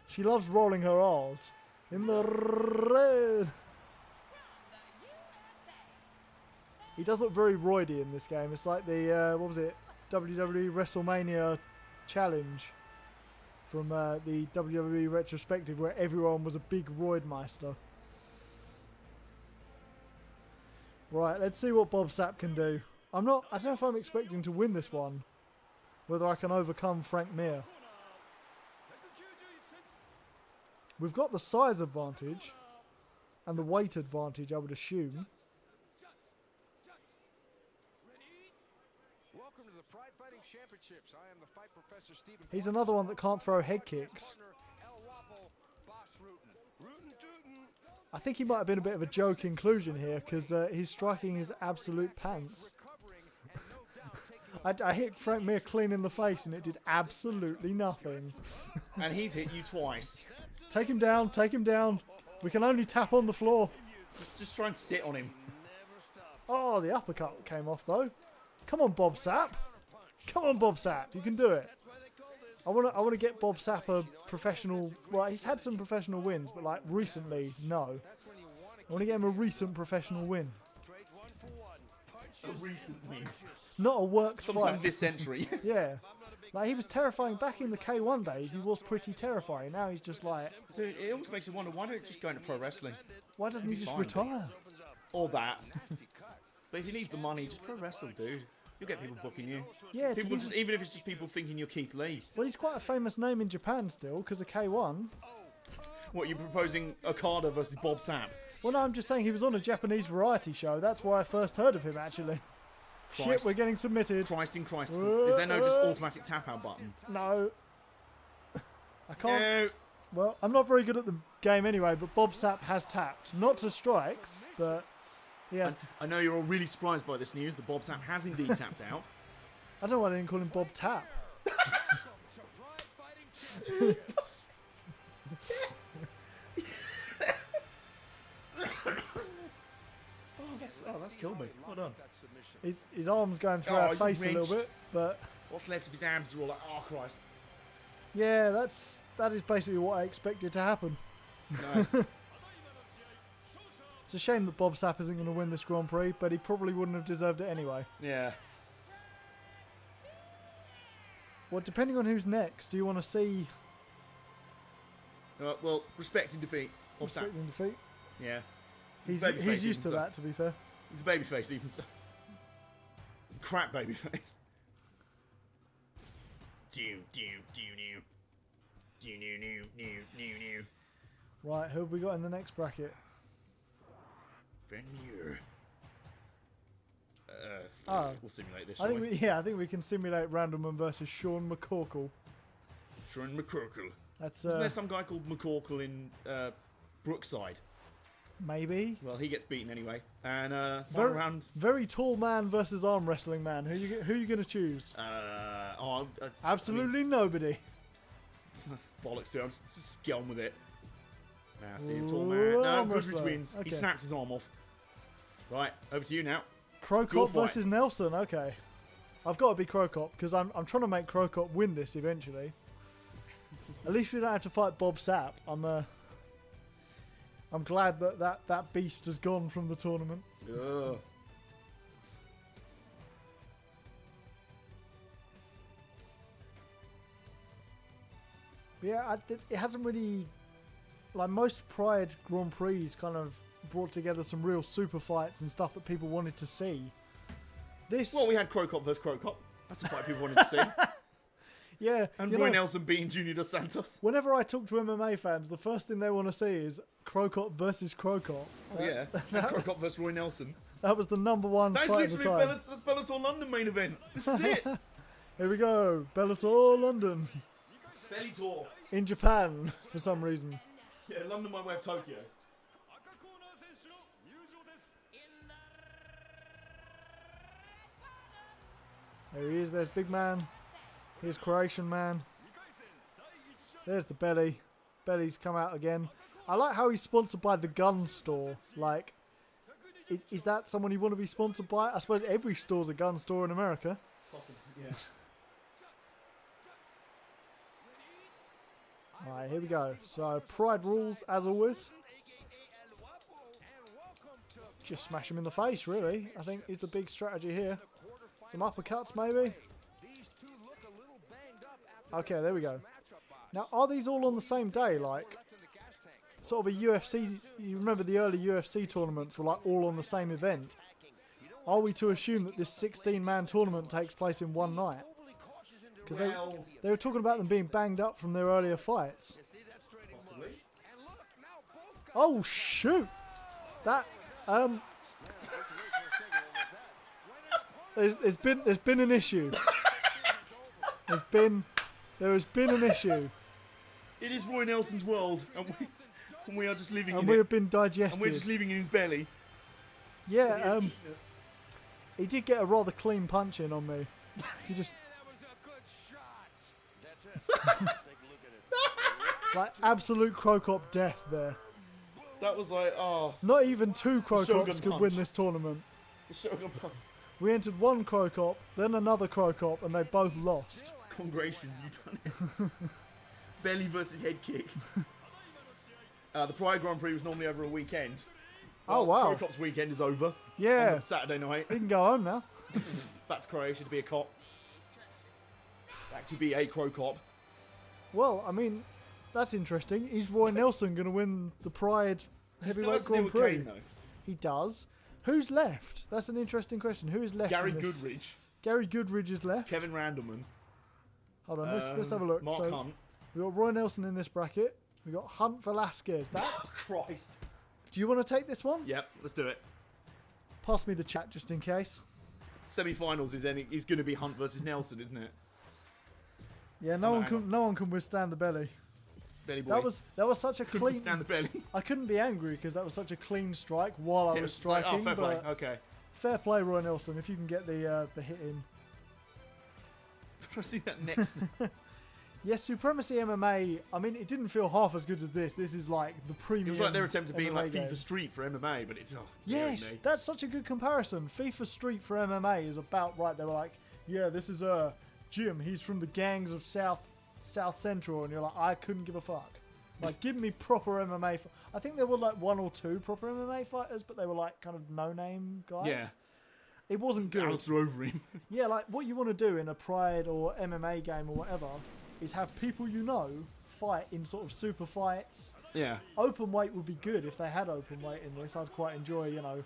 [SPEAKER 2] She loves rolling her R's. In the red. He does look very roidy in this game. It's like the, what was it? WWE WrestleMania challenge from the WWE retrospective where everyone was a big Roidmeister. Right, let's see what Bob Sapp can do. I don't know if I'm expecting to win this one. Whether I can overcome Frank Mir. We've got the size advantage and the weight advantage, I would assume.
[SPEAKER 4] Welcome to the Pride Fighting Championships. I am the fight professor Stephen.
[SPEAKER 2] He's another one that can't throw head kicks. I think he might have been a bit of a joke inclusion here because he's striking his absolute pants. I hit Frank Mir clean in the face and it did absolutely nothing.
[SPEAKER 1] And he's hit you twice.
[SPEAKER 2] Take him down, take him down. We can only tap on the floor.
[SPEAKER 1] Just try and sit on him.
[SPEAKER 2] Oh, the uppercut came off though. Come on, Bob Sapp. Come on, Bob Sapp. You can do it. I want to get Bob Sapp a professional. Well, he's had some professional wins, but like recently, no. I want to get him a recent professional win.
[SPEAKER 1] A recent win.
[SPEAKER 2] Not a work
[SPEAKER 1] Sometime
[SPEAKER 2] fight.
[SPEAKER 1] this century.
[SPEAKER 2] Yeah. Like, he was terrifying back in the K1 days. He was pretty terrifying. Now he's just like...
[SPEAKER 1] Dude, it almost makes you wonder, why don't you just go into pro wrestling?
[SPEAKER 2] Why doesn't he just
[SPEAKER 1] fine.
[SPEAKER 2] retire?
[SPEAKER 1] Or that. But if he needs the money, just pro wrestle, dude. You'll get people booking you.
[SPEAKER 2] Yeah,
[SPEAKER 1] People just, even if it's just people thinking you're Keith Lee.
[SPEAKER 2] well, he's quite a famous name in Japan still, because of K1.
[SPEAKER 1] What, you're proposing Okada versus Bob Sapp?
[SPEAKER 2] Well, no, I'm just saying he was on a Japanese variety show. That's where I first heard of him, actually. Shit,
[SPEAKER 1] Christ.
[SPEAKER 2] we're getting submitted.
[SPEAKER 1] Christ in Christ. Is there no just automatic tap out button?
[SPEAKER 2] No. I can't...
[SPEAKER 1] No.
[SPEAKER 2] Well, I'm not very good at the game anyway, but Bob Sapp has tapped. Not to strikes, but he has...
[SPEAKER 1] I know you're all really surprised by this news that Bob Sapp has indeed tapped out.
[SPEAKER 2] I don't know why they didn't call him Bob Tap.
[SPEAKER 1] That's killed me. Well done.
[SPEAKER 2] His arm's going through
[SPEAKER 1] Oh,
[SPEAKER 2] our
[SPEAKER 1] he's
[SPEAKER 2] face a
[SPEAKER 1] wrenched.
[SPEAKER 2] little bit, but
[SPEAKER 1] What's left of his abs are all like, oh Christ.
[SPEAKER 2] yeah, that is basically what I expected to happen.
[SPEAKER 1] Nice.
[SPEAKER 2] It's a shame that Bob Sapp isn't going to win this Grand Prix, but he probably wouldn't have deserved it anyway.
[SPEAKER 1] Yeah.
[SPEAKER 2] Well, depending on who's next, do you want to see
[SPEAKER 1] Well, respect and defeat. Bob Sapp.
[SPEAKER 2] Respect and defeat?
[SPEAKER 1] Yeah.
[SPEAKER 2] He's
[SPEAKER 1] babyface
[SPEAKER 2] used to
[SPEAKER 1] even, so.
[SPEAKER 2] that, to be fair.
[SPEAKER 1] He's a babyface even so. Crap babyface. Do.
[SPEAKER 2] Right, who have we got in the next bracket?
[SPEAKER 1] Venue.
[SPEAKER 2] Oh,
[SPEAKER 1] We'll simulate this.
[SPEAKER 2] I think we can simulate Randleman versus Sean McCorkle.
[SPEAKER 1] Sean McCorkle.
[SPEAKER 2] That's
[SPEAKER 1] Isn't there some guy called McCorkle in Brookside?
[SPEAKER 2] maybe.
[SPEAKER 1] Well, he gets beaten anyway. And final round.
[SPEAKER 2] Very tall man versus arm wrestling man. Who you going to choose? Absolutely nobody.
[SPEAKER 1] Bollocks, dude. Just get on with it. Now, see him, tall man. No,
[SPEAKER 2] arm
[SPEAKER 1] Goodrich
[SPEAKER 2] wrestler.
[SPEAKER 1] wins.
[SPEAKER 2] Okay.
[SPEAKER 1] He snapped his arm off. Right, over to you now.
[SPEAKER 2] Crow
[SPEAKER 1] It's your
[SPEAKER 2] Cop
[SPEAKER 1] fight.
[SPEAKER 2] versus Nelson. Okay, I've got to be Crow Cop because I'm trying to make Crow Cop win this eventually. At least we don't have to fight Bob Sapp. I'm glad that beast has gone from the tournament.
[SPEAKER 1] Ugh.
[SPEAKER 2] Yeah, it hasn't really, like most Pride Grand Prix kind of brought together some real super fights and stuff that people wanted to see. This,
[SPEAKER 1] Well, we had Crow Cop versus Crow Cop. That's a fight people wanted to see.
[SPEAKER 2] yeah,
[SPEAKER 1] And
[SPEAKER 2] you
[SPEAKER 1] Roy
[SPEAKER 2] know,
[SPEAKER 1] Nelson beating Junior Dos Santos.
[SPEAKER 2] whenever I talk to MMA fans, the first thing they want to see is Crow Cop versus Crow Cop.
[SPEAKER 1] Oh, yeah. And Crow Cop versus Roy Nelson.
[SPEAKER 2] That was the #1
[SPEAKER 1] That is
[SPEAKER 2] fight of the
[SPEAKER 1] literally
[SPEAKER 2] time.
[SPEAKER 1] that's Bellator London main event. This is it.
[SPEAKER 2] Here we go, Bellator London
[SPEAKER 1] Bellator.
[SPEAKER 2] in Japan for some reason.
[SPEAKER 1] Yeah, London my way of Tokyo.
[SPEAKER 2] There he is. There's Big Man. Here's Croatian Man. There's the belly. Belly's come out again. I like how he's sponsored by the gun store. Like, is that someone you want to be sponsored by? I suppose every store's a gun store in America.
[SPEAKER 1] Yeah.
[SPEAKER 2] Alright, here we go. So, Pride rules, as always. Just smash him in the face, really. I think is the big strategy here. Some uppercuts, maybe. Okay, there we go. Now, are these all on the same day? Like, sort of a UFC... You remember the early UFC tournaments were, like, all on the same event? Are we to assume that this 16-man tournament takes place in one night? Because they were talking about them being banged up from their earlier fights.
[SPEAKER 1] Possibly.
[SPEAKER 2] Oh, shoot! That... There's been an issue. There has been an issue.
[SPEAKER 1] It is Roy Nelson's world, and we are just living in it.
[SPEAKER 2] And we have been digested.
[SPEAKER 1] And we're just living in his belly.
[SPEAKER 2] Yeah, he did get a rather clean punch in on me. He just... like, absolute Crocop death there.
[SPEAKER 1] That was like, oh.
[SPEAKER 2] Not even two Crocops could
[SPEAKER 1] punch.
[SPEAKER 2] win this tournament.
[SPEAKER 1] The Shogun punch.
[SPEAKER 2] We entered one Crocop, then another Crocop, and they both lost.
[SPEAKER 1] Congratulations, you done it. Belly versus head kick. The Pride Grand Prix was normally over a weekend.
[SPEAKER 2] Oh, wow.
[SPEAKER 1] Crocop's weekend is over.
[SPEAKER 2] Yeah.
[SPEAKER 1] On Saturday night.
[SPEAKER 2] He can go home now.
[SPEAKER 1] Back to Croatia to be a cop. Back to be a Crocop.
[SPEAKER 2] Well, I mean, that's interesting. Is Roy Nelson going to win the Pride Heavyweight Grand Prix?
[SPEAKER 1] Kane, though.
[SPEAKER 2] He does. Who's left? That's an interesting question. Who is left?
[SPEAKER 1] Gary
[SPEAKER 2] in this?
[SPEAKER 1] Goodridge.
[SPEAKER 2] Gary Goodridge is left.
[SPEAKER 1] Kevin Randleman.
[SPEAKER 2] Hold on, let's have a look.
[SPEAKER 1] Mark Hunt.
[SPEAKER 2] We've got Roy Nelson in this bracket. We've got Hunt Velasquez.
[SPEAKER 1] Oh, Christ.
[SPEAKER 2] Do you want to take this one?
[SPEAKER 1] Yep, let's do it.
[SPEAKER 2] Pass me the chat just in case.
[SPEAKER 1] Semi-finals is going to be Hunt versus Nelson, isn't it?
[SPEAKER 2] Yeah, no one can withstand the belly.
[SPEAKER 1] Belly boy.
[SPEAKER 2] That was such a
[SPEAKER 1] Couldn't
[SPEAKER 2] clean.
[SPEAKER 1] withstand the belly.
[SPEAKER 2] I couldn't be angry because that was such a clean strike while I was striking.
[SPEAKER 1] Like, oh, fair play.
[SPEAKER 2] But
[SPEAKER 1] Okay.
[SPEAKER 2] fair play, Roy Nelson. If you can get the hit in.
[SPEAKER 1] I'm trying to see that next.
[SPEAKER 2] Yes, Supremacy MMA. I mean, it didn't feel half as good as this. This is like the premium.
[SPEAKER 1] It was like their attempt at being
[SPEAKER 2] MMA
[SPEAKER 1] like
[SPEAKER 2] game.
[SPEAKER 1] FIFA Street for MMA, but it's
[SPEAKER 2] Yes, that's such a good comparison. FIFA Street for MMA is about right. They were like, yeah, this is Jim. He's from the gangs of South Central, and you're like, I couldn't give a fuck. Like, give me proper MMA. I think there were like one or two proper MMA fighters, but they were like kind of no-name guys.
[SPEAKER 1] Yeah.
[SPEAKER 2] It wasn't good.
[SPEAKER 1] Alistair Overeem.
[SPEAKER 2] Yeah, like what you want to do in a Pride or MMA game or whatever is have people you know fight in sort of super fights.
[SPEAKER 1] Yeah.
[SPEAKER 2] Open weight would be good if they had open weight in this. I'd quite enjoy, you know.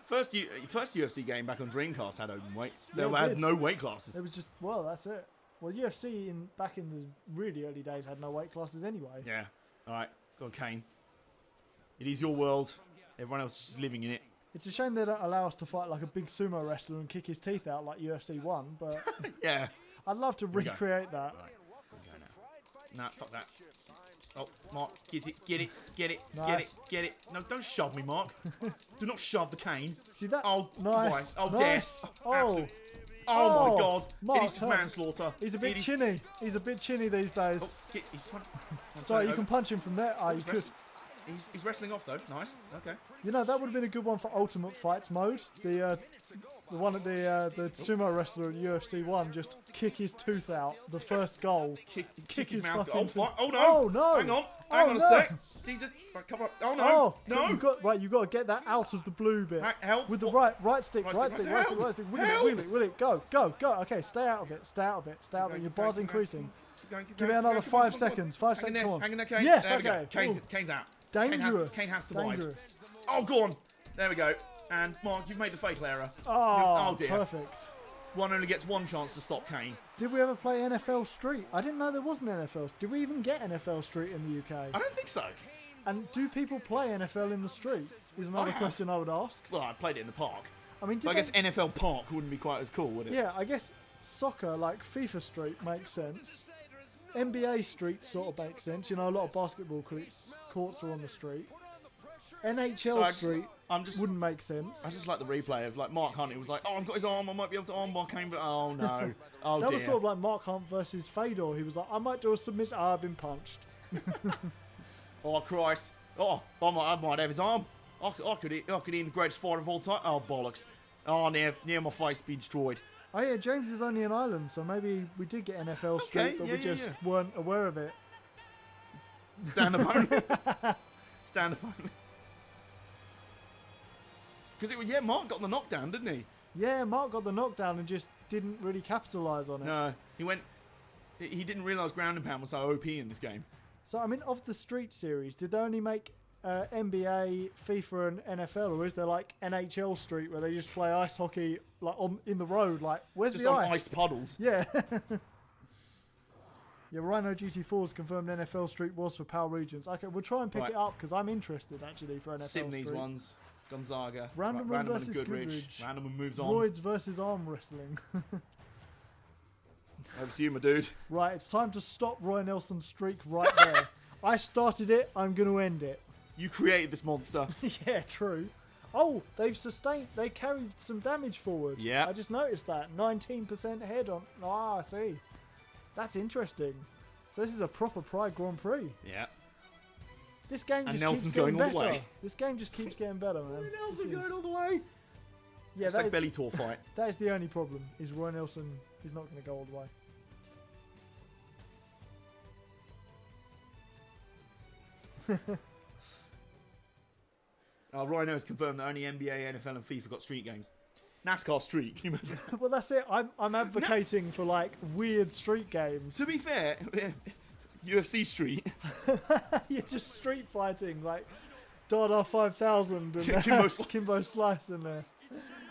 [SPEAKER 1] First UFC game back on Dreamcast had open weight. They
[SPEAKER 2] Yeah, it
[SPEAKER 1] had
[SPEAKER 2] did.
[SPEAKER 1] no weight classes.
[SPEAKER 2] It was just, well, that's it. Well, UFC back in the really early days had no weight classes anyway.
[SPEAKER 1] Yeah. All right. Go on, Kane. It is your world. Everyone else is just living in it.
[SPEAKER 2] It's a shame they don't allow us to fight like a big sumo wrestler and kick his teeth out like UFC 1, but
[SPEAKER 1] Yeah.
[SPEAKER 2] I'd love to
[SPEAKER 1] we go.
[SPEAKER 2] recreate that.
[SPEAKER 1] Right. Go now. Nah, fuck that. Oh, Mark, get it.
[SPEAKER 2] Nice.
[SPEAKER 1] Get it. No, don't shove me, Mark. Do not shove the cane.
[SPEAKER 2] See that?
[SPEAKER 1] Oh,
[SPEAKER 2] nice.
[SPEAKER 1] boy. Oh,
[SPEAKER 2] Nice.
[SPEAKER 1] death.
[SPEAKER 2] Oh.
[SPEAKER 1] Absolute. Oh, my God.
[SPEAKER 2] Mark,
[SPEAKER 1] it is just manslaughter.
[SPEAKER 2] He's a bit
[SPEAKER 1] It is-
[SPEAKER 2] chinny. He's a bit chinny these days.
[SPEAKER 1] Oh, he's trying to...
[SPEAKER 2] Sorry, you can punch him from there. Ah, you
[SPEAKER 1] He's
[SPEAKER 2] could.
[SPEAKER 1] wrestling. He's wrestling off, though. Nice. Okay.
[SPEAKER 2] You know, that would have been a good one for Ultimate Fights mode. The one at the sumo wrestler at UFC 1 just kick his tooth out. The first goal.
[SPEAKER 1] Kick his
[SPEAKER 2] his
[SPEAKER 1] mouth.
[SPEAKER 2] fucking
[SPEAKER 1] Oh,
[SPEAKER 2] tooth.
[SPEAKER 1] fuck. Oh, no.
[SPEAKER 2] Oh, no.
[SPEAKER 1] Hang on a
[SPEAKER 2] no.
[SPEAKER 1] sec. Jesus. Right, cover up. Oh, no.
[SPEAKER 2] Oh,
[SPEAKER 1] no.
[SPEAKER 2] you got to get that out of the blue bit.
[SPEAKER 1] Help.
[SPEAKER 2] With the
[SPEAKER 1] What?
[SPEAKER 2] right stick. Wheel it. Go. Okay, stay out of it. Your bar's increasing.
[SPEAKER 1] Keep going.
[SPEAKER 2] Give it another 5 seconds. 5 seconds. Come on.
[SPEAKER 1] Hang in there, Kane.
[SPEAKER 2] Yes,
[SPEAKER 1] there we go.
[SPEAKER 2] okay.
[SPEAKER 1] Kane's out.
[SPEAKER 2] Dangerous.
[SPEAKER 1] Kane has survived.
[SPEAKER 2] Dangerous.
[SPEAKER 1] Oh, go on. There we go. And Mark, you've made the fatal error.
[SPEAKER 2] Oh,
[SPEAKER 1] dear.
[SPEAKER 2] perfect.
[SPEAKER 1] One only gets one chance to stop Kane.
[SPEAKER 2] Did we ever play NFL Street? I didn't know there was an NFL. Did we even get NFL Street in the UK?
[SPEAKER 1] I don't think so.
[SPEAKER 2] And do people play NFL in the street? Is another
[SPEAKER 1] I have.
[SPEAKER 2] question I would ask.
[SPEAKER 1] Well, I played it in the park.
[SPEAKER 2] I mean,
[SPEAKER 1] So I guess NFL Park wouldn't be quite as cool, would it?
[SPEAKER 2] yeah, I guess soccer, like FIFA Street, makes sense. NBA Street sort of makes sense. You know, a lot of basketball courts are on the street. NHL Street wouldn't make sense.
[SPEAKER 1] I just like the replay of like Mark Hunt. It was like, oh, I've got his arm. I might be able to armbar Kane, but oh no,
[SPEAKER 2] That was sort of like Mark Hunt versus Fedor. He was like, I might do a submission. I've been punched.
[SPEAKER 1] Oh, Christ. Oh, I might have his arm. I could eat the greatest fighter of all time. Oh, bollocks. Oh, near my face be destroyed.
[SPEAKER 2] Oh yeah, James is only an island, so maybe we did get NFL Street, but we just weren't aware of it.
[SPEAKER 1] Stand up only. Stand up only. Because Mark got the knockdown, didn't he?
[SPEAKER 2] Yeah, Mark got the knockdown and just didn't really capitalise on it.
[SPEAKER 1] No, he didn't realise ground and pound was so OP in this game.
[SPEAKER 2] So, I mean, of the Street series, did they only make NBA, FIFA and NFL, or is there like NHL Street where they just play ice hockey like in the road? Like, where's
[SPEAKER 1] Just
[SPEAKER 2] the
[SPEAKER 1] on
[SPEAKER 2] ice?
[SPEAKER 1] ice puddles.
[SPEAKER 2] Yeah. Yeah, Rhino GT4's confirmed NFL Street was for PAL regions. Okay, we'll try and pick it up because I'm interested actually for NFL
[SPEAKER 1] Sydney's
[SPEAKER 2] Street.
[SPEAKER 1] ones. Gonzaga.
[SPEAKER 2] Randomman versus
[SPEAKER 1] and
[SPEAKER 2] Goodrich.
[SPEAKER 1] Randomman moves on.
[SPEAKER 2] Roids versus arm wrestling.
[SPEAKER 1] Over to you, my dude.
[SPEAKER 2] Right, it's time to stop Roy Nelson's streak right there. I started it, I'm going to end it.
[SPEAKER 1] You created this monster.
[SPEAKER 2] Yeah, true. Oh, they carried some damage forward.
[SPEAKER 1] Yeah.
[SPEAKER 2] I just noticed that. 19% head on. Ah, I see. That's interesting. So this is a proper Pride Grand Prix.
[SPEAKER 1] Yeah.
[SPEAKER 2] This game
[SPEAKER 1] And
[SPEAKER 2] just
[SPEAKER 1] Nelson's
[SPEAKER 2] keeps getting
[SPEAKER 1] going all the
[SPEAKER 2] better.
[SPEAKER 1] way.
[SPEAKER 2] This game just keeps getting better, man.
[SPEAKER 1] Roy Nelson
[SPEAKER 2] This is-
[SPEAKER 1] going all the way.
[SPEAKER 2] Yeah,
[SPEAKER 1] It's
[SPEAKER 2] that
[SPEAKER 1] like
[SPEAKER 2] is,
[SPEAKER 1] belly tour fight.
[SPEAKER 2] that is the only problem, is Roy Nelson is not going to go all the way.
[SPEAKER 1] Rhino has confirmed that only NBA, NFL, and FIFA got street games. NASCAR Street. Can you imagine?
[SPEAKER 2] Well, that's it. I'm advocating for like weird street games.
[SPEAKER 1] To be fair, UFC Street.
[SPEAKER 2] You're just street fighting, like Dada 5000 and
[SPEAKER 1] Kimbo Slice.
[SPEAKER 2] Kimbo Slice in there.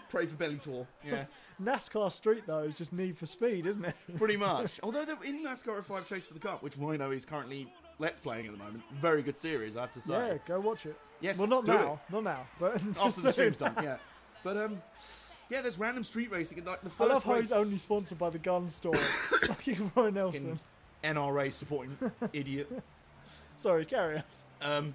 [SPEAKER 1] Pray for belly tour. Yeah.
[SPEAKER 2] NASCAR Street though is just Need for Speed, isn't it?
[SPEAKER 1] Pretty much. Although they're in NASCAR 05 Chase for the Cup, which Rhino is currently Let's Playing at the moment. Very good series, I have to say.
[SPEAKER 2] Yeah, go watch it.
[SPEAKER 1] Yes,
[SPEAKER 2] Well, not
[SPEAKER 1] do
[SPEAKER 2] now, not now, but
[SPEAKER 1] After the stream's done, yeah. But, yeah, there's random street racing. Like the
[SPEAKER 2] I
[SPEAKER 1] first
[SPEAKER 2] love how
[SPEAKER 1] race,
[SPEAKER 2] he's only sponsored by the gun store. Fucking Roy Nelson.
[SPEAKER 1] NRA supporting idiot.
[SPEAKER 2] Sorry, carry on.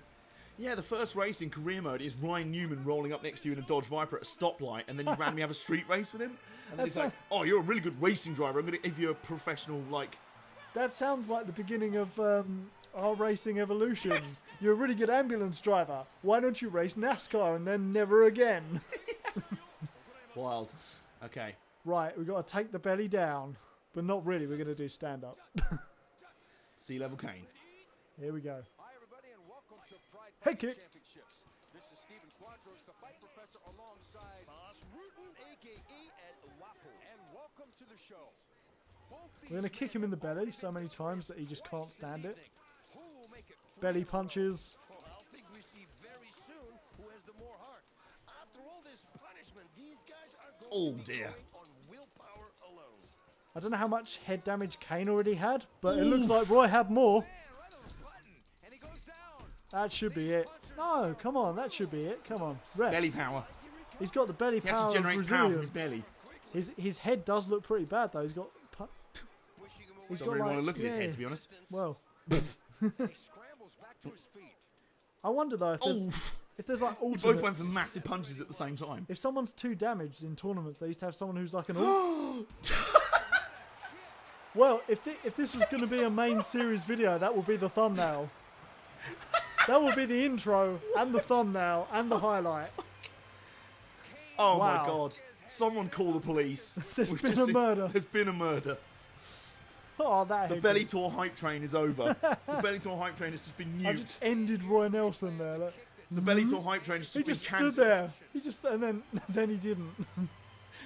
[SPEAKER 1] Yeah, the first race in career mode is Ryan Newman rolling up next to you in a Dodge Viper at a stoplight, and then you randomly have a street race with him. And then
[SPEAKER 2] That's
[SPEAKER 1] it's like, oh, you're a really good racing driver. I'm going to give you a professional, like...
[SPEAKER 2] That sounds like the beginning of our racing evolution.
[SPEAKER 1] Yes.
[SPEAKER 2] You're a really good ambulance driver. Why don't you race NASCAR and then never again?
[SPEAKER 1] Wild. Okay.
[SPEAKER 2] Right, we've got to take the belly down. But not really, we're going to do stand-up.
[SPEAKER 1] Sea level Kane.
[SPEAKER 2] Here we go.
[SPEAKER 3] Hi, everybody, and welcome to Pride
[SPEAKER 2] Hey,
[SPEAKER 3] Fighting
[SPEAKER 2] kick.
[SPEAKER 3] Championships. This is Stephen Quadros, the fight professor, alongside Boss Rutan, a.k.a. LYOTO. And welcome to the show.
[SPEAKER 2] We're going to kick him in the belly so many times that he just can't stand it.
[SPEAKER 3] Who will make it
[SPEAKER 2] Belly punches.
[SPEAKER 3] Well, I'll think we see very soon who has the more heart. After all this punishment, these guys are going to be
[SPEAKER 1] dear.
[SPEAKER 3] going on willpower alone.
[SPEAKER 2] I don't know how much head damage Kane already had, but it looks like Roy had more.
[SPEAKER 3] Man, right on the button, and he goes down.
[SPEAKER 2] That should be it. No, come on, that should be it. Come on, ref.
[SPEAKER 1] Belly power.
[SPEAKER 2] He's got the belly
[SPEAKER 1] He
[SPEAKER 2] power
[SPEAKER 1] actually
[SPEAKER 2] of
[SPEAKER 1] generates power from his
[SPEAKER 2] resilience.
[SPEAKER 1] belly.
[SPEAKER 2] His head does look pretty bad though. He's got he's
[SPEAKER 1] Don't
[SPEAKER 2] got
[SPEAKER 1] really
[SPEAKER 2] like,
[SPEAKER 1] want to look at his
[SPEAKER 2] yeah.
[SPEAKER 1] head, to be honest.
[SPEAKER 2] Well,
[SPEAKER 3] He scrambles back to his feet.
[SPEAKER 2] I wonder though if there's like
[SPEAKER 1] You both went for
[SPEAKER 2] ultimates.
[SPEAKER 1] massive punches at the same time.
[SPEAKER 2] If someone's too damaged in tournaments, they used to have someone who's like an all. Well, if this was going to be a main series video, that will be the thumbnail. That will be the intro and the thumbnail and the highlight.
[SPEAKER 1] Oh
[SPEAKER 2] Wow.
[SPEAKER 1] my god. Someone call the police.
[SPEAKER 2] There's
[SPEAKER 1] We've
[SPEAKER 2] been
[SPEAKER 1] just
[SPEAKER 2] a murder.
[SPEAKER 1] There's been a murder.
[SPEAKER 2] Oh, that
[SPEAKER 1] The
[SPEAKER 2] hit
[SPEAKER 1] belly
[SPEAKER 2] me.
[SPEAKER 1] tour hype train is over. The belly tour hype train has just been
[SPEAKER 2] I
[SPEAKER 1] nuked.
[SPEAKER 2] just ended Roy Nelson there. Look.
[SPEAKER 1] The belly tour hype train has just
[SPEAKER 2] He
[SPEAKER 1] been
[SPEAKER 2] just stood
[SPEAKER 1] cancelled.
[SPEAKER 2] there. He just and then he didn't.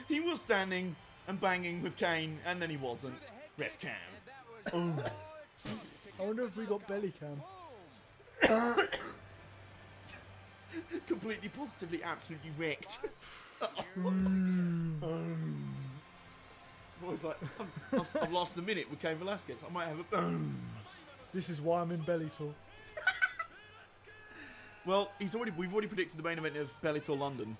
[SPEAKER 1] He was standing and banging with Kane, and then he wasn't. Ref cam.
[SPEAKER 2] I wonder if we got belly cam.
[SPEAKER 1] Completely positively, absolutely wrecked. Boys like, I've lost a minute with Cain Velasquez. I might have a.
[SPEAKER 2] This is why I'm in belly tour.
[SPEAKER 1] Well, we've already predicted the main event of Bellator London.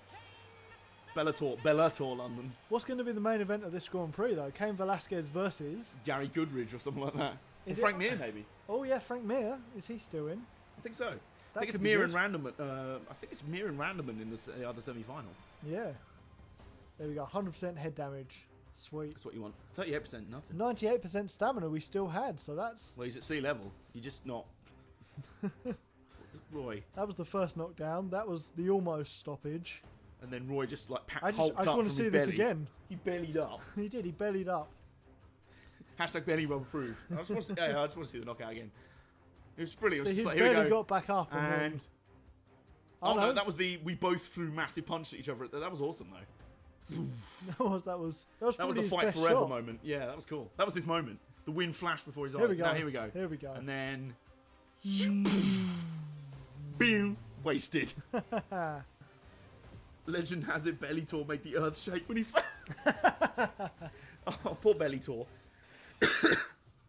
[SPEAKER 1] Bellator London.
[SPEAKER 2] What's going to be the main event of this Grand Prix though? Cain Velasquez versus.
[SPEAKER 1] Gary Goodridge or something like that. Or
[SPEAKER 2] Is it-
[SPEAKER 1] Frank Mir, maybe.
[SPEAKER 2] Oh yeah, Frank Mir. Is he still in?
[SPEAKER 1] I think so. I
[SPEAKER 2] That
[SPEAKER 1] think it's
[SPEAKER 2] could be
[SPEAKER 1] Mir
[SPEAKER 2] good.
[SPEAKER 1] and Random. I think it's Mir and Randoman in the other semi-final.
[SPEAKER 2] Yeah. There we go. 100% head damage. Sweet.
[SPEAKER 1] That's what you want. 38%, nothing.
[SPEAKER 2] 98% stamina we still had, so that's.
[SPEAKER 1] Well, he's at sea level. You're just not. Roy.
[SPEAKER 2] That was the first knockdown. That was the almost stoppage.
[SPEAKER 1] And then Roy just like
[SPEAKER 2] I just
[SPEAKER 1] hulked up
[SPEAKER 2] want to
[SPEAKER 1] from
[SPEAKER 2] see
[SPEAKER 1] his
[SPEAKER 2] this
[SPEAKER 1] belly.
[SPEAKER 2] again.
[SPEAKER 1] He bellied up.
[SPEAKER 2] He did. He bellied up.
[SPEAKER 1] Hashtag belly rub proof. I just want to see, I just want to see the knockout again. It was brilliant.
[SPEAKER 2] So
[SPEAKER 1] It was
[SPEAKER 2] he
[SPEAKER 1] just like, here we
[SPEAKER 2] barely
[SPEAKER 1] go.
[SPEAKER 2] got back up. And then,
[SPEAKER 1] Oh no, that was the we both threw massive punches at each other. That was awesome though.
[SPEAKER 2] that was
[SPEAKER 1] That was
[SPEAKER 2] probably
[SPEAKER 1] the
[SPEAKER 2] his
[SPEAKER 1] fight
[SPEAKER 2] best
[SPEAKER 1] forever
[SPEAKER 2] shot.
[SPEAKER 1] moment. Yeah, that was cool. That was his moment. The wind flashed before his eyes.
[SPEAKER 2] Here we go.
[SPEAKER 1] Now here we go.
[SPEAKER 2] Here we go.
[SPEAKER 1] And then boom, wasted. Legend has it Bellator made the earth shake when he fell. Oh, poor Bellator. The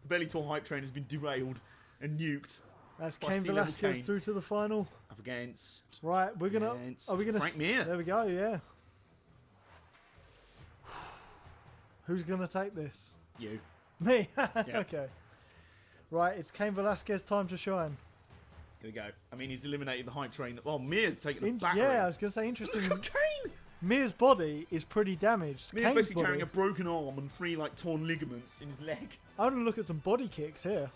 [SPEAKER 1] Bellator hype train has been derailed and nuked.
[SPEAKER 2] That's
[SPEAKER 1] by
[SPEAKER 2] Cain
[SPEAKER 1] sea-level
[SPEAKER 2] Velasquez
[SPEAKER 1] Cain.
[SPEAKER 2] through to the final.
[SPEAKER 1] Up against
[SPEAKER 2] Right, we're gonna.
[SPEAKER 1] Against
[SPEAKER 2] Are we gonna?
[SPEAKER 1] Frank Mir.
[SPEAKER 2] There we go. Yeah. Who's gonna take this?
[SPEAKER 1] you.
[SPEAKER 2] Me. Okay. Right, it's Cain Velasquez time to shine.
[SPEAKER 1] Here we go. I mean, he's eliminated the hype train. Well, Mir's taken the back.
[SPEAKER 2] Yeah, I was gonna say interesting.
[SPEAKER 1] Look at Kane.
[SPEAKER 2] Mir's body is pretty damaged.
[SPEAKER 1] Mir's
[SPEAKER 2] Kane's
[SPEAKER 1] basically
[SPEAKER 2] body,
[SPEAKER 1] carrying a broken arm and 3 like torn ligaments in his leg.
[SPEAKER 2] I want to look at some body kicks here.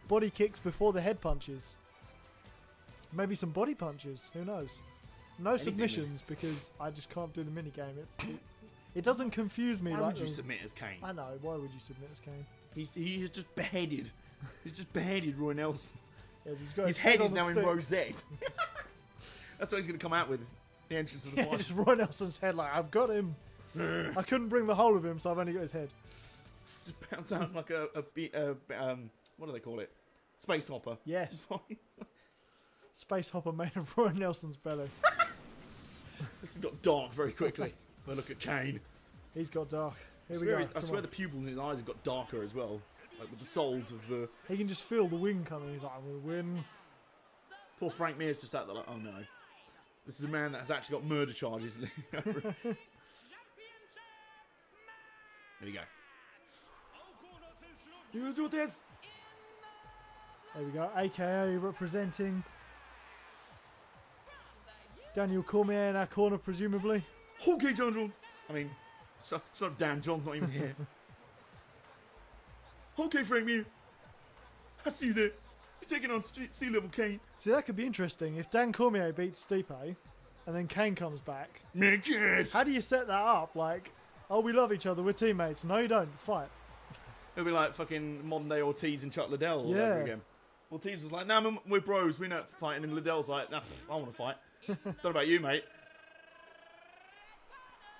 [SPEAKER 2] Body kicks before the head punches. Maybe some body punches. Who knows? No submissions because I just can't do the mini game. It doesn't confuse me.
[SPEAKER 1] Why
[SPEAKER 2] like
[SPEAKER 1] would you submit as Kane?
[SPEAKER 2] I know. Why would you submit as Kane?
[SPEAKER 1] He has just beheaded. He's just beheaded Roy Nelson.
[SPEAKER 2] Yes, he's got
[SPEAKER 1] His head
[SPEAKER 2] on
[SPEAKER 1] is
[SPEAKER 2] the
[SPEAKER 1] now in
[SPEAKER 2] stick.
[SPEAKER 1] rosette. That's what he's going to come out with. The entrance of the
[SPEAKER 2] Yeah,
[SPEAKER 1] fight.
[SPEAKER 2] just Roy Nelson's head. Like I've got him. I couldn't bring the whole of him, so I've only got his head.
[SPEAKER 1] Just bounce out like what do they call it? Space hopper.
[SPEAKER 2] Yes. Space hopper made of Roy Nelson's belly.
[SPEAKER 1] This has got dark very quickly. But look at Kane.
[SPEAKER 2] He's got dark.
[SPEAKER 1] I
[SPEAKER 2] Here we
[SPEAKER 1] swear,
[SPEAKER 2] go.
[SPEAKER 1] I
[SPEAKER 2] Come
[SPEAKER 1] swear
[SPEAKER 2] on.
[SPEAKER 1] the pupils in his eyes have got darker as well. Like with the soles of the...
[SPEAKER 2] He can just feel the wind coming. He's like, I'm gonna win.
[SPEAKER 1] Poor Frank Mir's just sat there like, oh no. This is a man that has actually got murder charges. Here we go. You do this.
[SPEAKER 2] There we go. AKA representing Daniel Cormier in our corner, presumably.
[SPEAKER 1] Okay, John Jones. I mean, so Dan John's not even here. Okay, Frank Mir. I see you there. You're taking on sea level Kane.
[SPEAKER 2] See, that could be interesting if Dan Cormier beats Stipe and then Kane comes back.
[SPEAKER 1] Make it.
[SPEAKER 2] How do you set that up? Like, oh, we love each other, we're teammates. No, you don't. Fight.
[SPEAKER 1] It'll be like fucking modern day Ortiz and Chuck Liddell all
[SPEAKER 2] Yeah.
[SPEAKER 1] over again. Ortiz was like, nah, we're bros, we're not fighting. And Liddell's like, nah, I want to fight. Don't know about you, mate.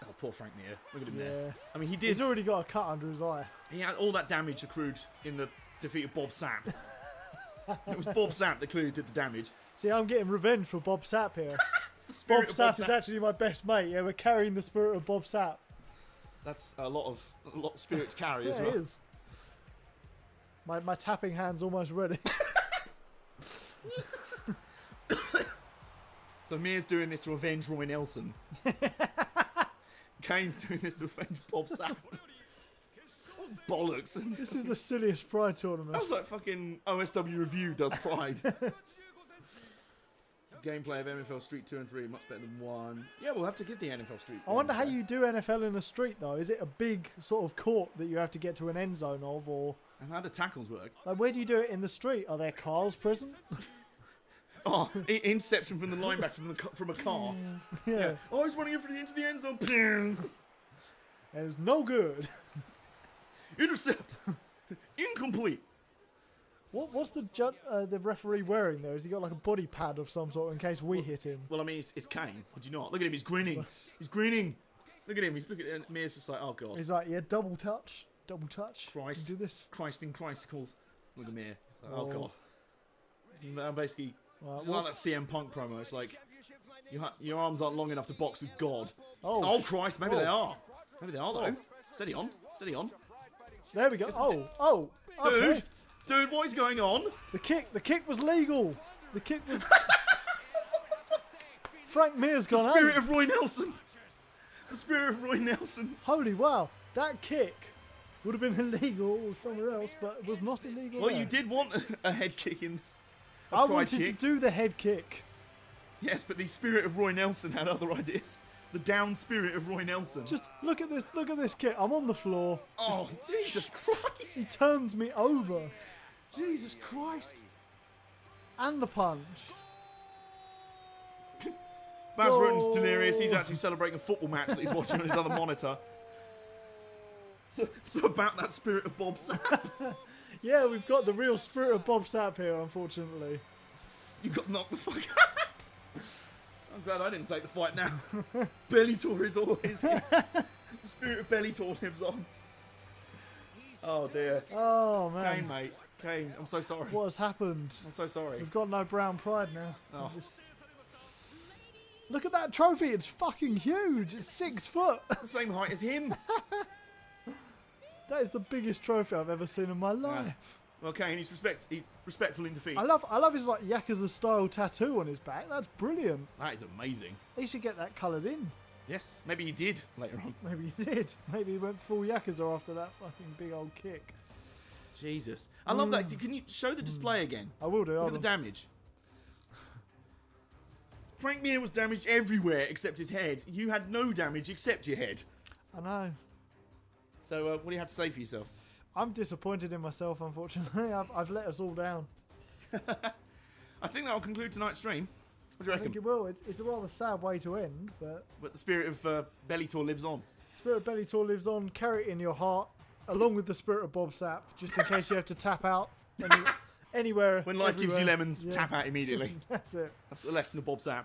[SPEAKER 1] Oh, poor Frank Mir. Look at him there.
[SPEAKER 2] Yeah.
[SPEAKER 1] I mean, he
[SPEAKER 2] He's
[SPEAKER 1] did.
[SPEAKER 2] already got a cut under his eye.
[SPEAKER 1] He had all that damage accrued in the defeat of Bob Sapp. It was Bob Sapp that clearly did the damage.
[SPEAKER 2] See, I'm getting revenge for Bob Sapp here.
[SPEAKER 1] The
[SPEAKER 2] Bob
[SPEAKER 1] spirit of
[SPEAKER 2] Sapp is actually my best mate. Yeah, we're carrying the spirit of Bob Sapp.
[SPEAKER 1] That's a lot of spirit to carry
[SPEAKER 2] Yeah,
[SPEAKER 1] as
[SPEAKER 2] it
[SPEAKER 1] well.
[SPEAKER 2] is. My tapping hand's almost ready.
[SPEAKER 1] So Mir's doing this to avenge Roy Nelson. Kane's doing this to avenge Bob Sapp. Bollocks.
[SPEAKER 2] This is the silliest Pride tournament.
[SPEAKER 1] That was like fucking OSW Review does Pride. Gameplay of NFL Street 2 and 3 much better than 1. Yeah, we'll have to give the NFL Street.
[SPEAKER 2] I wonder how you do NFL in a street though. Is it a big sort of court that you have to get to an end zone of, or
[SPEAKER 1] And how do tackles work?
[SPEAKER 2] like where do you do it in the street? Are there cars present?
[SPEAKER 1] Oh, inception from the linebacker from a car.
[SPEAKER 2] Yeah.
[SPEAKER 1] Oh, he's running into the end zone. Pew!
[SPEAKER 2] And it's no good.
[SPEAKER 1] Intercept. Incomplete.
[SPEAKER 2] What's the referee wearing there? Has he got like a body pad of some sort in case we hit him?
[SPEAKER 1] Well, I mean, it's Kane. Would you not? Look at him. He's grinning. He's grinning. Look at him. He's looking at Mir's just like, oh god.
[SPEAKER 2] He's like, yeah, double touch. Double touch.
[SPEAKER 1] Christ.
[SPEAKER 2] Do this.
[SPEAKER 1] Christ in Christicles. Look at Mir. Like, oh
[SPEAKER 2] Oh.
[SPEAKER 1] god. I'm basically.
[SPEAKER 2] Right,
[SPEAKER 1] It's like that
[SPEAKER 2] what's-
[SPEAKER 1] CM Punk promo. It's like your arms aren't long enough to box with God.
[SPEAKER 2] Oh,
[SPEAKER 1] Oh Christ, maybe
[SPEAKER 2] Oh.
[SPEAKER 1] they are. Maybe they are though. Steady on. Steady on.
[SPEAKER 2] there we go. Oh, okay.
[SPEAKER 1] Dude, what is going on?
[SPEAKER 2] The kick was legal. The kick was. Frank Mir's
[SPEAKER 1] The
[SPEAKER 2] gone
[SPEAKER 1] spirit
[SPEAKER 2] out.
[SPEAKER 1] of Roy Nelson. The spirit of Roy Nelson.
[SPEAKER 2] Holy wow, that kick would have been illegal somewhere else, but it was not illegal.
[SPEAKER 1] Well,
[SPEAKER 2] there.
[SPEAKER 1] you did want a head kick in. A
[SPEAKER 2] I
[SPEAKER 1] pride
[SPEAKER 2] wanted
[SPEAKER 1] kick.
[SPEAKER 2] to do the head kick.
[SPEAKER 1] Yes, but the spirit of Roy Nelson had other ideas. The down spirit of Roy Nelson.
[SPEAKER 2] Just look at this. Look at this kick. I'm on the floor.
[SPEAKER 1] Oh, Jesus
[SPEAKER 2] He
[SPEAKER 1] Christ.
[SPEAKER 2] turns me over,
[SPEAKER 1] Jesus Christ.
[SPEAKER 2] and the punch.
[SPEAKER 1] Baz
[SPEAKER 2] go.
[SPEAKER 1] Rutten's delirious. He's actually celebrating a football match that he's watching on his other monitor. So about that spirit of Bob Sapp.
[SPEAKER 2] Yeah, we've got the real spirit of Bob Sapp here, unfortunately.
[SPEAKER 1] You got knocked the fuck out. I'm glad I didn't take the fight now. Bellator is always here. The spirit of Bellator lives on. Oh dear.
[SPEAKER 2] Oh, man.
[SPEAKER 1] Kane, mate. Kane, I'm so sorry.
[SPEAKER 2] What has happened?
[SPEAKER 1] I'm so sorry.
[SPEAKER 2] We've got no brown pride now.
[SPEAKER 1] Oh.
[SPEAKER 2] Look at that trophy. It's fucking huge. It's 6 foot.
[SPEAKER 1] The same height as him.
[SPEAKER 2] That is the biggest trophy I've ever seen in my life.
[SPEAKER 1] Well, Kane, he's respectful in defeat.
[SPEAKER 2] I love his like Yakuza style tattoo on his back. That's brilliant.
[SPEAKER 1] That is amazing.
[SPEAKER 2] He should get that coloured in.
[SPEAKER 1] Yes, maybe he did later on.
[SPEAKER 2] Maybe he did. Maybe he went full Yakuza after that fucking big old kick.
[SPEAKER 1] Jesus. I love that. Can you show the display again?
[SPEAKER 2] I will do.
[SPEAKER 1] Look at the damage. Frank Mir was damaged everywhere except his head. You had no damage except your head.
[SPEAKER 2] I know.
[SPEAKER 1] So what do you have to say for yourself?
[SPEAKER 2] I'm disappointed in myself, unfortunately. I've let us all down.
[SPEAKER 1] I think that will conclude tonight's stream. What do you
[SPEAKER 2] I think
[SPEAKER 1] reckon?
[SPEAKER 2] it will. It's a rather sad way to end, but
[SPEAKER 1] But the spirit of Bellator lives on.
[SPEAKER 2] Spirit of Bellator lives on. Carry it in your heart, along with the spirit of Bob Sapp, just in case you have to tap out anywhere.
[SPEAKER 1] When life gives you
[SPEAKER 2] everywhere.
[SPEAKER 1] lemons,
[SPEAKER 2] Yeah.
[SPEAKER 1] tap out immediately.
[SPEAKER 2] That's it.
[SPEAKER 1] That's the lesson of Bob Sapp.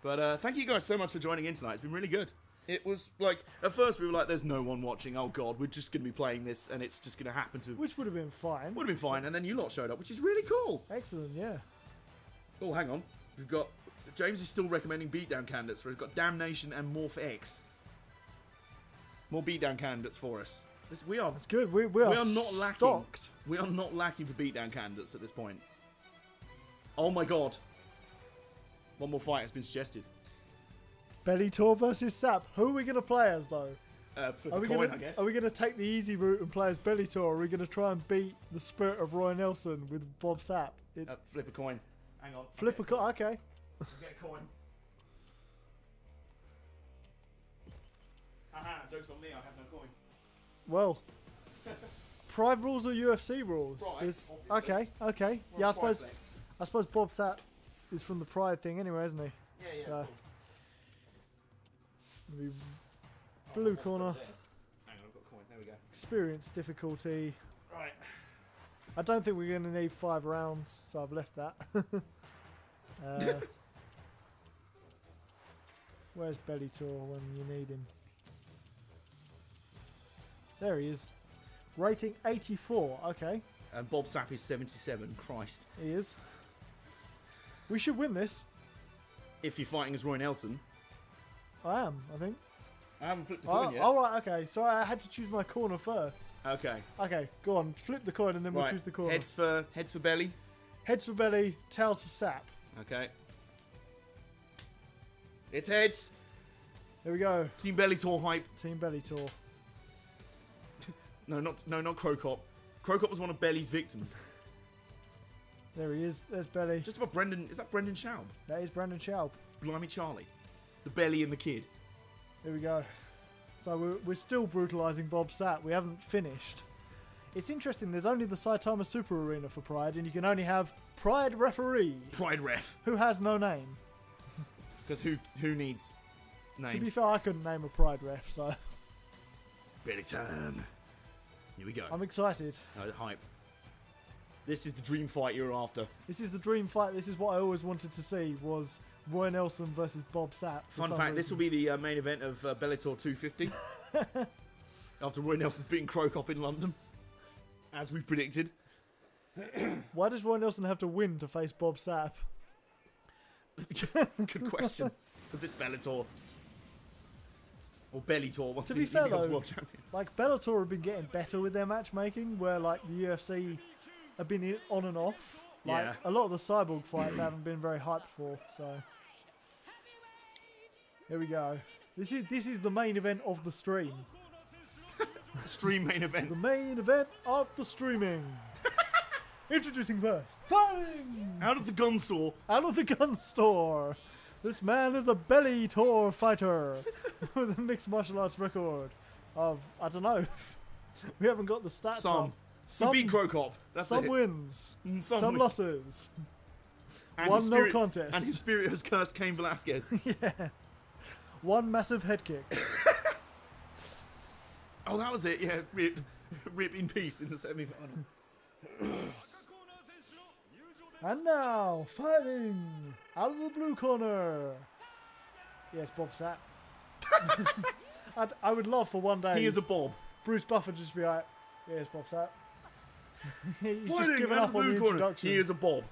[SPEAKER 1] But thank you guys so much for joining in tonight. It's been really good. It was like, at first we were like, there's no one watching. Oh God, we're just going to be playing this and it's just going to happen to...
[SPEAKER 2] Which would have been fine.
[SPEAKER 1] Would have been fine. And then you lot showed up, which is really cool.
[SPEAKER 2] Excellent, yeah.
[SPEAKER 1] Oh, hang on. We've got... James is still recommending beatdown candidates. We've got Damnation and Morph X. More beatdown candidates for us. We are
[SPEAKER 2] That's good. We are
[SPEAKER 1] not lacking.
[SPEAKER 2] stocked.
[SPEAKER 1] We are not lacking for beatdown candidates at this point. Oh my God. One more fight has been suggested.
[SPEAKER 2] Bellator versus Sapp. Who are we going to play as, though?
[SPEAKER 1] For the coin, I guess.
[SPEAKER 2] Are we going to take the easy route and play as Bellator, or are we going to try and beat the spirit of Roy Nelson with Bob Sapp? It's
[SPEAKER 1] Flip a coin. Hang on.
[SPEAKER 2] flip a coin. Okay.
[SPEAKER 1] Get a coin. Haha, joke's on me, I have no coins.
[SPEAKER 2] Well, Pride rules or UFC rules?
[SPEAKER 1] Pride,
[SPEAKER 2] There's-
[SPEAKER 1] obviously.
[SPEAKER 2] Okay.
[SPEAKER 1] We're
[SPEAKER 2] Yeah,
[SPEAKER 1] on Pride flex.
[SPEAKER 2] I suppose Bob Sapp is from the Pride thing anyway, isn't he?
[SPEAKER 1] Yeah,
[SPEAKER 2] So-
[SPEAKER 1] of course.
[SPEAKER 2] The blue corner,
[SPEAKER 1] Hang on, I've got a coin. There we go.
[SPEAKER 2] experience difficulty.
[SPEAKER 1] Right.
[SPEAKER 2] I don't think we're going to need 5 rounds, so I've left that. Where's Bellator when you need him? There he is. Rating 84. Okay,
[SPEAKER 1] And Bob Sapp is 77. Christ.
[SPEAKER 2] he is. We should win this.
[SPEAKER 1] If you're fighting as Roy Nelson.
[SPEAKER 2] I am, I think.
[SPEAKER 1] I haven't flipped the coin yet.
[SPEAKER 2] Oh, right, okay. Sorry, I had to choose my corner first.
[SPEAKER 1] Okay.
[SPEAKER 2] Okay, go on. Flip the coin and then we'll
[SPEAKER 1] Right.
[SPEAKER 2] choose the corner.
[SPEAKER 1] Heads for belly.
[SPEAKER 2] Heads for belly, tails for Sapp.
[SPEAKER 1] Okay. It's heads.
[SPEAKER 2] There we go.
[SPEAKER 1] Team Bellator hype.
[SPEAKER 2] Team Bellator.
[SPEAKER 1] No, not Crocop. Crocop was one of Belly's victims.
[SPEAKER 2] There he is. There's Belly.
[SPEAKER 1] Just about Brendan. Is that Brendan Schaub?
[SPEAKER 2] That is Brandon Schaub.
[SPEAKER 1] Blimey Charlie. The Belly and the Kid.
[SPEAKER 2] Here we go. So we're still brutalising Bob Sapp. We haven't finished. It's interesting. There's only the Saitama Super Arena for Pride, and you can only have Pride referee,
[SPEAKER 1] Pride ref.
[SPEAKER 2] who has no name.
[SPEAKER 1] Because who needs names?
[SPEAKER 2] To be fair, I couldn't name a Pride ref, so
[SPEAKER 1] Belly time. Here we go.
[SPEAKER 2] I'm excited.
[SPEAKER 1] Hype. This is the dream fight you're after.
[SPEAKER 2] This is the dream fight. This is what I always wanted to see, was Roy Nelson versus Bob Sapp.
[SPEAKER 1] Fun fact, this will be the main event of Bellator 250. After Roy Nelson's beaten Crocop in London. As we predicted.
[SPEAKER 2] Why does Roy Nelson have to win to face Bob Sapp?
[SPEAKER 1] Good question. Because it's Bellator. Or Bellator once
[SPEAKER 2] To
[SPEAKER 1] he
[SPEAKER 2] be fair,
[SPEAKER 1] becomes
[SPEAKER 2] though,
[SPEAKER 1] world champion.
[SPEAKER 2] Like, Bellator have been getting better with their matchmaking, where, like, the UFC have been on and off. Like,
[SPEAKER 1] Yeah.
[SPEAKER 2] a lot of the Cyborg fights haven't been very hyped for, so... Here we go. This is the main event of the stream.
[SPEAKER 1] Stream main event.
[SPEAKER 2] The main event of the streaming. Introducing first, fighting
[SPEAKER 1] Out of the gun store.
[SPEAKER 2] out of the gun store. This man is a Bellator fighter with a mixed martial arts record of, I don't know. We haven't got the stats
[SPEAKER 1] Some.
[SPEAKER 2] on. Some
[SPEAKER 1] He beat Crocop. That's
[SPEAKER 2] some
[SPEAKER 1] it.
[SPEAKER 2] wins.
[SPEAKER 1] Mm,
[SPEAKER 2] Some
[SPEAKER 1] wins.
[SPEAKER 2] losses.
[SPEAKER 1] And
[SPEAKER 2] One
[SPEAKER 1] his
[SPEAKER 2] no
[SPEAKER 1] spirit,
[SPEAKER 2] contest.
[SPEAKER 1] And his spirit has cursed Cain Velasquez.
[SPEAKER 2] Yeah. One massive head kick.
[SPEAKER 1] Oh, that was it. Yeah, rip in peace in the semi-final.
[SPEAKER 2] And now, fighting out of the blue corner. Yes, Bob Sapp. I would love for one day.
[SPEAKER 1] He is a Bob.
[SPEAKER 2] Bruce Buffer just be like, yes, Bob Sapp. He's just
[SPEAKER 1] Fighting
[SPEAKER 2] given
[SPEAKER 1] out
[SPEAKER 2] up
[SPEAKER 1] of
[SPEAKER 2] on the
[SPEAKER 1] blue corner.
[SPEAKER 2] introduction.
[SPEAKER 1] He is a Bob.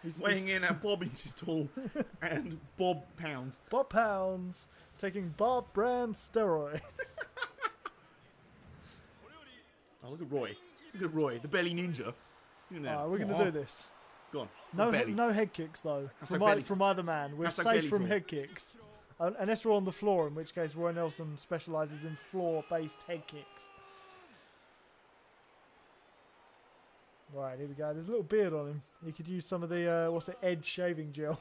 [SPEAKER 2] He's
[SPEAKER 1] Weighing in at Bob inches tall and Bob pounds.
[SPEAKER 2] Bob Pounds taking Bob brand steroids.
[SPEAKER 1] Oh, look at Roy. Look at Roy, the belly ninja.
[SPEAKER 2] Alright, we're going to do this.
[SPEAKER 1] Go on.
[SPEAKER 2] No,
[SPEAKER 1] belly.
[SPEAKER 2] no head kicks though.
[SPEAKER 1] Belly.
[SPEAKER 2] From either man. We're
[SPEAKER 1] Hashtag
[SPEAKER 2] safe
[SPEAKER 1] belly
[SPEAKER 2] from
[SPEAKER 1] talk.
[SPEAKER 2] head kicks. Unless we're on the floor, in which case Roy Nelson specialises in floor-based head kicks. Right, here we go. There's a little beard on him. He could use some of the, what's it, Edge shaving gel.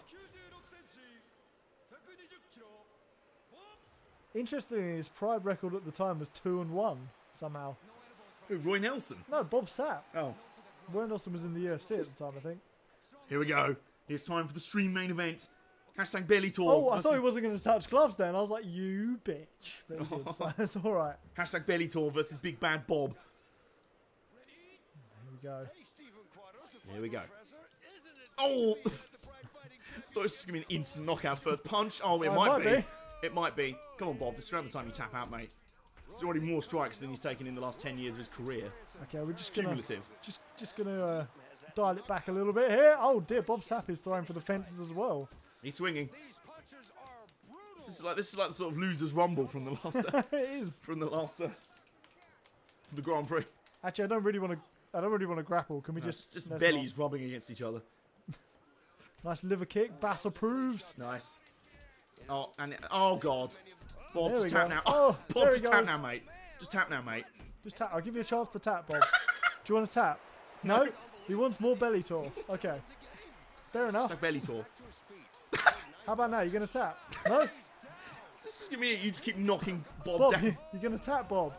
[SPEAKER 2] Interestingly, his Pride record at the time was 2-1, somehow.
[SPEAKER 1] Who, Roy Nelson?
[SPEAKER 2] No, Bob Sapp.
[SPEAKER 1] Oh.
[SPEAKER 2] Roy Nelson was in the UFC at the time, I think.
[SPEAKER 1] Here we go. It's time for the stream main event. Hashtag belly talk.
[SPEAKER 2] Oh, I thought he wasn't going to touch gloves then. I was like, you bitch. But he did, so it's alright.
[SPEAKER 1] Hashtag belly talk versus Big Bad Bob.
[SPEAKER 2] Here we go.
[SPEAKER 1] Here we go. Oh! I thought it was just going to be an instant knockout first punch. Oh, it might be. It might be. Come on, Bob. This is around the time you tap out, mate. It's already more strikes than he's taken in the last 10 years of his career.
[SPEAKER 2] Okay, we're just gonna
[SPEAKER 1] Cumulative.
[SPEAKER 2] just gonna dial it back a little bit here. Oh dear, Bob Sapp is throwing for the fences as well.
[SPEAKER 1] He's swinging. This is like the sort of losers' rumble from the last
[SPEAKER 2] It is.
[SPEAKER 1] from the Grand Prix.
[SPEAKER 2] Actually, I don't really want to grapple. Can we
[SPEAKER 1] Just
[SPEAKER 2] let's
[SPEAKER 1] bellies rubbing against each other.
[SPEAKER 2] not. Nice liver kick. Bass approves.
[SPEAKER 1] Nice. Oh, and oh god. Bob,
[SPEAKER 2] There
[SPEAKER 1] just
[SPEAKER 2] we
[SPEAKER 1] tap
[SPEAKER 2] go.
[SPEAKER 1] now.
[SPEAKER 2] Oh,
[SPEAKER 1] Bob,
[SPEAKER 2] there
[SPEAKER 1] just
[SPEAKER 2] he
[SPEAKER 1] tap
[SPEAKER 2] goes.
[SPEAKER 1] now, mate. Just tap now, mate.
[SPEAKER 2] Just tap. I'll give you a chance to tap, Bob. Do you want to tap? No. He wants more belly tour. Okay. Fair enough.
[SPEAKER 1] It's like belly tour.
[SPEAKER 2] How about now? You're gonna tap? No.
[SPEAKER 1] This is gonna be it. You just keep knocking Bob,
[SPEAKER 2] Bob,
[SPEAKER 1] down.
[SPEAKER 2] you're gonna tap, Bob.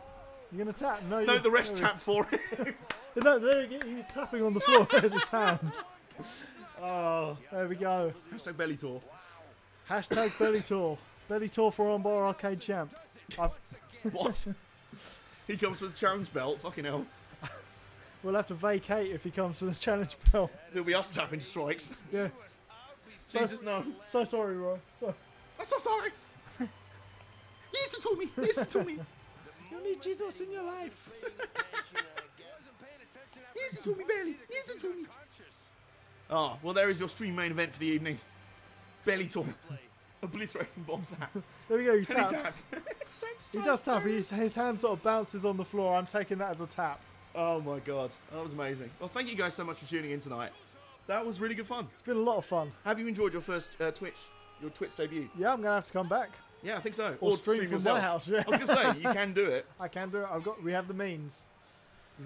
[SPEAKER 2] You're gonna tap. No.
[SPEAKER 1] No, the refs tap for it.
[SPEAKER 2] No, there he, he's tapping on the floor. There's his hand.
[SPEAKER 1] Oh.
[SPEAKER 2] There we go.
[SPEAKER 1] Hashtag belly tour.
[SPEAKER 2] Hashtag belly tour. Belly tour for Armbar Arcade champ.
[SPEAKER 1] What? He comes for the challenge belt. Fucking hell.
[SPEAKER 2] We'll have to vacate if he comes to the challenge belt.
[SPEAKER 1] It'll be us tapping strikes.
[SPEAKER 2] Yeah.
[SPEAKER 1] Jesus, no.
[SPEAKER 2] So sorry, Roy. So
[SPEAKER 1] I'm so sorry. Listen to me. Listen to me.
[SPEAKER 2] you need Jesus in your life.
[SPEAKER 1] Listen to me, Belly. Listen to me. Ah, well, there is your stream main event for the evening. Belly tour. Obliterating Bob Sapp.
[SPEAKER 2] There we go. He
[SPEAKER 1] And he
[SPEAKER 2] taps.
[SPEAKER 1] taps.
[SPEAKER 2] He does tap. His hand sort of bounces on the floor. I'm taking that as a tap.
[SPEAKER 1] Oh my god, that was amazing. Well, thank you guys so much for tuning in tonight. That was really good fun.
[SPEAKER 2] It's been a lot of fun.
[SPEAKER 1] Have you enjoyed your first your Twitch debut?
[SPEAKER 2] Yeah, I'm gonna have to come back.
[SPEAKER 1] Yeah, I think so.
[SPEAKER 2] Or stream from
[SPEAKER 1] yourself.
[SPEAKER 2] my house. Yeah.
[SPEAKER 1] I was gonna say you can do it.
[SPEAKER 2] I can do it. We have the means.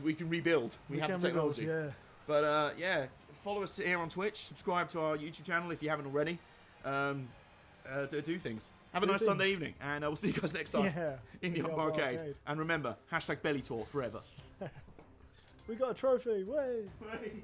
[SPEAKER 1] We can rebuild. We have
[SPEAKER 2] can
[SPEAKER 1] the technology.
[SPEAKER 2] rebuild, yeah.
[SPEAKER 1] But yeah, follow us here on Twitch. Subscribe to our YouTube channel if you haven't already. Do things. Have a
[SPEAKER 2] Do
[SPEAKER 1] nice
[SPEAKER 2] things.
[SPEAKER 1] Sunday evening, and we'll see you guys next time
[SPEAKER 2] Yeah.
[SPEAKER 1] in the Arcade.
[SPEAKER 2] Arcade.
[SPEAKER 1] And remember, hashtag belly talk forever.
[SPEAKER 2] We got a trophy. Way.
[SPEAKER 1] Hey.